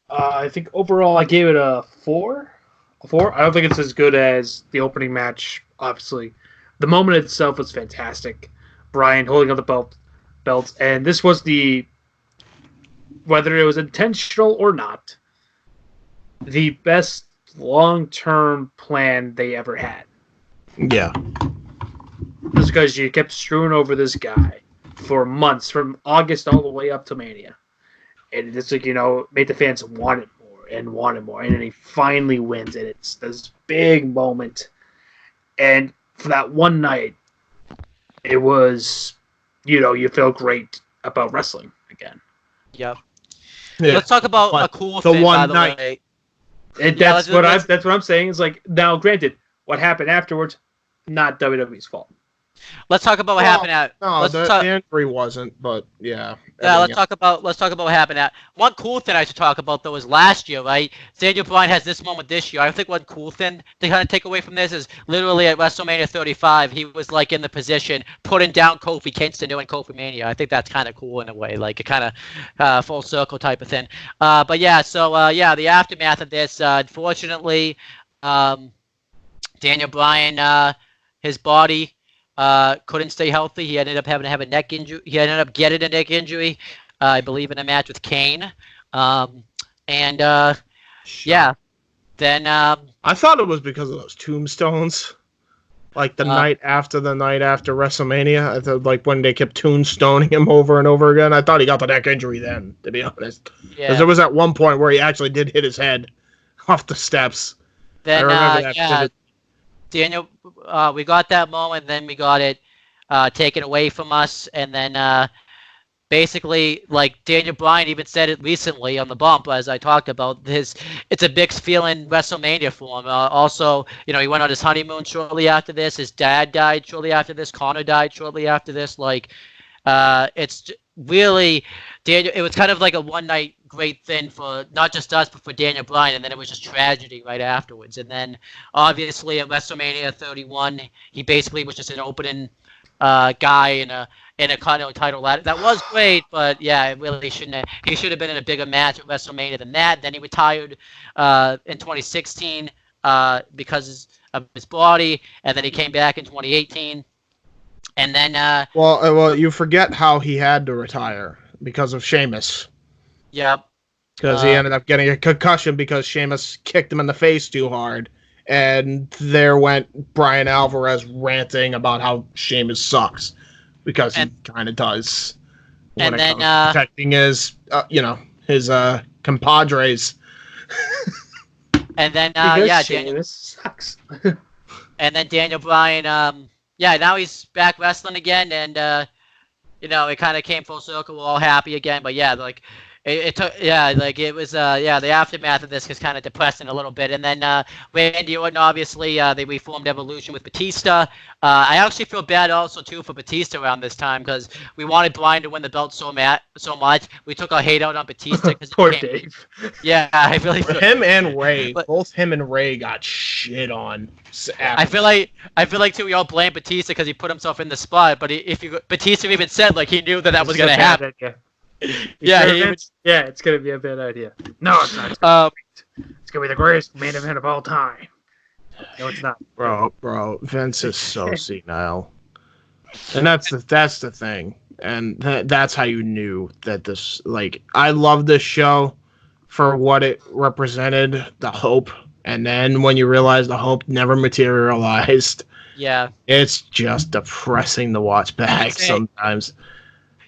I think overall I gave it a 4. A 4. I don't think it's as good as the opening match. Obviously, the moment itself was fantastic. Bryan holding up the belts, and this was whether it was intentional or not, the best long-term plan they ever had. Yeah. Just because you kept screwing over this guy for months, from August all the way up to Mania. And it's like, made the fans want it more and want it more. And then he finally wins, and it's this big moment. And for that one night, it was, you feel great about wrestling again. Yep. Yeah. Let's talk about a cool thing, by the way. And that's what I'm saying. Is like, now, granted, what happened afterwards, not WWE's fault. Let's talk about what happened the injury wasn't, but yeah. Yeah, let's talk about what happened. One cool thing I should talk about though is last year, right? Daniel Bryan has this moment this year. I think one cool thing to kind of take away from this is literally at WrestleMania 35, he was like in the position putting down Kofi Kingston doing Kofi Mania. I think that's kind of cool in a way, like a kind of full circle type of thing. But yeah, so the aftermath of this, unfortunately, Daniel Bryan, his body. Couldn't stay healthy. He ended up having to have a neck injury. He ended up getting a neck injury, I believe, in a match with Kane. Then I thought it was because of those tombstones. Like the night after WrestleMania, I thought like when they kept tombstoning him over and over again. I thought he got the neck injury then, to be honest. Because there was at one point where he actually did hit his head off the steps. Then, I remember that. Yeah. Daniel, we got that moment, then we got it taken away from us, and then basically, like Daniel Bryan even said it recently on the bump, as I talked about, it's a mixed feeling WrestleMania for him. Also, he went on his honeymoon shortly after this. His dad died shortly after this. Connor died shortly after this. Like, it's really Daniel. It was kind of like a one-night great thing for not just us, but for Daniel Bryan, and then it was just tragedy right afterwards. And then obviously at WrestleMania 31, he basically was just an opening guy in a Continental title ladder. That was great, but yeah, it really shouldn't have. He should have been in a bigger match at WrestleMania than that. Then he retired in 2016 because of his body, and then he came back in 2018. And then well, you forget how he had to retire because of Sheamus. Yep. Because he ended up getting a concussion because Sheamus kicked him in the face too hard. And there went Brian Alvarez ranting about how Sheamus sucks. Because he kind of does. When it comes to protecting his, his compadres. And then, Sheamus sucks. And then Daniel Bryan, now he's back wrestling again. And, it kind of came full circle. We're all happy again. But yeah, like, it took, it was, the aftermath of this was kind of depressing a little bit. And then Randy Orton, obviously, they reformed Evolution with Batista. I actually feel bad also, too, for Batista around this time because we wanted Bryan to win the belt so much. We took our hate out on Batista. Poor Dave. Yeah, I really feel him and Ray, both him and Ray got shit on. I feel like too, we all blame Batista because he put himself in the spot. But Batista even said like he knew that was going to happen. It's gonna be a bad idea. No, it's not. It's gonna be the greatest main event of all time. No, it's not. Bro, Vince is so senile, and that's the thing, and that's how you knew that this. Like, I love this show for what it represented, the hope, and then when you realize the hope never materialized, Yeah. It's just depressing to watch back say- sometimes.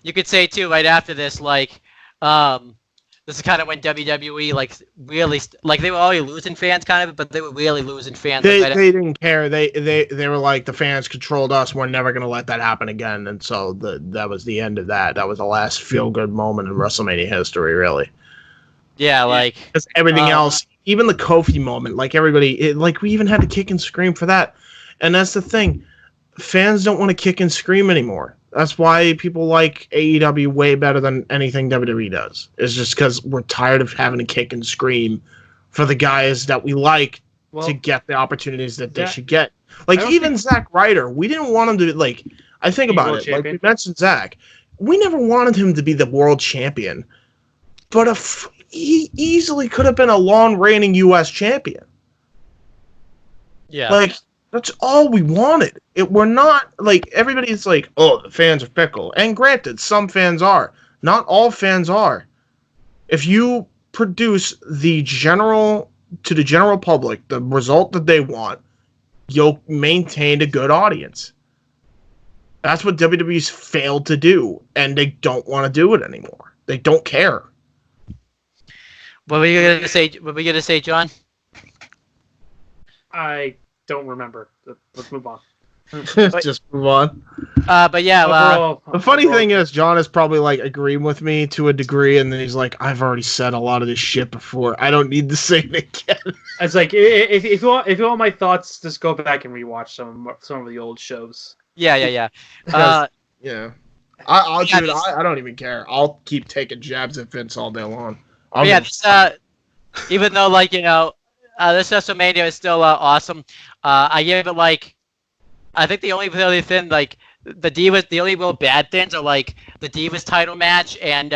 You could say too right after this, like, this is kind of when WWE like really like they were already losing fans, kind of, but they were really losing fans. They Like, didn't care. They were like, the fans controlled us. We're never gonna let that happen again. And so that was the end of that. That was the last feel good moment in WrestleMania history, really. yeah, like Because everything else, even the Kofi moment, like everybody, like we even had to kick and scream for that. And that's the thing, fans don't want to kick and scream anymore. That's why people like AEW way better than anything WWE does. It's just because we're tired of having to kick and scream for the guys that we like to get the opportunities that they should get. Like even Zack Ryder, we didn't want him to like. I think about it. Like we mentioned Zack, we never wanted him to be the world champion, but he easily could have been a long reigning U.S. champion. yeah, Like that's all we wanted. We're not like everybody's like, oh, the fans are fickle. And granted, some fans are. Not all fans are. If you produce to the general public the result that they want, you'll maintain a good audience. That's what WWE's failed to do, and they don't want to do it anymore. They don't care. What were you gonna say? What were you gonna say, John? I don't remember. Let's move on. Just move on. But yeah, The funny thing is, John is probably like agreeing with me to a degree, and then he's like, "I've already said a lot of this shit before. I don't need to say it again." It's like if you want my thoughts, just go back and rewatch some of the old shows. yeah. Yeah, I'll do it. I don't even care. I'll keep taking jabs at Vince all day long. Even though like this WrestleMania is still awesome. I give it like, I think the only really thing like the only real bad things are like the Divas title match and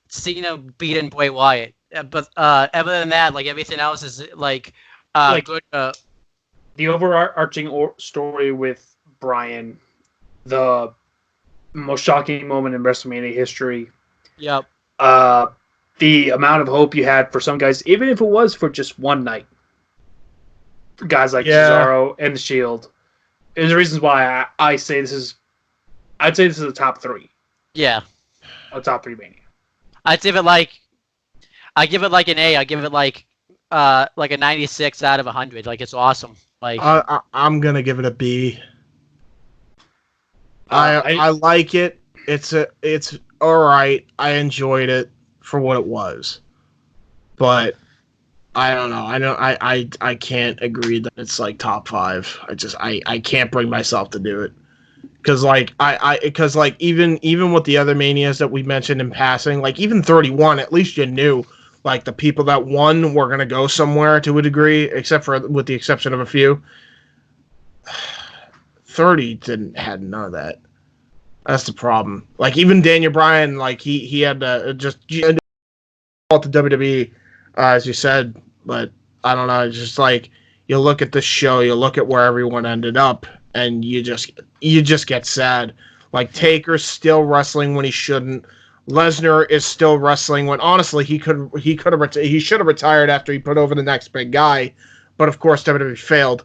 Cena beating Bray Wyatt. But other than that, like everything else is like good. The overarching story with Bryan, the most shocking moment in WrestleMania history. Yep. The amount of hope you had for some guys, even if it was for just one night. For guys like Cesaro and The Shield. Is the reasons why I'd say this is a top 3. Yeah. A top 3 Mania. I give it like an A. I give it like a 96 out of 100. Like it's awesome. Like I'm gonna give it a B. I like it. It's all right. I enjoyed it for what it was, but I don't know. I can't agree that it's like top 5. I can't bring myself to do it because like because like even with the other manias that we mentioned in passing, like even 31, at least you knew like the people that won were gonna go somewhere to a degree, with the exception of a few. 30 had none of that. That's the problem. Like even Daniel Bryan, like he had to just all to WWE, as you said, but I don't know. It's just like you look at the show, you look at where everyone ended up, and you just get sad. Like Taker's still wrestling when he shouldn't. Lesnar is still wrestling when honestly he should have retired after he put over the next big guy, but of course WWE failed.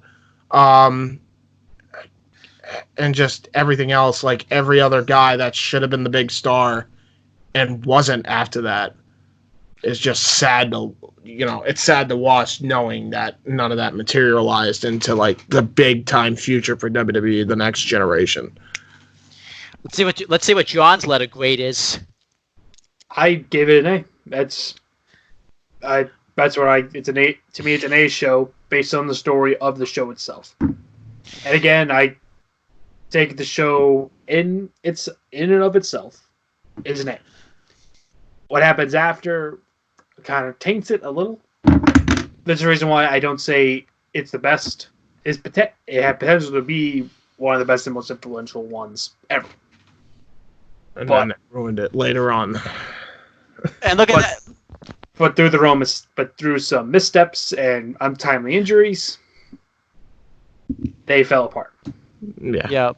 And just everything else, like every other guy that should have been the big star and wasn't after that, is just sad to, it's sad to watch knowing that none of that materialized into like the big time future for WWE, the next generation. let's see what John's letter grade is. I gave it an A. It's an A. To me, it's an A show based on the story of the show itself. And again, I take the show in and of itself is an A. What happens after kind of taints it a little. That's the reason why I don't say it's the best. It had potential to be one of the best and most influential ones ever. And then it ruined it later on. And look at that. But through some missteps and untimely injuries, they fell apart. Yeah. Yep.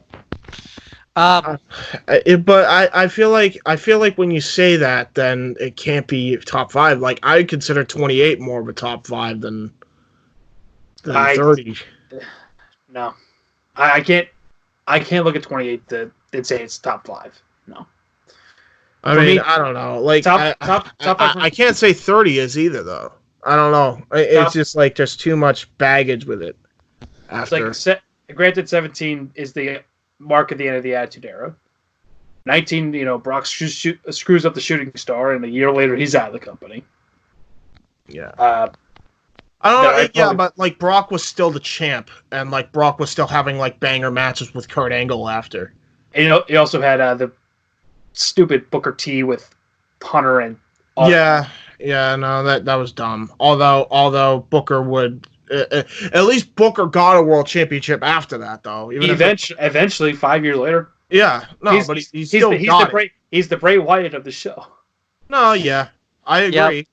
But I feel like when you say that, then it can't be top 5. Like I consider 28 more of a top 5 than 30. No, I can't look at 28 and say it's top 5. No. I For mean, me, I don't know. Like, top 5 I can't say 30 is either, though. I don't know. It's just like there's too much baggage with it. It's After like, granted, 17 is the mark at the end of the Attitude Era. 19, Brock screws up the Shooting Star, and a year later he's out of the company. yeah. I I don't know. I probably- But like Brock was still the champ, and like Brock was still having like banger matches with Kurt Angle after. And he also had the stupid Booker T with Hunter and No, that was dumb. Although Booker would at least Booker got a world championship after that, though. Eventually, 5 years later. Yeah, no, but he's still got it. He's the Bray Wyatt of the show. No, yeah, I agree. Yep.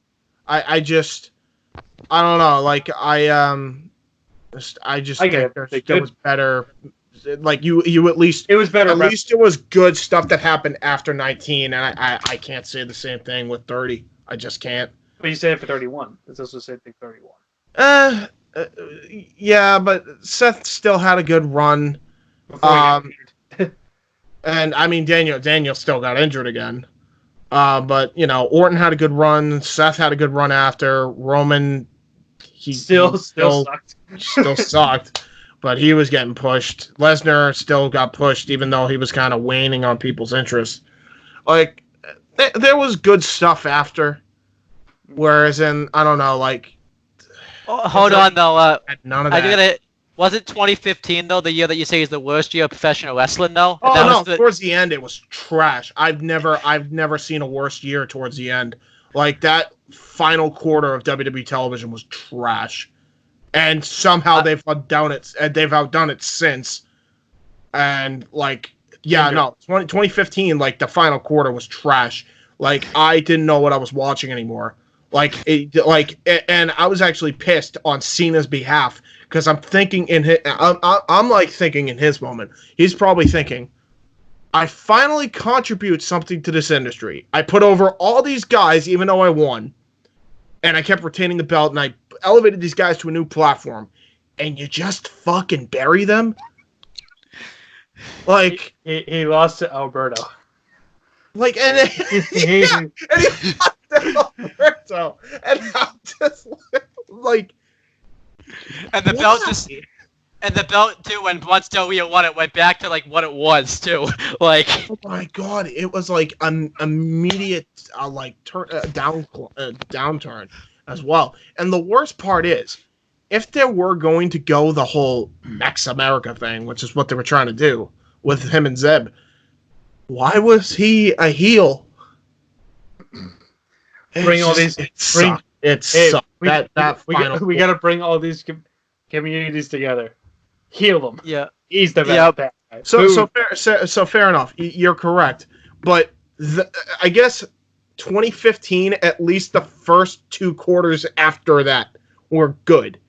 I don't know. Like I just I get think it. there was better. Like you at least It was better. at least it was good stuff that happened after 19, and I can't say the same thing with 30. I just can't. But you said it for 31. It's also the same thing 31. Yeah, but Seth still had a good run. Before he got injured. And I mean Daniel still got injured again. But Orton had a good run. Seth had a good run after. Roman, he still sucked. Still sucked, but he was getting pushed. Lesnar still got pushed, even though he was kind of waning on people's interest. Like there was good stuff after, whereas I don't know, like. Hold on though. None of that. Was it 2015 though, the year that you say is the worst year of professional wrestling though? Oh no! Towards the end, it was trash. I've never seen a worse year towards the end. Like that final quarter of WWE television was trash, and somehow they've outdone it. And they've outdone it since. And like, 2015, like the final quarter was trash. Like I didn't know what I was watching anymore. And I was actually pissed on Cena's behalf. Because I'm thinking I'm like thinking in his moment. He's probably thinking, I finally contribute something to this industry. I put over all these guys, even though I won, and I kept retaining the belt, and I elevated these guys to a new platform, and you just fucking bury them. Like he lost to Alberto. Like and he fucked Alberto, and I'm just like. And the belt too. When Braun Strowman won it, went back to like what it was too. Like, oh my god, it was like an immediate downturn as well. And the worst part is, if they were going to go the whole Mex America thing, which is what they were trying to do with him and Zeb, why was he a heel? Bring all these. It sucked. We got to bring all these communities together. Heal them. Yeah. He's the best. Yep. So fair enough. You're correct. But I guess 2015, at least the first 2 quarters after that were good.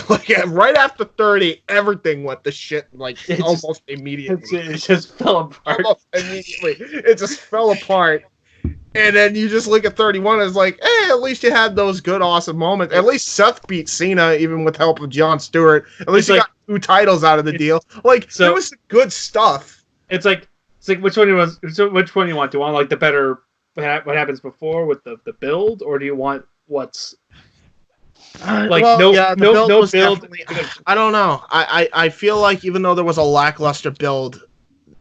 Like right after 30, everything went to shit. Like almost immediately. It just fell apart. Almost immediately, it just fell apart. And then you just look at 31 and it's like, hey, at least you had those good, awesome moments. At least Seth beat Cena, even with help of Jon Stewart. At least he got 2 titles out of the deal. Like, there was good stuff. It's like which one do you want? Which one do you want? Do you want like the better what happens before with the build, or do you want what's like no build? I don't know. I feel like even though there was a lackluster build,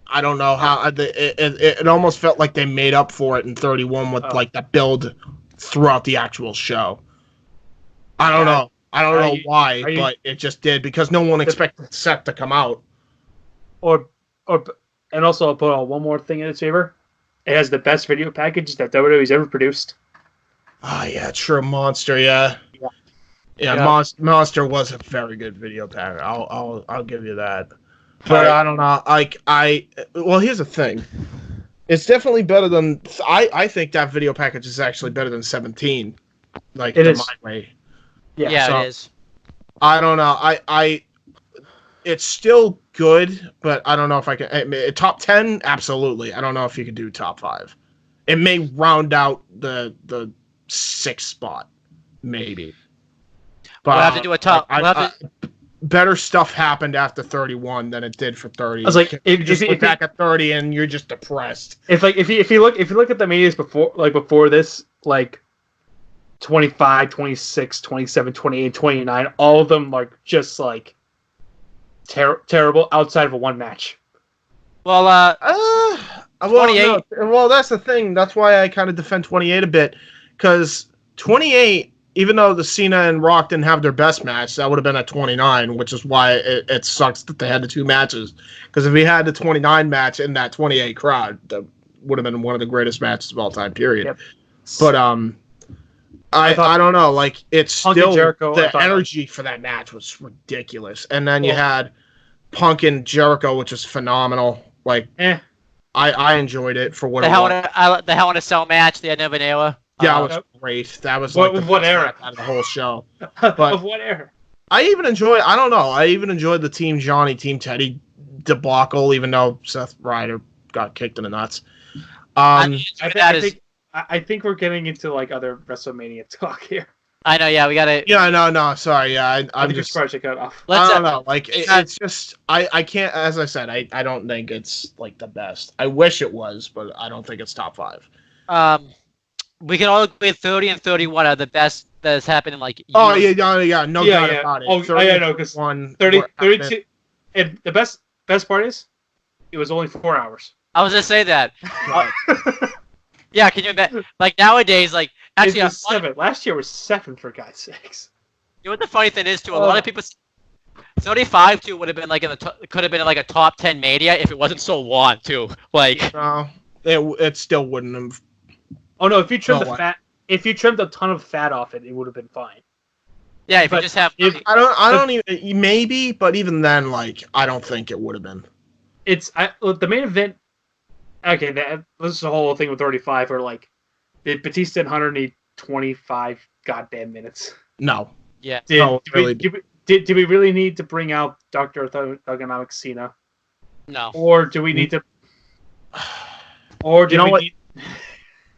I don't know how it almost felt like they made up for it in 31 with like the build throughout the actual show. I don't know. I don't know why, but it just did because no one expected Seth to come out. And also I'll put on one more thing in its favor. It has the best video package that WWE's ever produced. Oh yeah, true. Monster, yeah. Monster was a very good video package. I'll give you that. But I don't know. Well, here's the thing. It's definitely better than. I think that video package is actually better than 17. Like it is my way. Yeah, so, it is. I don't know. It's still good, but I don't know if I can. Top 10, absolutely. I don't know if you can do top 5. It may round out the 6th spot, maybe. But we'll have to do a top. better stuff happened after 31 than it did for 30. I was like, you just look back at 30 and you're just depressed. If you look at the Manias before this, like 25, 26, 27, 28, 29, all of them like just like terrible outside of a one match. Well, Well, 28. no. Well, that's the thing. That's why I kind of defend 28 a bit, because 28, even though the Cena and Rock didn't have their best match, that would have been at 29, which is why it sucks that they had the two matches. Because if we had the 29 match in that 28 crowd, that would have been one of the greatest matches of all time. Period. Yep. But I don't know. Like, it's still Jericho, the energy for that match was ridiculous, and then you had Punk and Jericho, which is phenomenal. Like, I enjoyed it for what it was. The Hell in a Cell match, the end of an era. Yeah, it was great. That was like what era out of the whole show. But of what era? I even enjoyed the Team Johnny, Team Teddy debacle, even though Seth Ryder got kicked in the nuts. I think we're getting into like other WrestleMania talk here. I know, yeah, we gotta. Yeah, no, sorry, yeah, I'm just surprised I cut off. I don't know, like it's just I can't. As I said, I don't think it's like the best. I wish it was, but I don't think it's top 5. We can all agree 30 and 31 are the best that has happened in like years. Oh yeah, no doubt about it. Oh yeah, no, because 32, and the best part is it was only 4 hours. I was gonna say that. Yeah, can you imagine? Like nowadays, like actually, it was 7. Last year was 7 for God's sakes. You know what the funny thing is too? A lot of people. 35 too would have been like could have been like a top 10 Mania if it wasn't so long too. Like no, it still wouldn't have. Oh no! If you trimmed if you trimmed a ton of fat off it, it would have been fine. Yeah, if you just have. I don't even maybe, but even then, like I don't think it would have been. The main event. Okay, this is the whole thing with 35, where like, did Batista and Hunter need 25 goddamn minutes? No. Yeah. Did we really need to bring out Dr. Thugonomics Cena? No. Or do we need to? Or do we need?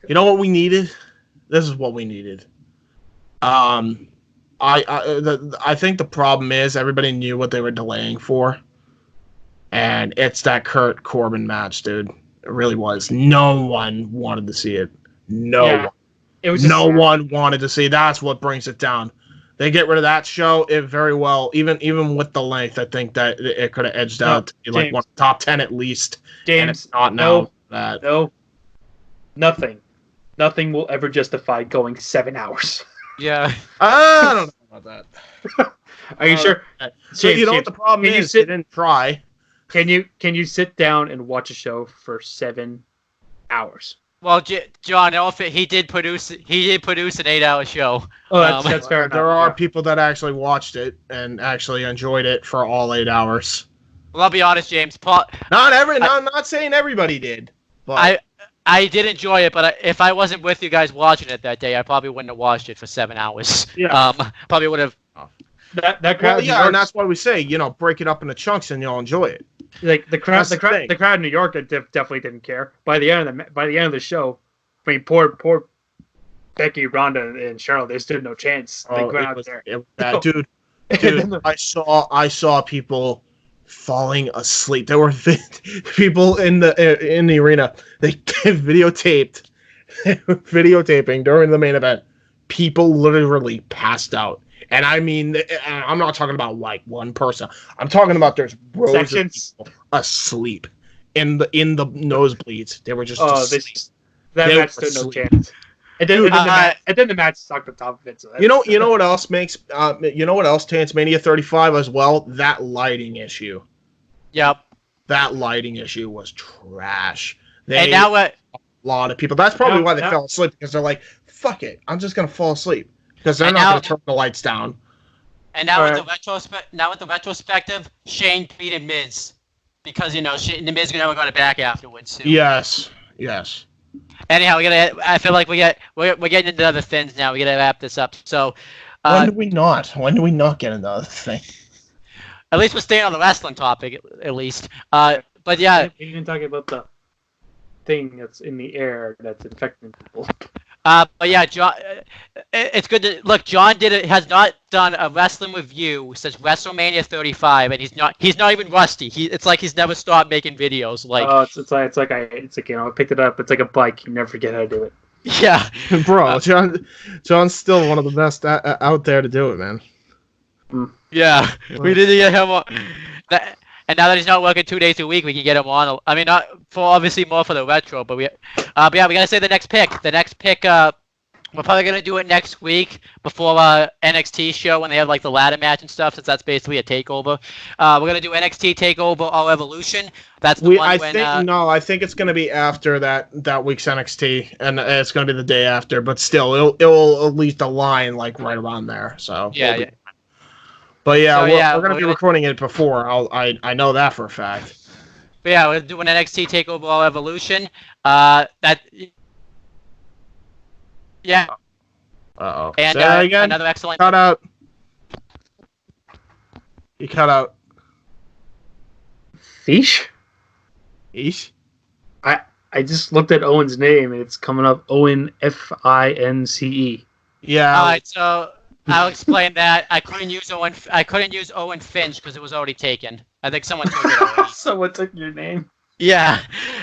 You know what we needed? This is what we needed. I think the problem is everybody knew what they were delaying for, and it's that Kurt Corbin match, dude. It really was. No one wanted to see it. No one wanted to see it. That's what brings it down. They get rid of that show, it very well, even with the length, I think that it could have edged out to be like one of the top 10 at least. James, and it's not now. No. Nothing will ever justify going 7 hours. Yeah. I don't know about that. Are you sure? So you know what the problem is? They didn't try. Can you sit down and watch a show for 7 hours? Well, John, he did produce an 8-hour show. Oh, that's fair enough. There are people that actually watched it and actually enjoyed it for all 8 hours. Well, I'll be honest, James. I'm not saying everybody did. But I did enjoy it, but if I wasn't with you guys watching it that day, I probably wouldn't have watched it for 7 hours. Yeah. Probably would have. That crowd. Well, and that's why we say, break it up into chunks and you'll enjoy it. Like the crowd in New York definitely didn't care. By the end of the show, I mean, poor Becky, Ronda, and Charlotte, they stood no chance. They went out there. Dude, I saw people falling asleep. There were people in the arena. They videotaping during the main event. People literally passed out. And I mean, I'm not talking about like one person. I'm talking about there's rows of people asleep in the nosebleeds. They were just asleep. That match stood no chance. And then the match sucked on top of it. So you know what else makes taints Mania 35 as well? That lighting issue. Yep. That lighting issue was trash. And now what? A lot of people. That's probably why they fell asleep, because they're like, "Fuck it, I'm just gonna fall asleep." Because they're not going to turn the lights down. And now with the retrospective, Shane beat Miz, because the Miz is never going to back afterwards too. Yes. Anyhow, I feel like we're getting into other things now. We got to wrap this up. So. When do we not? When do we not get into other things? At least we're staying on the wrestling topic. At least. But yeah. We didn't talk about the thing that's in the air that's infecting people. But yeah, John, it's good to look. John has not done a wrestling review since WrestleMania 35, and he's not even rusty. It's like he's never stopped making videos. Like, Oh, it's like I picked it up. It's like a bike. You never forget how to do it. yeah, Bro, John's still one of the best out there to do it, man. yeah, we did get him on. And now that he's not working 2 days a week, we can get him on. I mean, not for obviously more for the retro, but but yeah, we gotta say the next pick. The next pick, we're probably gonna do it next week before NXT show when they have like the ladder match and stuff, since that's basically a takeover. We're gonna do NXT Takeover All Evolution. That's the one I think it's gonna be after that week's NXT, and it's gonna be the day after. But still, it'll at least align like right around there. So yeah. But yeah, So, we're gonna be recording it before. I know that for a fact. But yeah, we're doing NXT Takeover All Evolution. Yeah. Uh-oh. And Say that again. another excellent. Cut out. You cut out. Fish? Ish? I just looked at Owen's name and it's coming up Owen Fince. Yeah. All right, so I'll explain that. I couldn't use Owen Finch because it was already taken. I think someone took it already. Someone took your name. Yeah,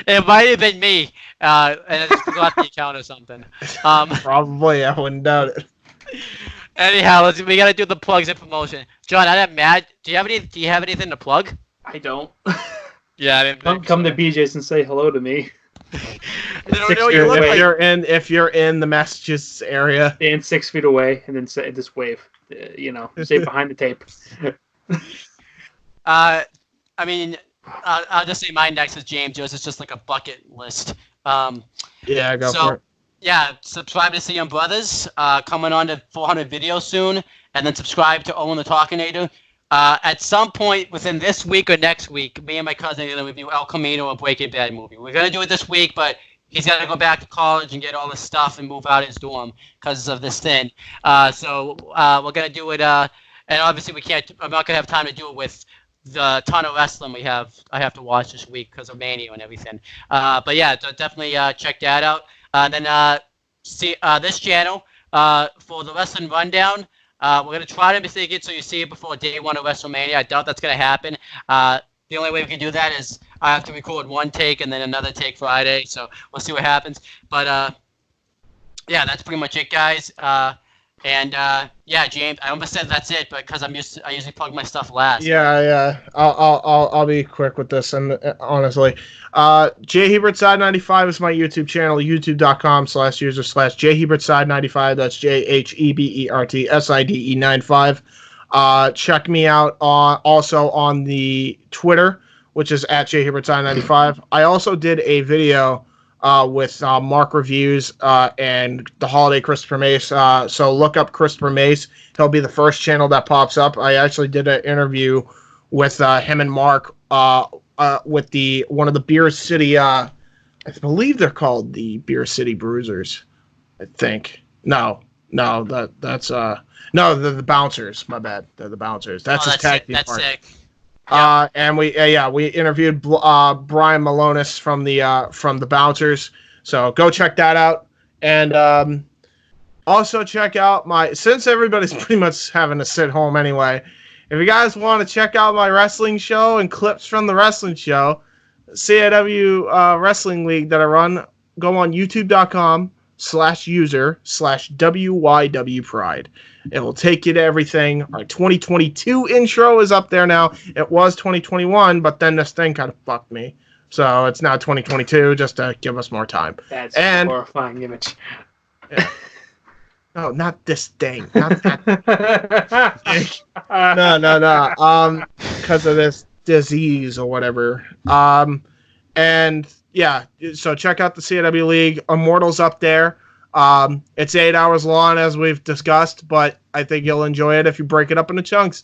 it might have been me, and I just forgot the account or something. Probably, I wouldn't doubt it. Anyhow, we gotta do the plugs and promotion. John, I'm mad. Do you have anything to plug? I don't. Yeah, I didn't come to BJ's and say hello to me. If you're in the Massachusetts area, stand 6 feet away and then say just wave. Stay behind the tape. I mean, I'll just say my next is James. Yours is just like a bucket list. Yeah, go for it. Yeah, subscribe to CM Brothers. Coming on to 400 videos soon, and then subscribe to Owen the Talkinator. At some point within this week or next week, me and my cousin are going to review El Camino, a Breaking Bad movie. We're going to do it this week, but he's got to go back to college and get all this stuff and move out his dorm because of this thing. So we're going to do it, and obviously I'm not going to have time to do it with the ton of wrestling I have to watch this week because of Mania and everything. But yeah, definitely check that out. And then see this channel for the Wrestling Rundown. We're going to try to make it so you see it before day one of WrestleMania. I doubt that's going to happen. The only way we can do that is I have to record one take and then another take Friday. So we'll see what happens. But yeah, that's pretty much it, guys. Yeah, James, I almost said that's it, but because I usually plug my stuff last. Yeah. I'll be quick with this, and honestly, JHebertSide95 is my YouTube channel, youtube.com/user/JHebertSide95. That's JHEBERTSIDE95. Check me out also on the Twitter, which is at JHebertSide95. I also did a video with Mark Reviews and the holiday Christopher Mace. So look up Christopher Mace. He'll be the first channel that pops up. I actually did an interview with him and Mark with one of the Beer City. I believe they're called the Beer City Bruisers. I think. No, that's the Bouncers. My bad. They're the Bouncers. That's his tag team partner. Sick. And we interviewed Brian Malonis from the Bouncers. So go check that out, and also check out since everybody's pretty much having to sit home anyway. If you guys want to check out my wrestling show and clips from the wrestling show, CAW Wrestling League that I run, go on youtube.com/user/WYW Pride. It will take you to everything. Our 2022 intro is up there now. It was 2021, but then this thing kind of fucked me. So it's now 2022 just to give us more time. That's a horrifying image. Yeah. No, not this thing. Not that. No. Because of this disease or whatever. And yeah, so check out the CAW League. Immortals up there. It's 8 hours long, as we've discussed, but I think you'll enjoy it if you break it up into chunks.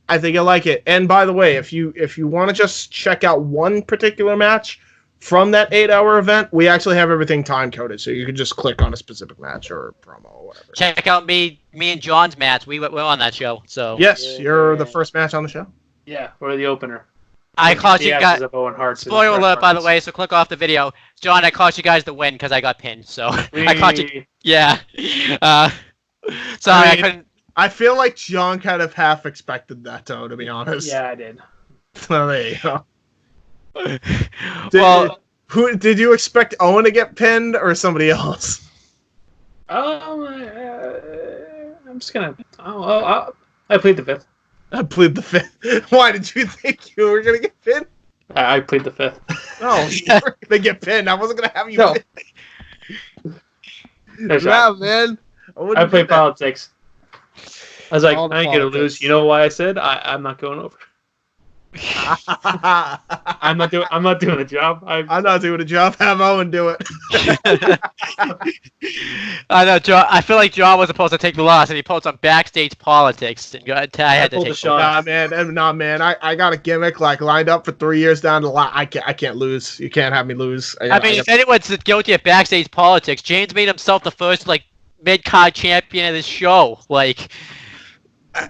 I think you'll like it. And by the way, if you want to just check out one particular match from that 8-hour event, we actually have everything time coded, so you can just click on a specific match or promo or whatever. Check out me and John's match. We're on that show. So yes, you're the first match on the show. Yeah, we're the opener. I cost you The guys. asses of Owen Hart's and Spoiler Bret alert, by the Hart's. way. So click off the video. John, I cost you guys the win because I got pinned. So I cost you. Yeah. Sorry, I mean, couldn't. I feel like John kind of half expected that, though, to be honest. Yeah, I did. So there you go. Well, Who did you expect Owen to get pinned or somebody else? I'm just gonna. I plead the fifth. I plead the fifth. Why did you think you were gonna get pinned? I plead the fifth. No, you were gonna get pinned. I wasn't gonna have you. No. Pinned. Yeah, man. I play politics. I was like, All the I ain't gonna politics. lose. You know why I said I'm not going over. I'm not doing the job. I'm not doing a job. Have Owen do it. I know, John. I feel like John was supposed to take the loss, and he pulled some backstage politics. And I had to pulled take the the loss. shot. Nah, man. I got a gimmick like lined up for 3 years down the line. I can't lose. You can't have me lose. I mean, if anyone's guilty of backstage politics, James made himself the first mid-card champion of this show.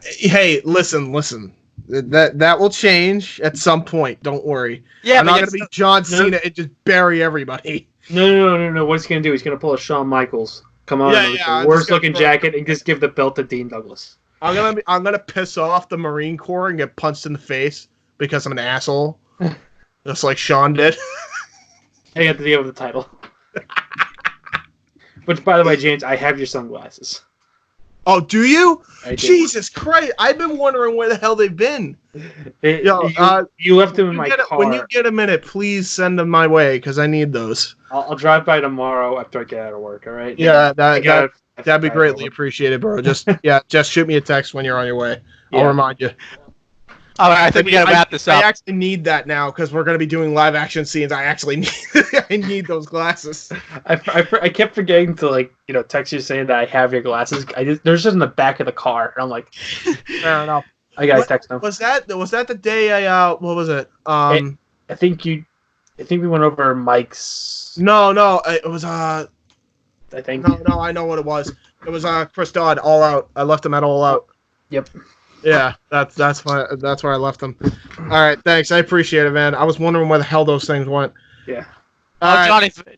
Hey, listen. That will change at some point. Don't worry. Yeah, I'm but not gonna be John Cena and just bury everybody. No. What he's gonna do? He's gonna pull a Shawn Michaels. Come on, Yeah, with I'm the just worst gonna looking pull- jacket, and just give the belt to Dean Douglas. I'm gonna piss off the Marine Corps and get punched in the face because I'm an asshole, just like Sean did. I got to deal with the title. Which, by the way, James, I have your sunglasses. Oh, do you? I do. Jesus Christ! I've been wondering where the hell they've been. You left them in my car. When you get a minute, please send them my way because I need those. I'll drive by tomorrow after I get out of work. All right? Yeah, that'd that'd be greatly appreciated, bro. Just shoot me a text when you're on your way. I'll Yeah. remind you. All right, I think we gotta wrap this I up. actually need that now because we're gonna be doing live action scenes. I actually need I need those glasses. I kept forgetting to text you saying that I have your glasses. They're just in the back of the car, and I'm like, Fair enough. I gotta text them. Was that the day I what was it? I think we went over Mike's. No, it was I think. no, I know what it was. It was Chris Dodd, All Out. I left him at All Out. Yep. Yeah, that's where I left them. All right, thanks. I appreciate it, man. I was wondering where the hell those things went. Yeah. All right.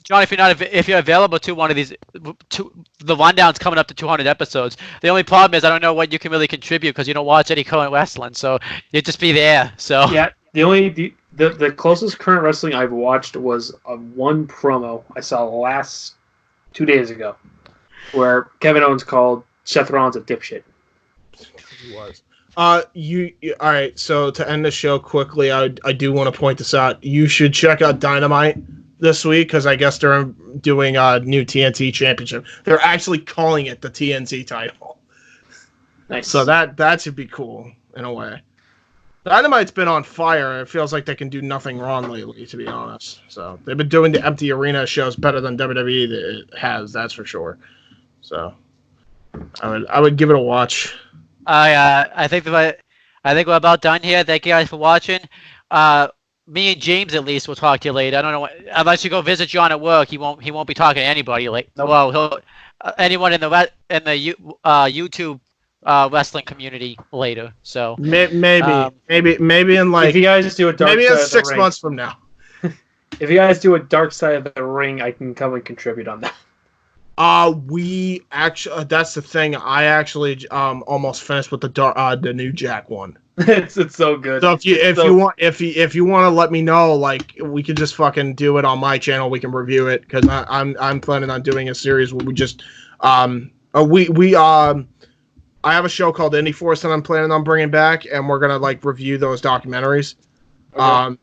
John, if you're available to one of these, the rundown's coming up to 200 episodes. The only problem is I don't know what you can really contribute because you don't watch any current wrestling, so you'd just be there. So Yeah. The closest current wrestling I've watched was one promo I saw last 2 days ago, where Kevin Owens called Seth Rollins a dipshit. He was. All right. So to end the show quickly, I do want to point this out. You should check out Dynamite this week because I guess they're doing a new TNT Championship. They're actually calling it the TNT title. Nice. So that should be cool in a way. Dynamite's been on fire, and it feels like they can do nothing wrong lately, to be honest. So they've been doing the empty arena shows better than WWE has, that's for sure. So I would give it a watch. I think we're about done here. Thank you guys for watching. Me and James at least will talk to you later. I don't know unless you go visit John at work. He won't be talking to anybody. Nope. Well, anyone in the YouTube wrestling community later. So Maybe in if you guys do a dark maybe side in of the 6 ring, months from now. if you guys do a dark side of the ring, I can come and contribute on that. We actually that's the thing. I actually almost finished with the New Jack one. it's so good. So if you want to let me know, like we could just fucking do it on my channel. We can review it because I'm planning on doing a series where we just I have a show called Indie Force that I'm planning on bringing back, and we're gonna review those documentaries. Okay.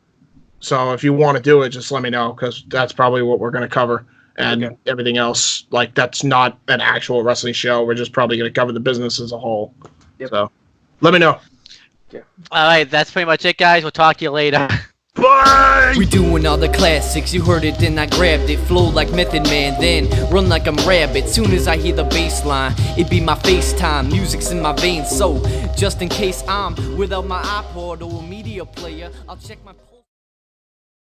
So if you want to do it, just let me know because that's probably what we're gonna cover. And everything else, that's not an actual wrestling show. We're just probably going to cover the business as a whole. Yep. So, let me know. all right, that's pretty much it, guys. We'll talk to you later. Bye! We doing all the classics, you heard it, then I grabbed it. Flow like Method Man, then run like I'm Rabbit. Soon as I hear the bass line, it be my FaceTime. Music's in my veins, so just in case I'm without my iPod or a media player, I'll check my